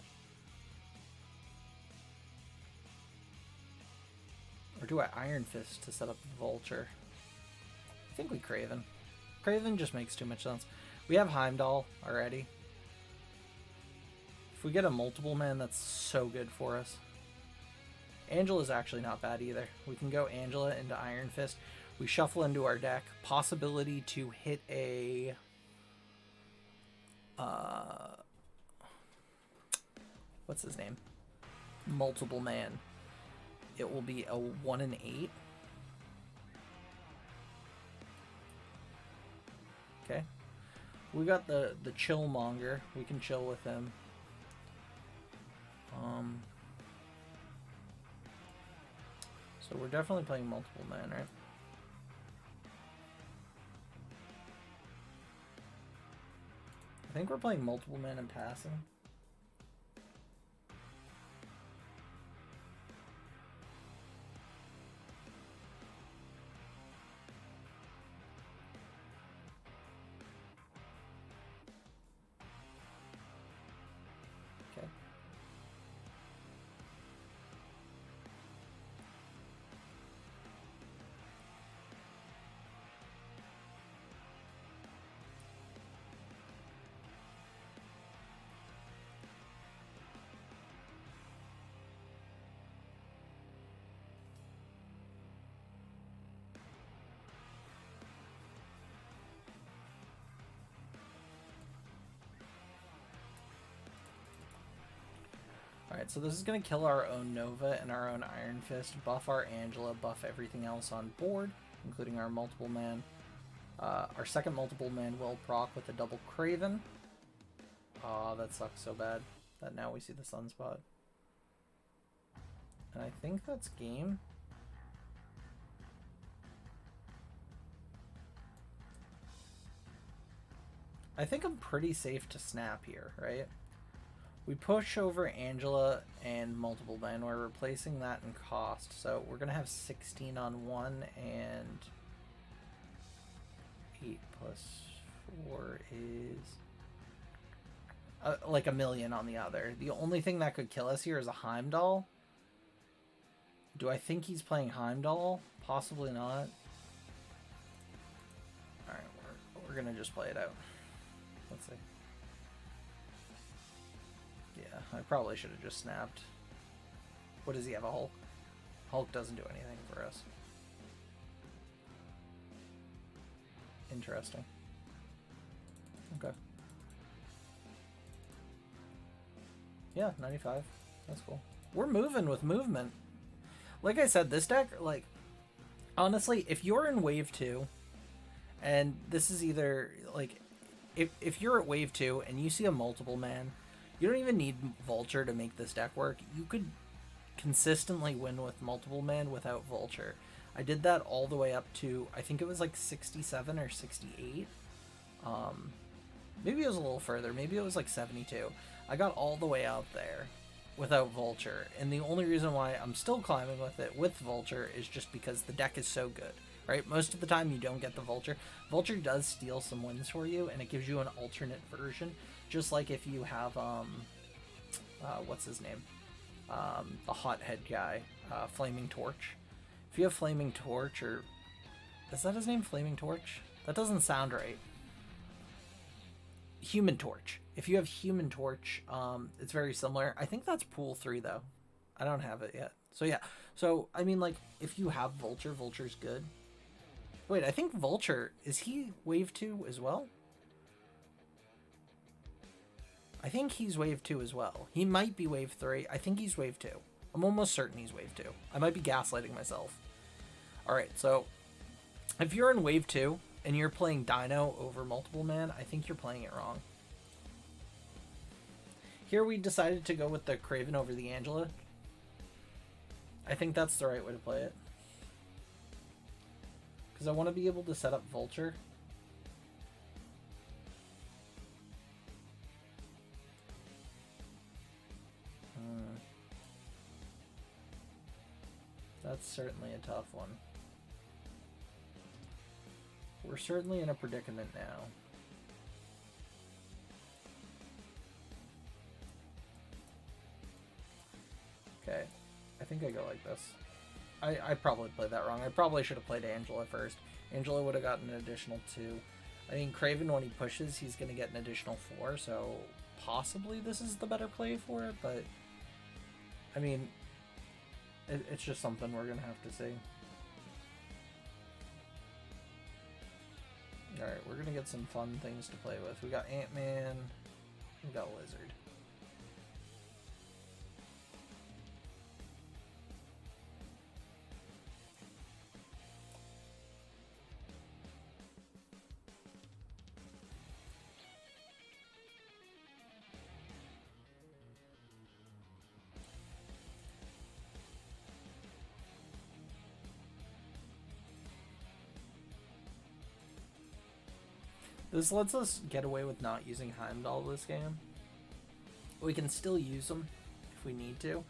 Or do I Iron Fist to set up the Vulture? I think we Craven. Craven just makes too much sense. We have Heimdall already. If we get a multiple man, that's so good for us. Angela's actually not bad either. We can go Angela into Iron Fist. We shuffle into our deck. Possibility to hit a... what's his name? Multiple man. It will be a 1 and 8. Okay. We got the Chillmonger. We can chill with him. So we're definitely playing multiple man, right? I think we're playing multiple man and passing. Okay. Alright, so this is going to kill our own Nova and our own Iron Fist, buff our Angela, buff everything else on board, including our multiple man. Our second multiple man will proc with a double Craven. Aw, that sucks so bad that now we see the Sunspot. And I think that's game. I think I'm pretty safe to snap here, right? We push over Angela and multiple man. We're replacing that in cost. So we're going to have 16 on one and 8 plus 4 is like a million on the other. The only thing that could kill us here is a Heimdall. Do I think he's playing Heimdall? Possibly not. Alright, we're going to just play it out. Let's see. Yeah, I probably should have just snapped. What does he have, a Hulk? Hulk doesn't do anything for us. Interesting. Okay. Yeah, 95. That's cool. We're moving with movement. Like I said, this deck, like, honestly, if you're in wave 2, and this is either, like, if you're at wave 2 and you see a multiple man, you don't even need Vulture to make this deck work. You could consistently win with multiple man without Vulture. I did that all the way up to, I think it was like 67 or 68. Maybe it was a little further. Maybe it was like 72. I got all the way out there without Vulture. And the only reason why I'm still climbing with it with Vulture is just because the deck is so good. Right? Most of the time you don't get the Vulture. Vulture does steal some wins for you, and it gives you an alternate version. Just like if you have, what's his name? The hothead guy, Flaming Torch. If you have Flaming Torch, or... Is that his name, Flaming Torch? That doesn't sound right. Human Torch. If you have Human Torch, it's very similar. I think that's Pool 3, though. I don't have it yet. So, yeah. So, I mean, like, if you have Vulture, Vulture's good. Wait, I think Vulture, is he Wave 2 as well? I think he's Wave 2 as well. He might be Wave 3. I think he's Wave 2. I'm almost certain he's Wave 2. I might be gaslighting myself. Alright, so if you're in Wave 2 and you're playing Dino over multiple man, I think you're playing it wrong. Here we decided to go with the Craven over the Angela. I think that's the right way to play it. Because I want to be able to set up Vulture. That's certainly a tough one. We're certainly in a predicament now. Okay, I think I go like this. I probably played that wrong. I probably should have played Angela first. Angela would have gotten an additional 2. I mean, Craven, when he pushes, he's going to get an additional 4, so possibly this is the better play for it, but I mean, it's just something we're going to have to see. Alright, we're gonna get some fun things to play with. We got Ant-Man, we got Lizard. This lets us get away with not using Heimdall this game. We can still use them if we need to,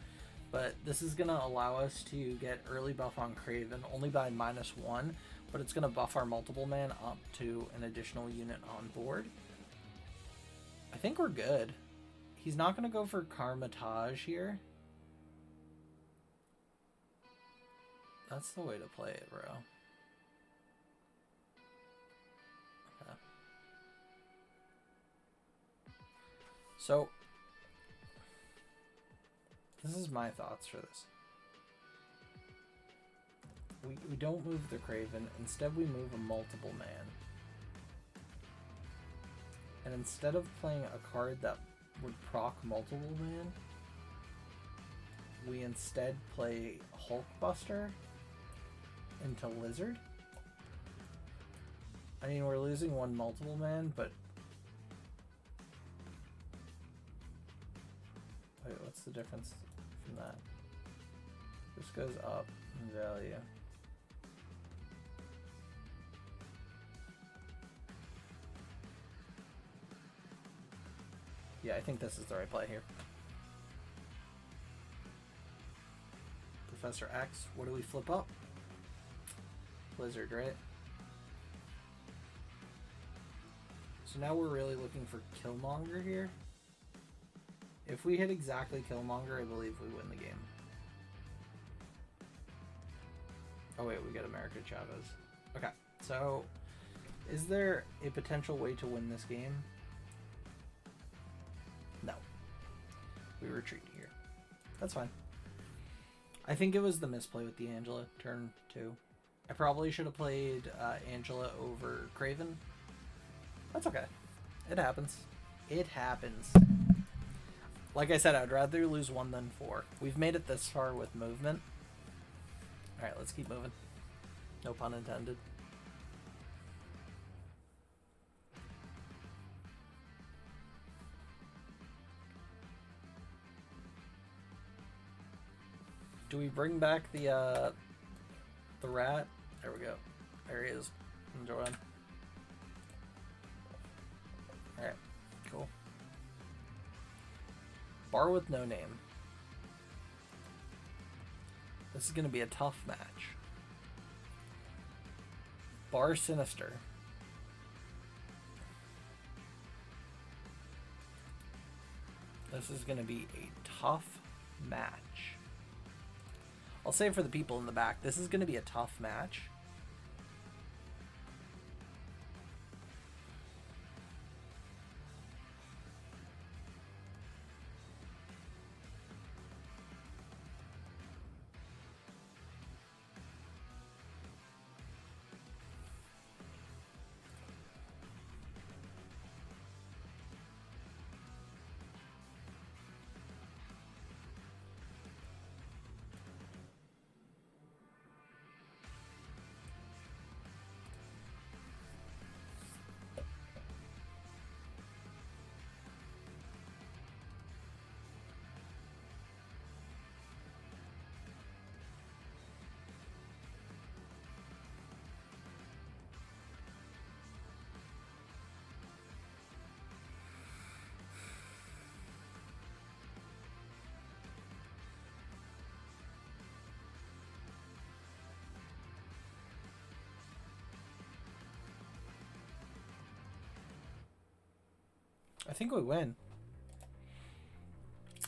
but this is going to allow us to get early buff on Kraven only by -1, but it's going to buff our multiple man up to an additional unit on board. I think we're good. He's not going to go for Karmatage here. That's the way to play it, bro. So, this is my thoughts for this. We don't move the Kraven. Instead, we move a multiple man. And instead of playing a card that would proc multiple man, we instead play Hulkbuster into Lizard. I mean, we're losing one multiple man, but... Wait, what's the difference from that? This goes up in value. Yeah, I think this is the right play here. Professor X, what do we flip up? Blizzard, right? So now we're really looking for Killmonger here. If we hit exactly Killmonger, I believe we win the game. Oh wait, we get America Chavez. Okay, so is there a potential way to win this game? No. We retreat here. That's fine. I think it was the misplay with the Angela, turn 2. I probably should have played Angela over Kraven. That's okay. It happens. It happens. Like I said, I'd rather lose 1 than 4. We've made it this far with movement. Alright, let's keep moving. No pun intended. Do we bring back the rat? There we go. There he is. Enjoy him. Alright, cool. Bar with no name. This is going to be a tough match. Bar Sinister. This is going to be a tough match. I'll say for the people in the back, this is going to be a tough match. I think we win.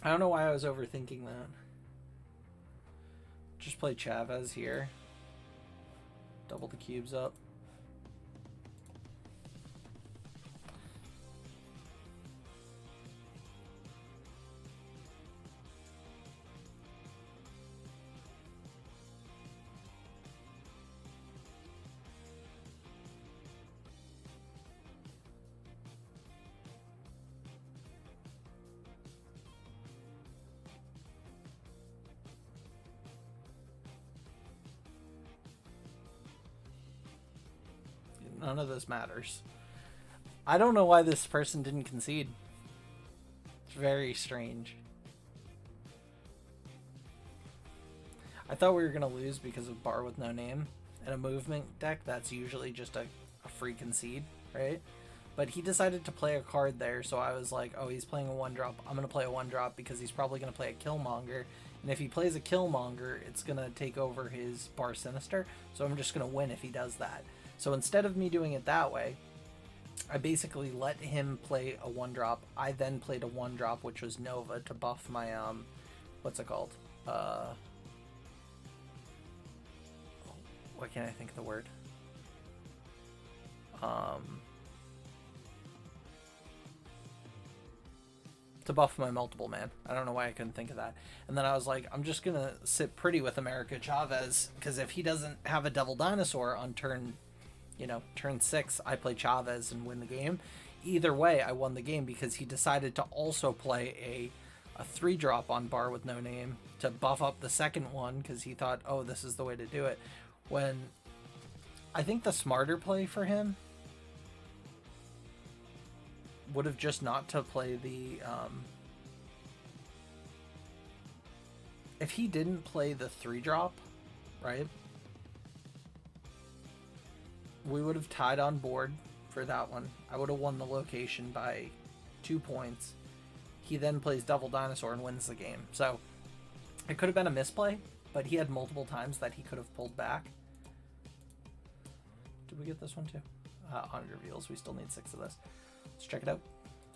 I don't know why I was overthinking that. Just play Chavez here. Double the cubes up. None of this matters. I don't know why this person didn't concede. It's very strange. I thought we were going to lose because of Bar with No Name. In a movement deck, that's usually just a free concede, right? But he decided to play a card there, so I was like, oh, he's playing a 1-drop. I'm going to play a 1-drop because he's probably going to play a Killmonger. And if he plays a Killmonger, it's going to take over his Bar Sinister, so I'm just going to win if he does that. So instead of me doing it that way, I basically let him play a 1-drop. I then played a 1-drop, which was Nova, to buff my, what's it called? Why can't I think of the word? To buff my multiple man. I don't know why I couldn't think of that. And then I was like, I'm just gonna sit pretty with America Chavez, because if he doesn't have a Devil Dinosaur on turn 6, I play Chavez and win the game. Either way, I won the game because he decided to also play a 3-drop on Bar with No Name to buff up the second one because he thought, oh, this is the way to do it. When I think the smarter play for him would have just not to play the if he didn't play the 3-drop, right, we would have tied on board for that one. I would have won the location by 2 points. He then plays Devil Dinosaur and wins the game. So it could have been a misplay, but he had multiple times that he could have pulled back. Did we get this one too? On reveals, we still need 6 of this. Let's check it out.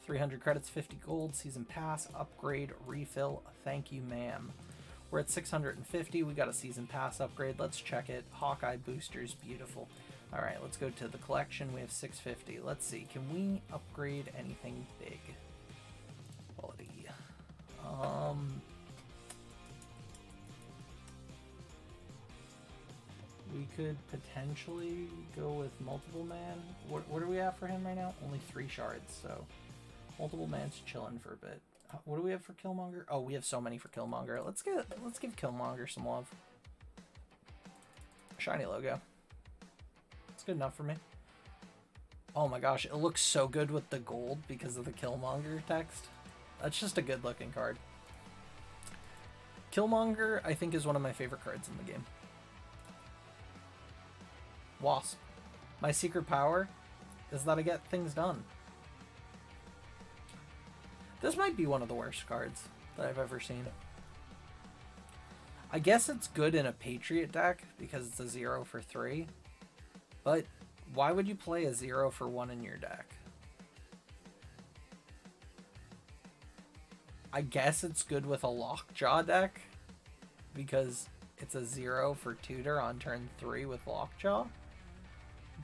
300 credits, 50 gold, season pass, upgrade, refill, thank you ma'am. We're at 650, we got a season pass upgrade, let's check it. Hawkeye boosters, beautiful. Alright, let's go to the collection, we have 650. Let's see, can we upgrade anything big? Quality. We could potentially go with multiple man. What do we have for him right now? Only 3 shards, so multiple man's chilling for a bit. What do we have for Killmonger? Oh, we have so many for Killmonger. Let's give Killmonger some love. Shiny logo. It's good enough for me. Oh my gosh, it looks so good with the gold because of the Killmonger text. That's just a good looking card. Killmonger, I think, is one of my favorite cards in the game. Wasp. My secret power is that I get things done. This might be one of the worst cards that I've ever seen. I guess it's good in a Patriot deck because it's a 0 for 3. But why would you play a 0 for 1 in your deck? I guess it's good with a Lockjaw deck because it's a 0 for tutor on turn 3 with Lockjaw.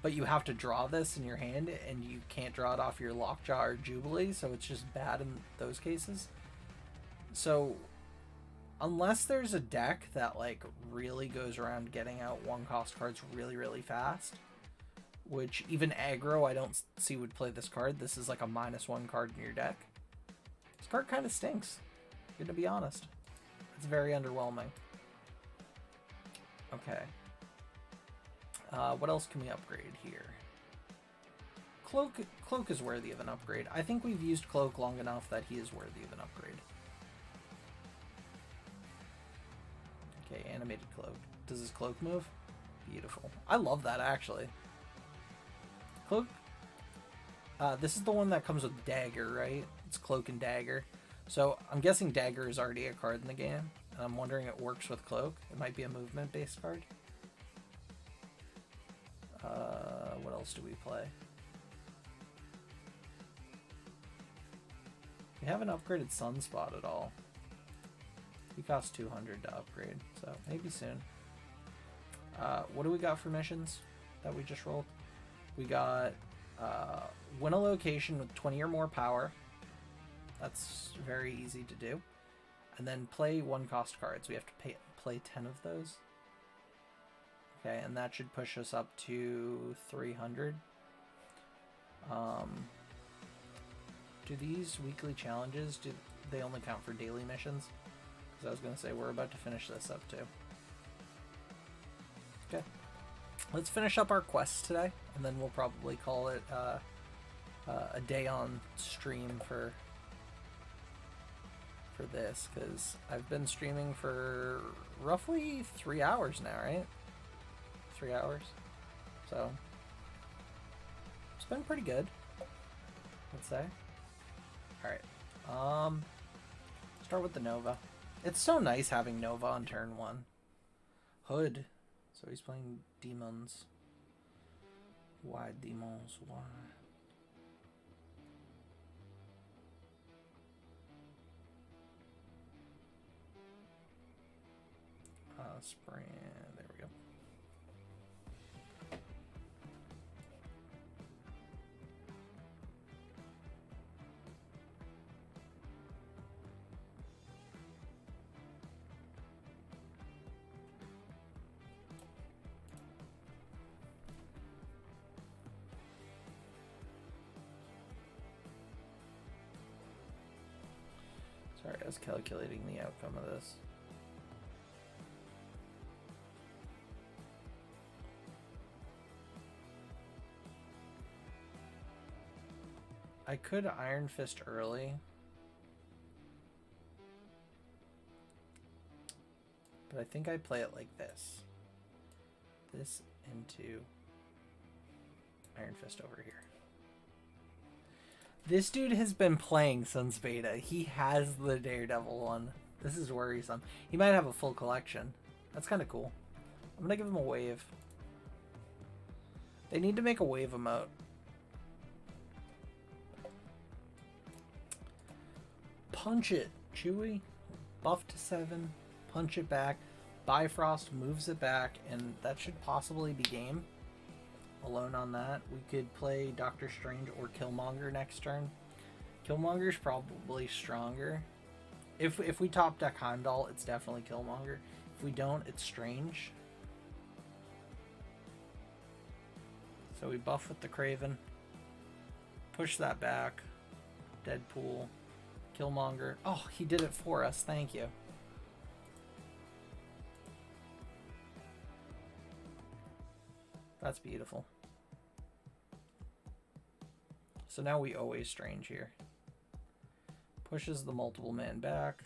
But you have to draw this in your hand, and you can't draw it off your Lockjaw or Jubilee, so it's just bad in those cases. So, unless there's a deck that, like, really goes around getting out 1-cost cards really, really fast, which even aggro I don't see would play this card. This is like a -1 card in your deck. This card kind of stinks, I'm gonna be honest. It's very underwhelming. Okay. What else can we upgrade here? Cloak is worthy of an upgrade. I think we've used Cloak long enough that he is worthy of an upgrade. Okay, animated Cloak. Does his Cloak move? Beautiful. I love that, actually. Cloak. This is the one that comes with Dagger, right? It's Cloak and Dagger. So I'm guessing Dagger is already a card in the game, and I'm wondering if it works with Cloak. It might be a movement-based card. What else do we play? We haven't upgraded Sunspot at all. He costs 200 to upgrade, so maybe soon. What do we got for missions that we just rolled? We got win a location with 20 or more power. That's very easy to do. And then play 1-cost cards. We have to play 10 of those. Okay, and that should push us up to 300. Do these weekly challenges, do they only count for daily missions? Because I was going to say, we're about to finish this up too. Okay. let's finish up our quest today, and then we'll probably call it a day on stream for this, because I've been streaming for roughly 3 hours now, right? 3 hours. So it's been pretty good, I'd say. Alright. Start with the Nova. It's so nice having Nova on turn 1. Hood. So he's playing demons. Why demons? Why? Spring. There we go. Sorry, I was calculating the outcome of this. I could Iron Fist early, but I think I play it like this. This into Iron Fist over here. This dude has been playing since beta. He has the Daredevil one. This is worrisome. He might have a full collection. That's kind of cool. I'm gonna give him a wave. They need to make a wave emote. Punch it, Chewie. Buff to 7. Punch it back. Bifrost moves it back, and that should possibly be game. Alone on that. We could play Doctor Strange or Killmonger next turn. Killmonger's probably stronger. If we top deck Heimdall, it's definitely Killmonger. If we don't, it's Strange. So we buff with the Kraven. Push that back. Deadpool. Killmonger. Oh, he did it for us. Thank you. That's beautiful. So now we always Strange here. Pushes the multiple man back.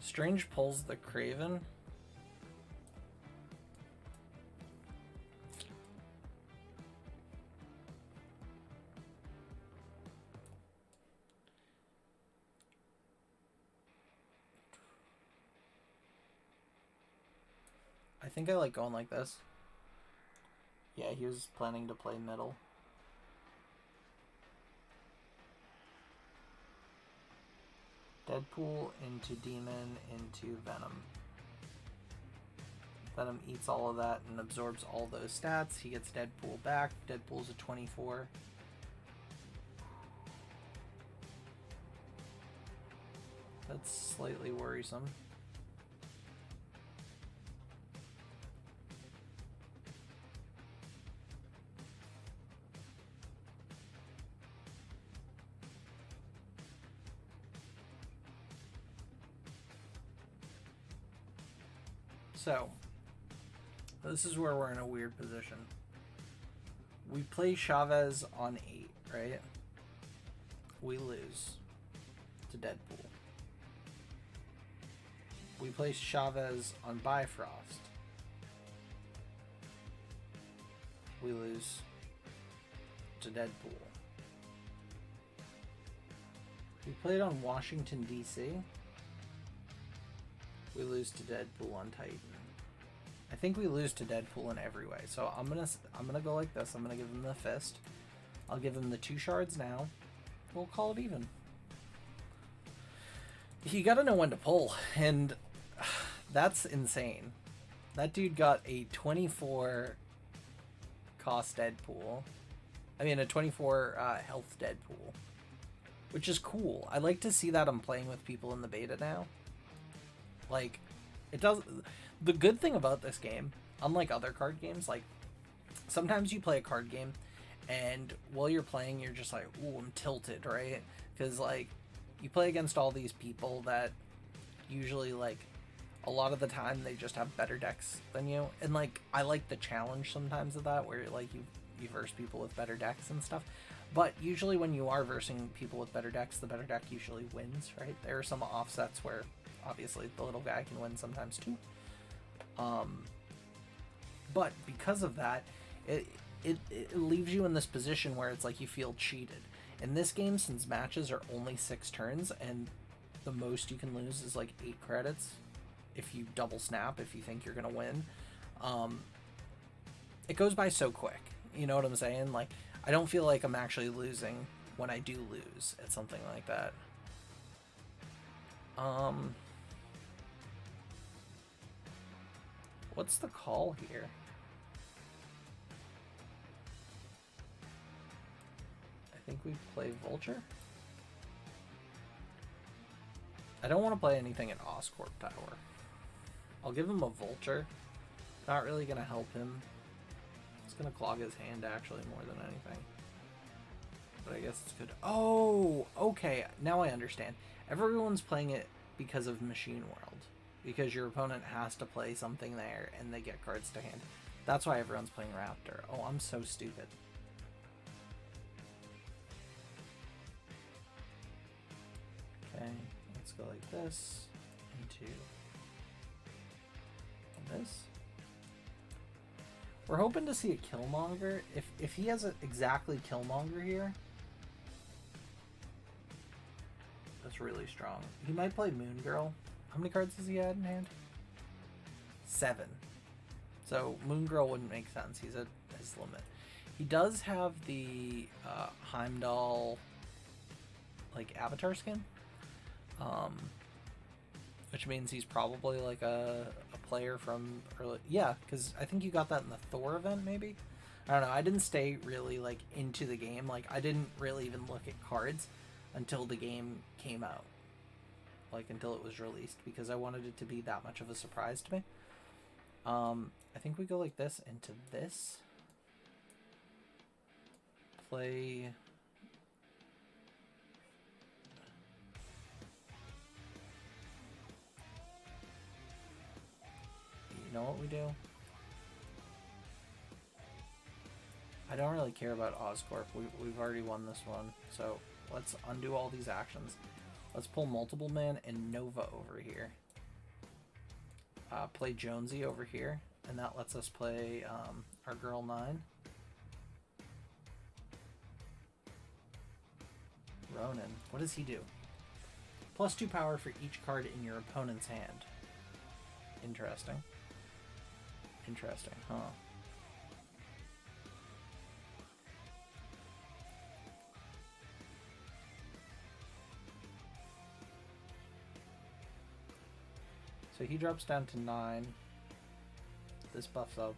Strange pulls the Kraven. I think I like going like this. Yeah, he was planning to play middle. Deadpool into Demon into Venom. Venom eats all of that and absorbs all those stats. He gets Deadpool back. Deadpool's a 24. That's slightly worrisome. So, this is where we're in a weird position. We play Chavez on 8, right? We lose to Deadpool. We play Chavez on Bifrost. We lose to Deadpool. We played on Washington, D.C. We lose to Deadpool on Titan. I think we lose to Deadpool in every way. So I'm gonna go like this. I'm gonna give him the fist. I'll give him the 2 shards now. We'll call it even. You gotta know when to pull, and that's insane. That dude got a 24 cost Deadpool. I mean, a 24 health Deadpool, which is cool. I like to see that I'm playing with people in the beta now. Like, it does. The good thing about this game unlike other card games, like sometimes you play a card game and while you're playing you're just like, ooh, I'm tilted, right? Because like you play against all these people that usually, like, a lot of the time they just have better decks than you, and like I like the challenge sometimes of that, where like you verse people with better decks and stuff. But usually when you are versing people with better decks, the better deck usually wins, right? There are some offsets where obviously the little guy can win sometimes too. But because of that, it leaves you in this position where it's like you feel cheated. In this game, since matches are only 6 turns and the most you can lose is like 8 credits if you double snap, if you think you're gonna win, it goes by so quick. You know what I'm saying? Like, I don't feel like I'm actually losing when I do lose at something like that. What's the call here? I think we play Vulture. I don't want to play anything at Oscorp Tower. I'll give him a Vulture. Not really going to help him. It's going to clog his hand, actually, more than anything. But I guess it's good. Oh, okay. Now I understand. Everyone's playing it because of Machine World. Because your opponent has to play something there, and they get cards to hand. That's why everyone's playing Raptor. Oh, I'm so stupid. Okay, let's go like this. Into this. We're hoping to see a Killmonger. If he has exactly Killmonger here, that's really strong. He might play Moon Girl. How many cards does he have in hand? 7. So Moon Girl wouldn't make sense. He's at his limit. He does have the Heimdall like avatar skin, which means he's probably like a player from early. Yeah, because I think you got that in the Thor event, maybe. I don't know. I didn't stay really like into the game. Like I didn't really even look at cards until the game came out. Like until it was released, because I wanted it to be that much of a surprise to me. I think we go like this into this. Play. You know what we do? I don't really care about Oscorp. We've already won this one, so let's undo all these actions. Let's pull Multiple Man and Nova over here. Play Jonesy over here, and that lets us play our girl 9. Ronan. What does he do? +2 power for each card in your opponent's hand. Interesting. Interesting, huh? So he drops down to 9. This buffs up.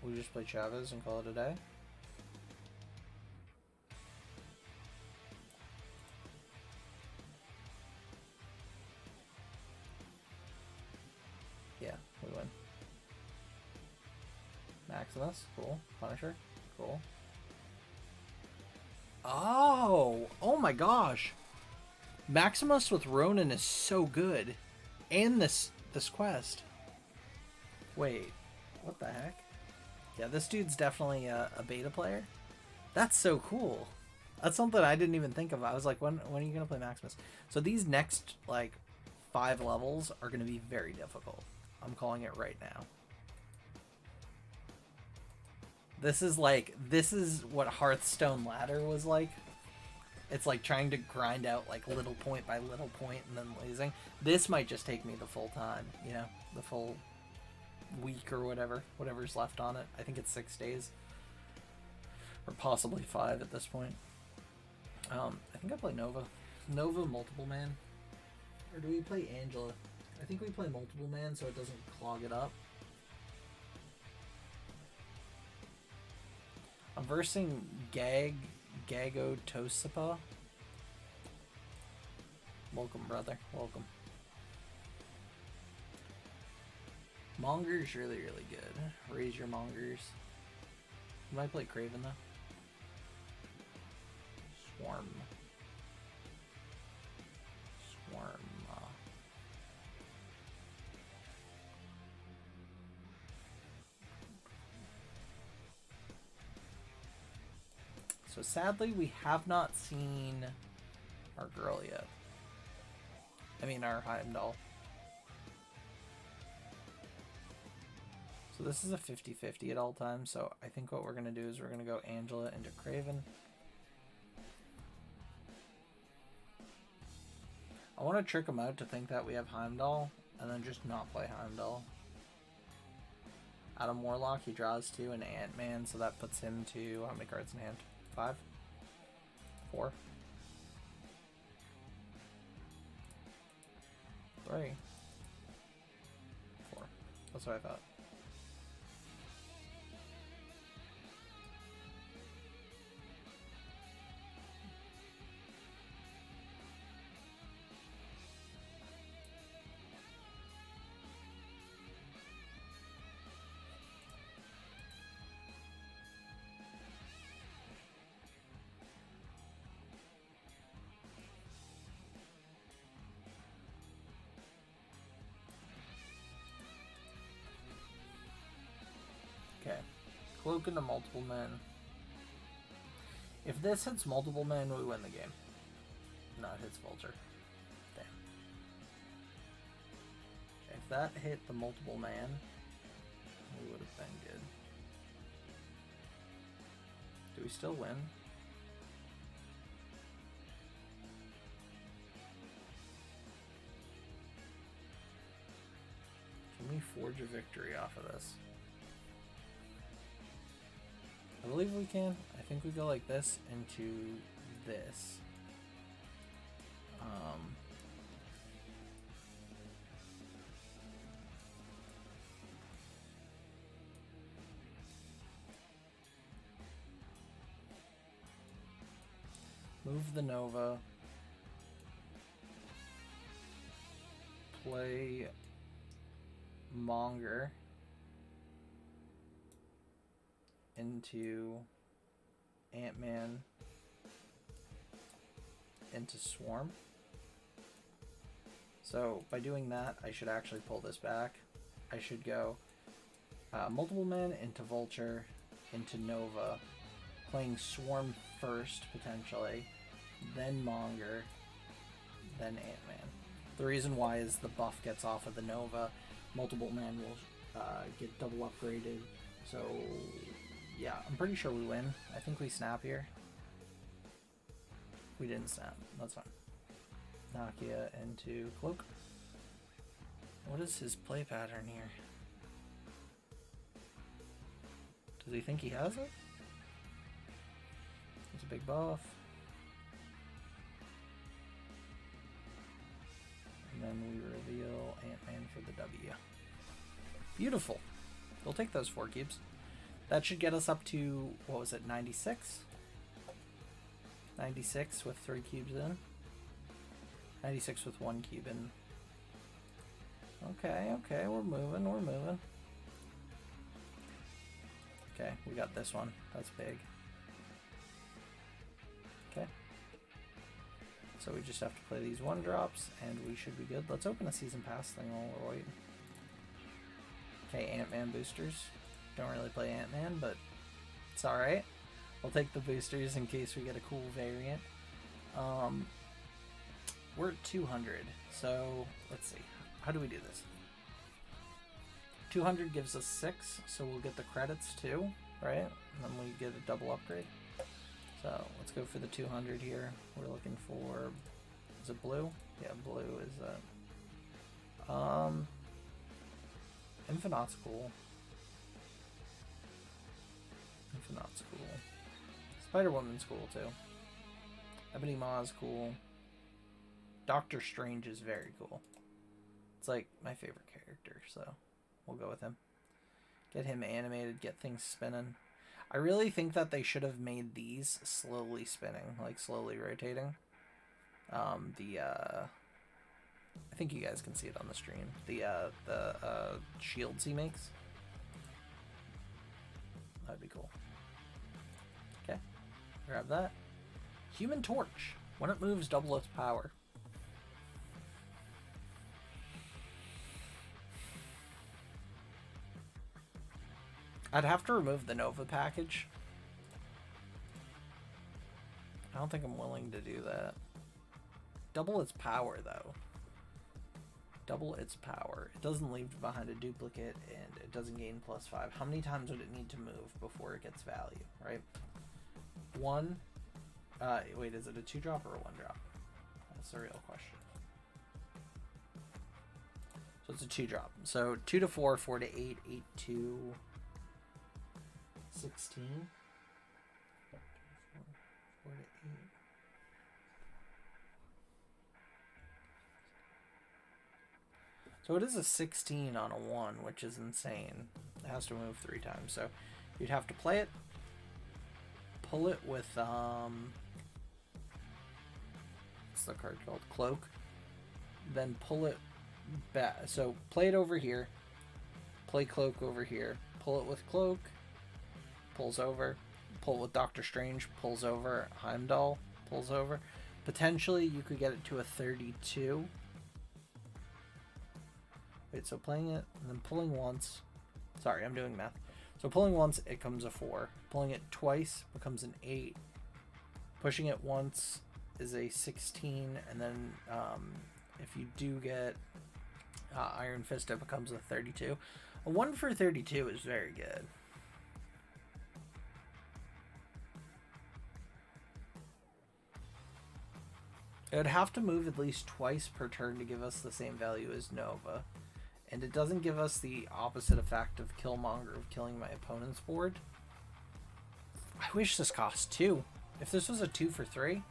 We just play Chavez and call it a day. Yeah, we win. Maximus, cool. Punisher, cool. Oh my gosh! Maximus with Ronan is so good. And this quest. Wait, what the heck? Yeah, this dude's definitely a beta player. That's so cool. That's something I didn't even think of. I was like, when are you going to play Maximus? So these next, like, 5 levels are going to be very difficult. I'm calling it right now. This is what Hearthstone Ladder was like. It's like trying to grind out like little point by little point and then losing. This might just take me the full time, you know, the full week or whatever's left on it. I think it's 6 days, or possibly 5 at this point. I think I play Nova. Nova Multiple Man, or do we play Angela? I think we play Multiple Man so it doesn't clog it up. I'm versing Gago Tosapa. Welcome, brother. Welcome. Monger's really, really good. Raise your Mongers. You might play Craven though. Swarm. Swarm. So sadly, we have not seen our girl yet. I mean, our Heimdall. So this is a 50-50 at all times, so I think what we're going to do is we're going to go Angela into Craven. I want to trick him out to think that we have Heimdall, and then just not play Heimdall. Adam Warlock, he draws 2 and Ant-Man, so that puts him to, how many cards in hand? 5? 4? 3? 4. That's what I thought. Okay. Cloak into multiple men. If this hits multiple men, we win the game. No, it hits Vulture. Damn. Okay, if that hit the multiple man, we would have been good. Do we still win? Can we forge a victory off of this? I believe we can. I think we go like this into this. Move the Nova. Play Monger into Ant-Man into Swarm. So by doing that, I should actually pull this back. I should go multiple men into Vulture, into Nova, playing Swarm first, potentially, then Monger, then Ant-Man. The reason why is the buff gets off of the Nova, multiple men will get double upgraded, so yeah, I'm pretty sure we win. I think we snap here. We didn't snap, that's fine. Nakia into Cloak. What is his play pattern here? Does he think he has it? It's a big buff. And then we reveal Ant-Man for the W. Beautiful. We'll take those 4 cubes. That should get us up to, what was it, 96? 96 with 3 cubes in. 96 with 1 cube in. Okay, okay, we're moving, we're moving. Okay, we got this one. That's big. Okay. So we just have to play these 1-drops, and we should be good. Let's open a season pass thing while we're waiting. Okay, Ant-Man boosters. Don't really play Ant-Man, but it's alright. We'll take the boosters in case we get a cool variant. We're at 200, so let's see. How do we do this? 200 gives us 6, so we'll get the credits too, right? And then we get a double upgrade. So let's go for the 200 here. We're looking for, is it blue? Yeah, blue is that. Infinite's cool. Infinite's cool. Spider-Woman's cool too. Ebony Maw's cool. Doctor Strange is very cool. It's like my favorite character, so we'll go with him. Get him animated, get things spinning. I really think that they should have made these slowly spinning, like slowly rotating. I think you guys can see it on the stream. The shields he makes. That'd be cool. Okay, grab that. Human Torch. When it moves, double its power. I'd have to remove the Nova package. I don't think I'm willing to do that. Double its power, though. Double its power. It doesn't leave behind a duplicate, and it doesn't gain +5. How many times would it need to move before it gets value, right? 1. Wait, is it a 2-drop or a 1-drop? That's the real question. So it's a 2-drop. So 2 to 4, 4 to 8, 8 to 16. 4 to 8. So it is a 16 on a 1, which is insane. It has to move 3 times. So you'd have to play it, pull it with what's the card called? Cloak. Then pull it back. So play it over here. Play Cloak over here. Pull it with Cloak. Pulls over. Pull it with Doctor Strange. Pulls over. Heimdall. Pulls over. Potentially you could get it to a 32. Wait, so playing it and then pulling once. Sorry, I'm doing math. So pulling once, it comes a 4. Pulling it twice becomes an 8. Pushing it once is a 16, and then if you do get Iron Fist, it becomes a 32. A 1 for 32 is very good. It would have to move at least twice per turn to give us the same value as Nova. And it doesn't give us the opposite effect of Killmonger of killing my opponent's board. I wish this cost 2. If this was a 2 for 3,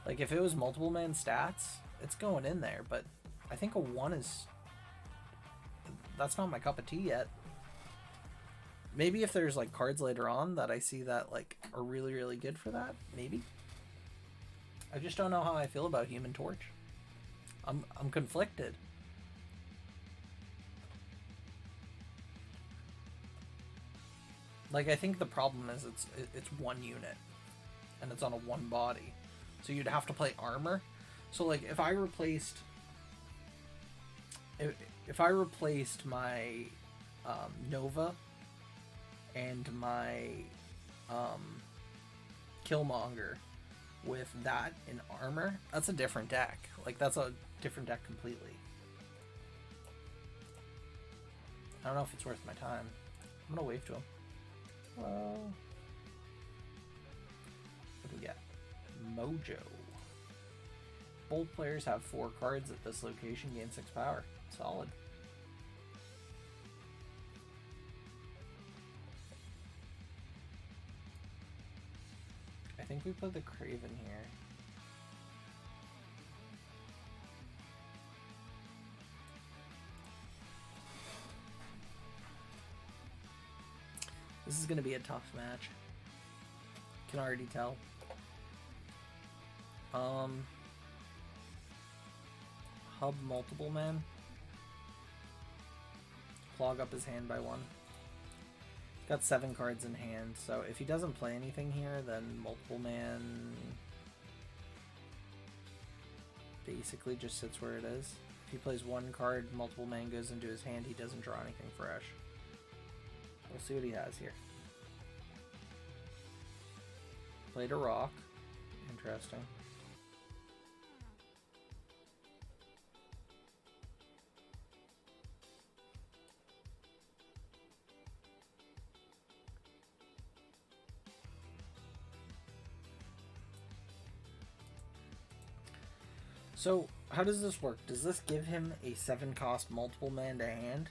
like if it was multiple man stats, it's going in there. But I think a 1 is... that's not my cup of tea yet. Maybe if there's like cards later on that I see that like are really, really good for that, maybe. I just don't know how I feel about Human Torch. I'm conflicted. Like, I think the problem is it's 1 unit, and it's on a 1 body, so you'd have to play armor. So like, if I replaced my Nova and my Killmonger with that in armor, that's a different deck. Like, that's a different deck completely. I don't know if it's worth my time. I'm gonna wave to him. What do we get? Mojo. Bold players have 4 cards at this location, gain 6 power. Solid. I think we put the Craven here. This is going to be a tough match. Can already tell. Hub multiple man. Clog up his hand by 1. Got 7 cards in hand, so if he doesn't play anything here, then multiple man basically just sits where it is. If he plays 1 card, multiple man goes into his hand, he doesn't draw anything fresh. We'll see what he has here. Played a rock. Interesting. So, how does this work? Does this give him a 7-cost multiple man to hand?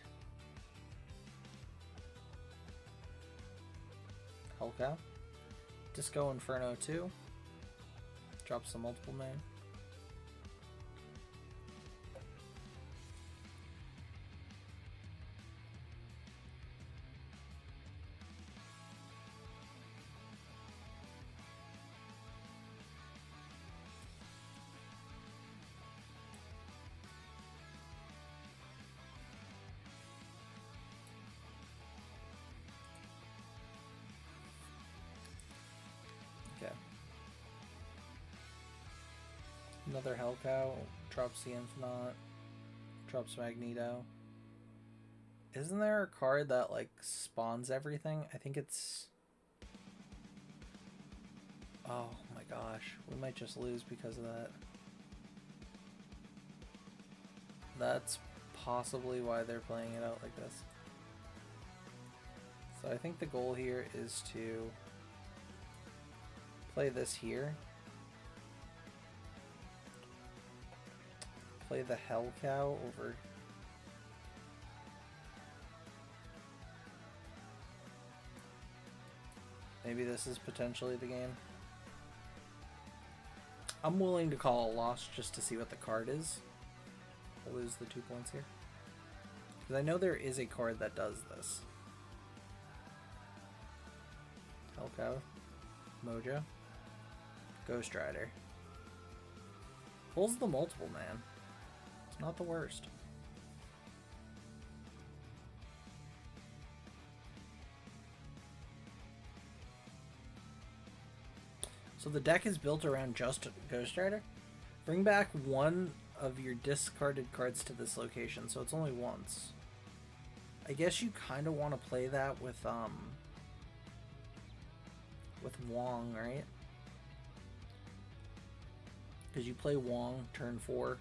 Hellcow. Disco Inferno 2. Drops the multiple man. Another Hellcow. Drops the Infinite. Drops Magneto. Isn't there a card that, like, spawns everything? I think it's... Oh my gosh. We might just lose because of that. That's possibly why they're playing it out like this. So I think the goal here is to play this here. Play the Hellcow over... Maybe this is potentially the game. I'm willing to call a loss just to see what the card is. I'll lose the 2 points here. Because I know there is a card that does this. Hellcow. Mojo. Ghost Rider. Pulls the multiple, man. It's not the worst. So the deck is built around just Ghost Rider. Bring back one of your discarded cards to this location, so it's only once. I guess you kind of want to play that with Wong, right? Because you play Wong turn 4,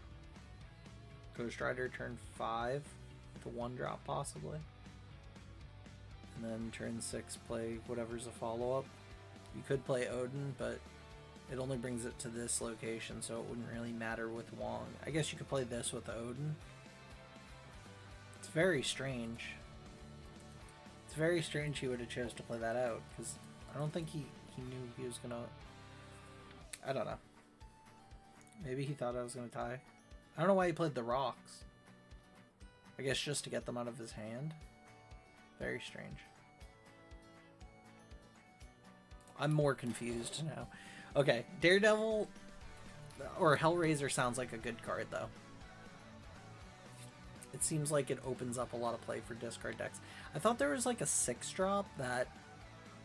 Ghost Rider turn 5 with a 1-drop possibly, and then turn 6 play whatever's a follow-up. You could play Odin, but it only brings it to this location, so it wouldn't really matter with Wong. I guess you could play this with Odin. It's very strange. It's very strange he would have chose to play that out, because I don't think he knew he was gonna... I don't know. Maybe he thought I was gonna tie. I don't know why he played the rocks. I guess just to get them out of his hand. Very strange. I'm more confused now. Okay, Daredevil or Hellraiser sounds like a good card, though. It seems like it opens up a lot of play for discard decks. I thought there was like a 6-drop that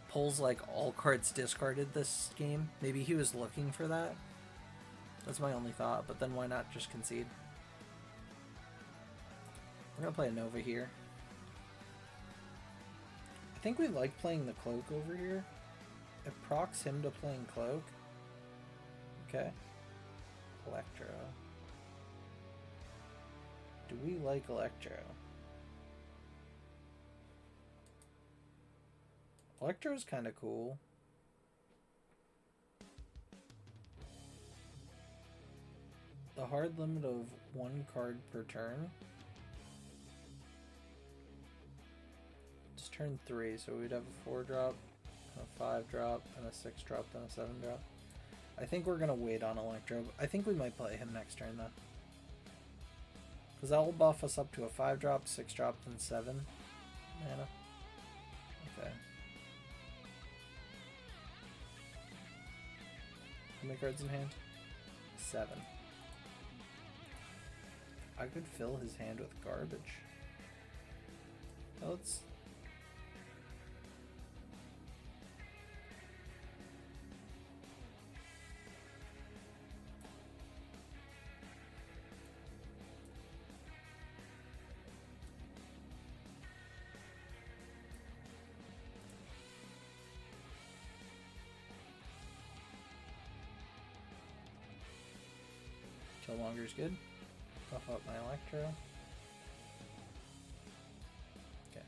pulls like all cards discarded this game. Maybe he was looking for that. That's my only thought, but then why not just concede? We're gonna play a Nova here. I think we like playing the Cloak over here. It procs him to playing Cloak. Okay. Electro. Do we like Electro? Electro's kind of cool. The hard limit of 1 card per turn. It's turn 3, so we'd have a 4-drop, a 5-drop, and a 6-drop, then a 7-drop. I think we're gonna wait on Electro. I think we might play him next turn though, because that will buff us up to a 5-drop, 6-drop, then 7 mana. Okay. How many cards in hand? 7. I could fill his hand with garbage. Let's... Killmonger's good. Buff up my Electro. Okay.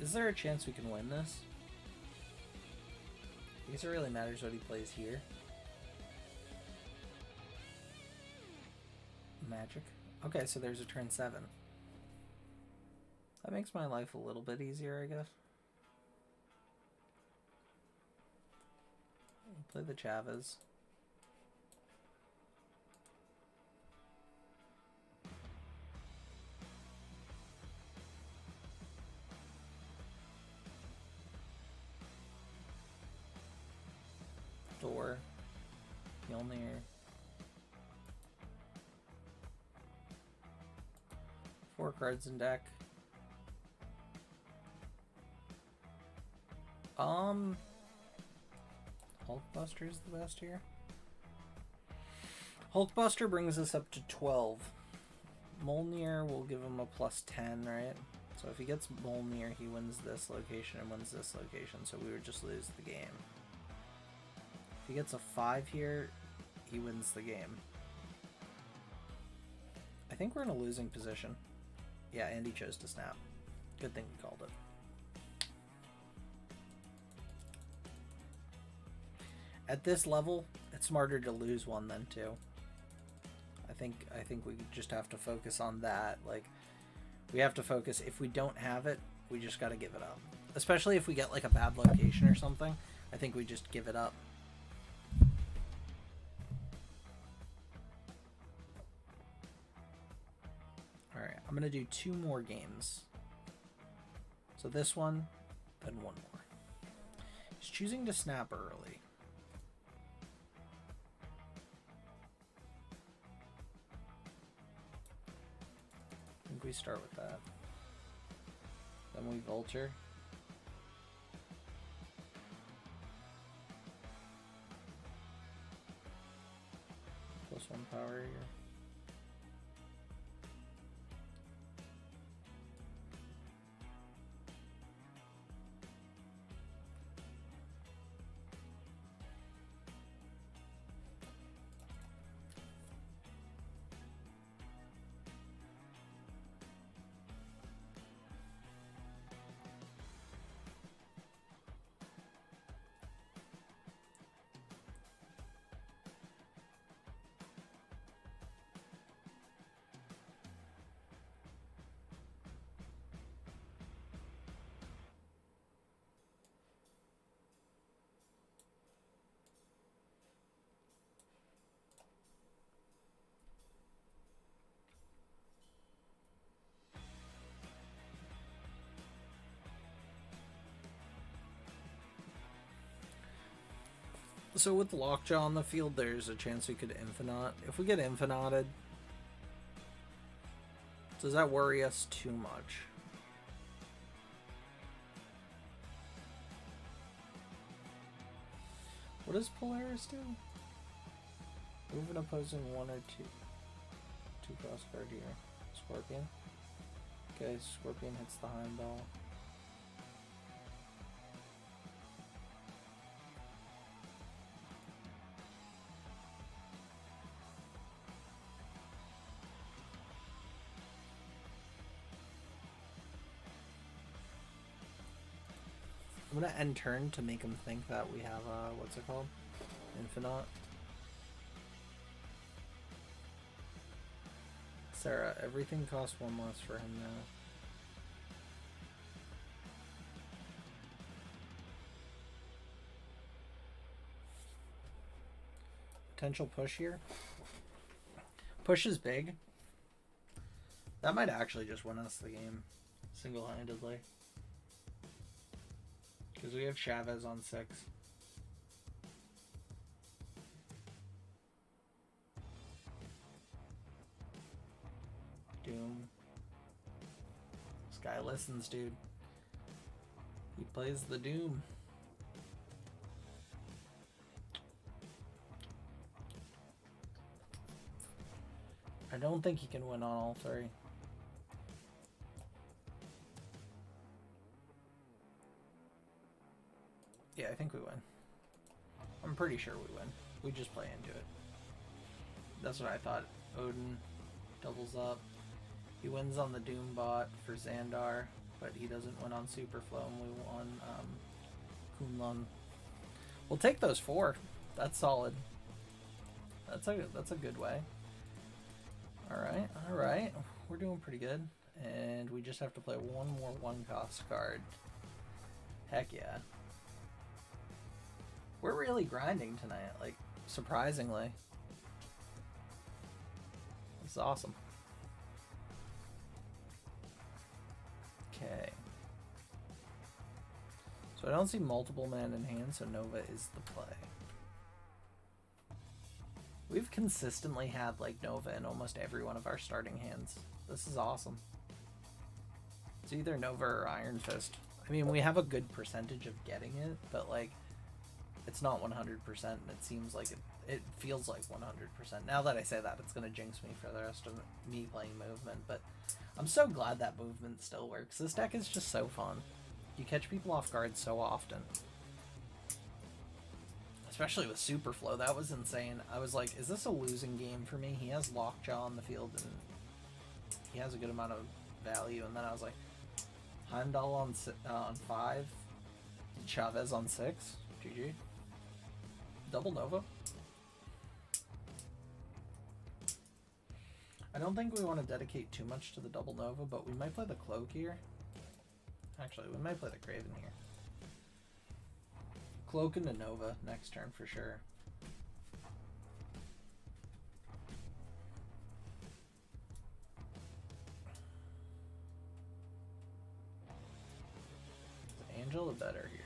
Is there a chance we can win this? I guess it really matters what he plays here. Magic. Okay, so there's a turn 7. That makes my life a little bit easier, I guess. Play the Chavez. Thor. Mjolnir. 4 cards in deck. Hulkbuster is the best here. Hulkbuster brings us up to 12. Mjolnir will give him a +10, right? So if he gets Mjolnir, he wins this location and wins this location, so we would just lose the game. If he gets a 5 here, he wins the game. I think we're in a losing position. Yeah, and he chose to snap. Good thing he called it. At this level, it's smarter to lose one than two. I think we just have to focus on that. Like, we have to focus. If we don't have it, we just got to give it up. Especially if we get like a bad location or something. I think we just give it up. All right, I'm gonna do 2 more games. So this one, then 1 more. He's choosing to snap early. I think we start with that. Then we vulture. +1 power here. So with Lockjaw on the field, there's a chance we could Infinite. If we get Infinited, does that worry us too much? What does Polaris do? Move an opposing 1 or 2. 2 cross card here. Scorpion. Okay, Scorpion hits the Heimdall. I'm gonna end turn to make him think that we have what's it called? Infinite. Sarah, everything costs 1 less for him now. Potential push here. Push is big. That might actually just win us the game single-handedly. Because we have Chavez on 6. Doom. This guy listens, dude. He plays the Doom. I don't think he can win on all 3. Yeah, I think we win. I'm pretty sure we win. We just play into it. That's what I thought. Odin doubles up. He wins on the Doom bot for Xandar, but he doesn't win on Superflow, and we won Kunlun. We'll take those 4. That's solid. That's a good way. Alright, alright. We're doing pretty good. And we just have to play 1 more 1-cost card. Heck yeah. We're really grinding tonight, like, surprisingly. This is awesome. Okay. So I don't see multiple men in hand, so Nova is the play. We've consistently had, like, Nova in almost every one of our starting hands. This is awesome. It's either Nova or Iron Fist. I mean, we have a good percentage of getting it, but, like, it's not 100%, and it seems like it feels like 100%. Now that I say that, it's going to jinx me for the rest of me playing movement, but I'm so glad that movement still works. This deck is just so fun. You catch people off guard so often. Especially with Superflow, that was insane. I was like, is this a losing game for me? He has Lockjaw on the field, and he has a good amount of value, and then I was like, Heimdall on 5, Chavez on 6, GG. Double Nova. I don't think we want to dedicate too much to the double Nova, but we might play the Cloak here. Actually, we might play the Craven here. Cloak into Nova next turn for sure. Is Angela better here?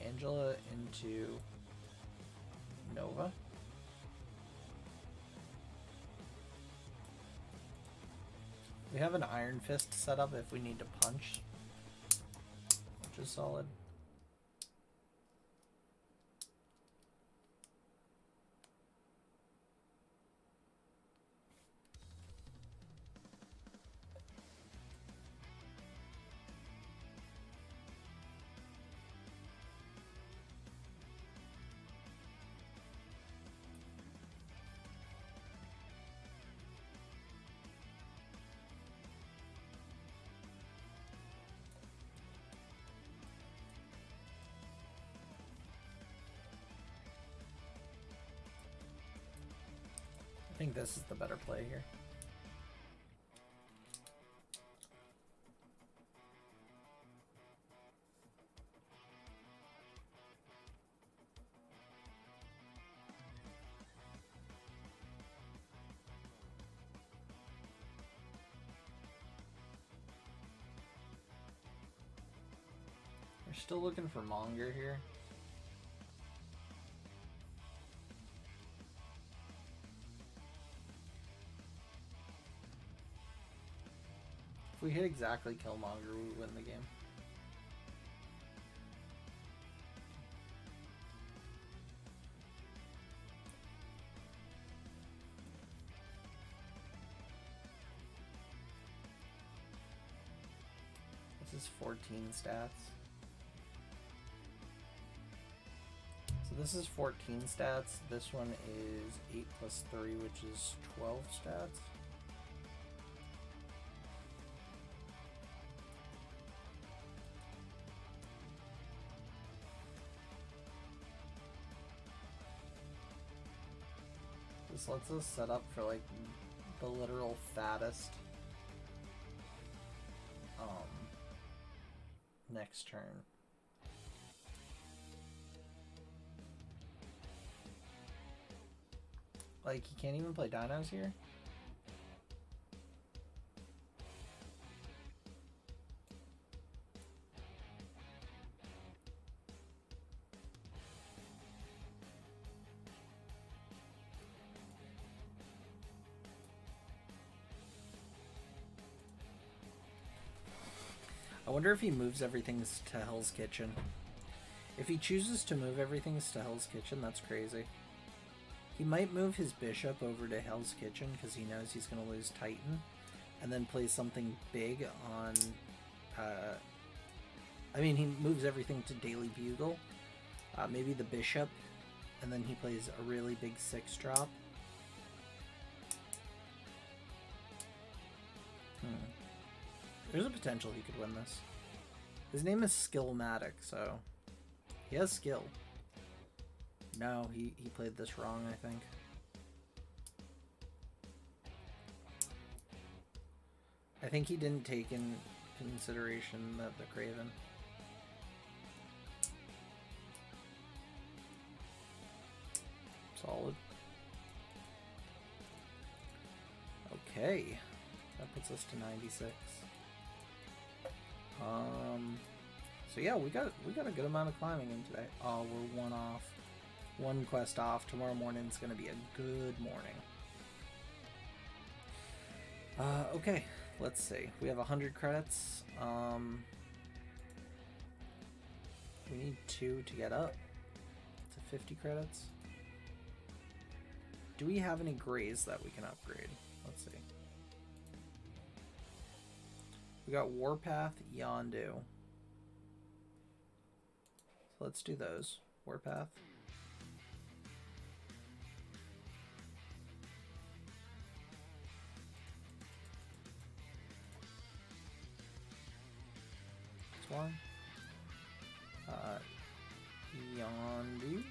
Angela into Nova. We have an Iron Fist set up if we need to punch, which is solid. I think this is the better play here. We're still looking for Monger here. If we hit exactly Killmonger, we win the game. This is 14 stats. So this is 14 stats. This one is 8 plus 3, which is 12 stats. This lets us set up for like the literal fattest next turn. Like, you can't even play dinos here? I wonder if he moves everything to Hell's Kitchen. If he chooses to move everything to Hell's Kitchen, that's crazy. He might move his bishop over to Hell's Kitchen because he knows he's going to lose Titan, and then play something big on... I mean, he moves everything to Daily Bugle. Maybe the bishop, and then he plays a really big 6-drop. There's a potential he could win this. His name is Skillmatic, so he has skill. No, he played this wrong, I think. I think he didn't take in consideration that the Craven. Solid. Okay, that puts us to 96. So yeah, we got a good amount of climbing in today. Oh, we're one quest off. Tomorrow morning's gonna be a good morning. Okay, let's see. We have 100 credits. We need 2 to get up to 50 credits. Do we have any grays that we can upgrade? Let's see. We got Warpath, Yondu. So let's do those. Warpath. This one. Yondu.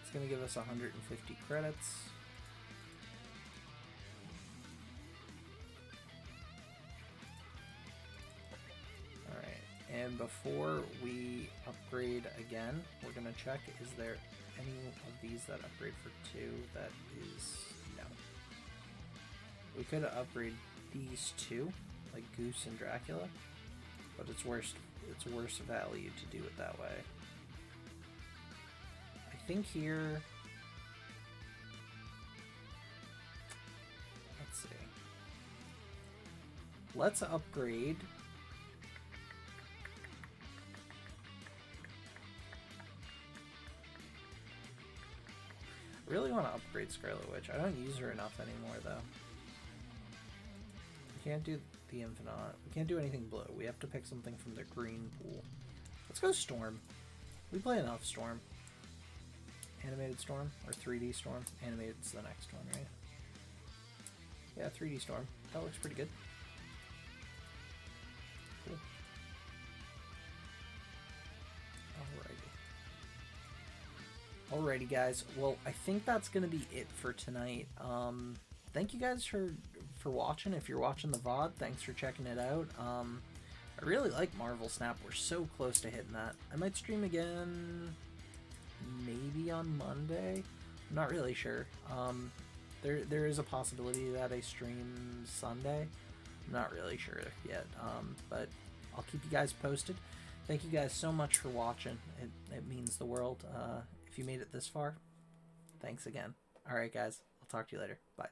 It's going to give us 150 credits. Alright, and before we upgrade again, we're going to check, is there any of these that upgrade for 2? That is no. We could upgrade these 2, like Goose and Dracula, but it's worse value to do it that way. I think here, let's see. Let's upgrade I really want to upgrade Scarlet Witch. I don't use her enough anymore though. We can't do the Infinite. We can't do anything blue. We have to pick something from the green pool. Let's go Storm. We play enough Storm. Animated Storm or 3D Storm? Animated's the next one, right? Yeah, 3D Storm. That looks pretty good. Cool. Alrighty, guys. Well, I think that's gonna be it for tonight. Thank you guys for watching. If you're watching the VOD, thanks for checking it out. I really like Marvel Snap. We're so close to hitting that. I might stream again maybe on Monday. I'm not really sure. There is a possibility that I stream Sunday. I'm not really sure yet, but I'll keep you guys posted. Thank you guys so much for watching. It means the world. If you made it this far, thanks again. Alright guys, I'll talk to you later. Bye.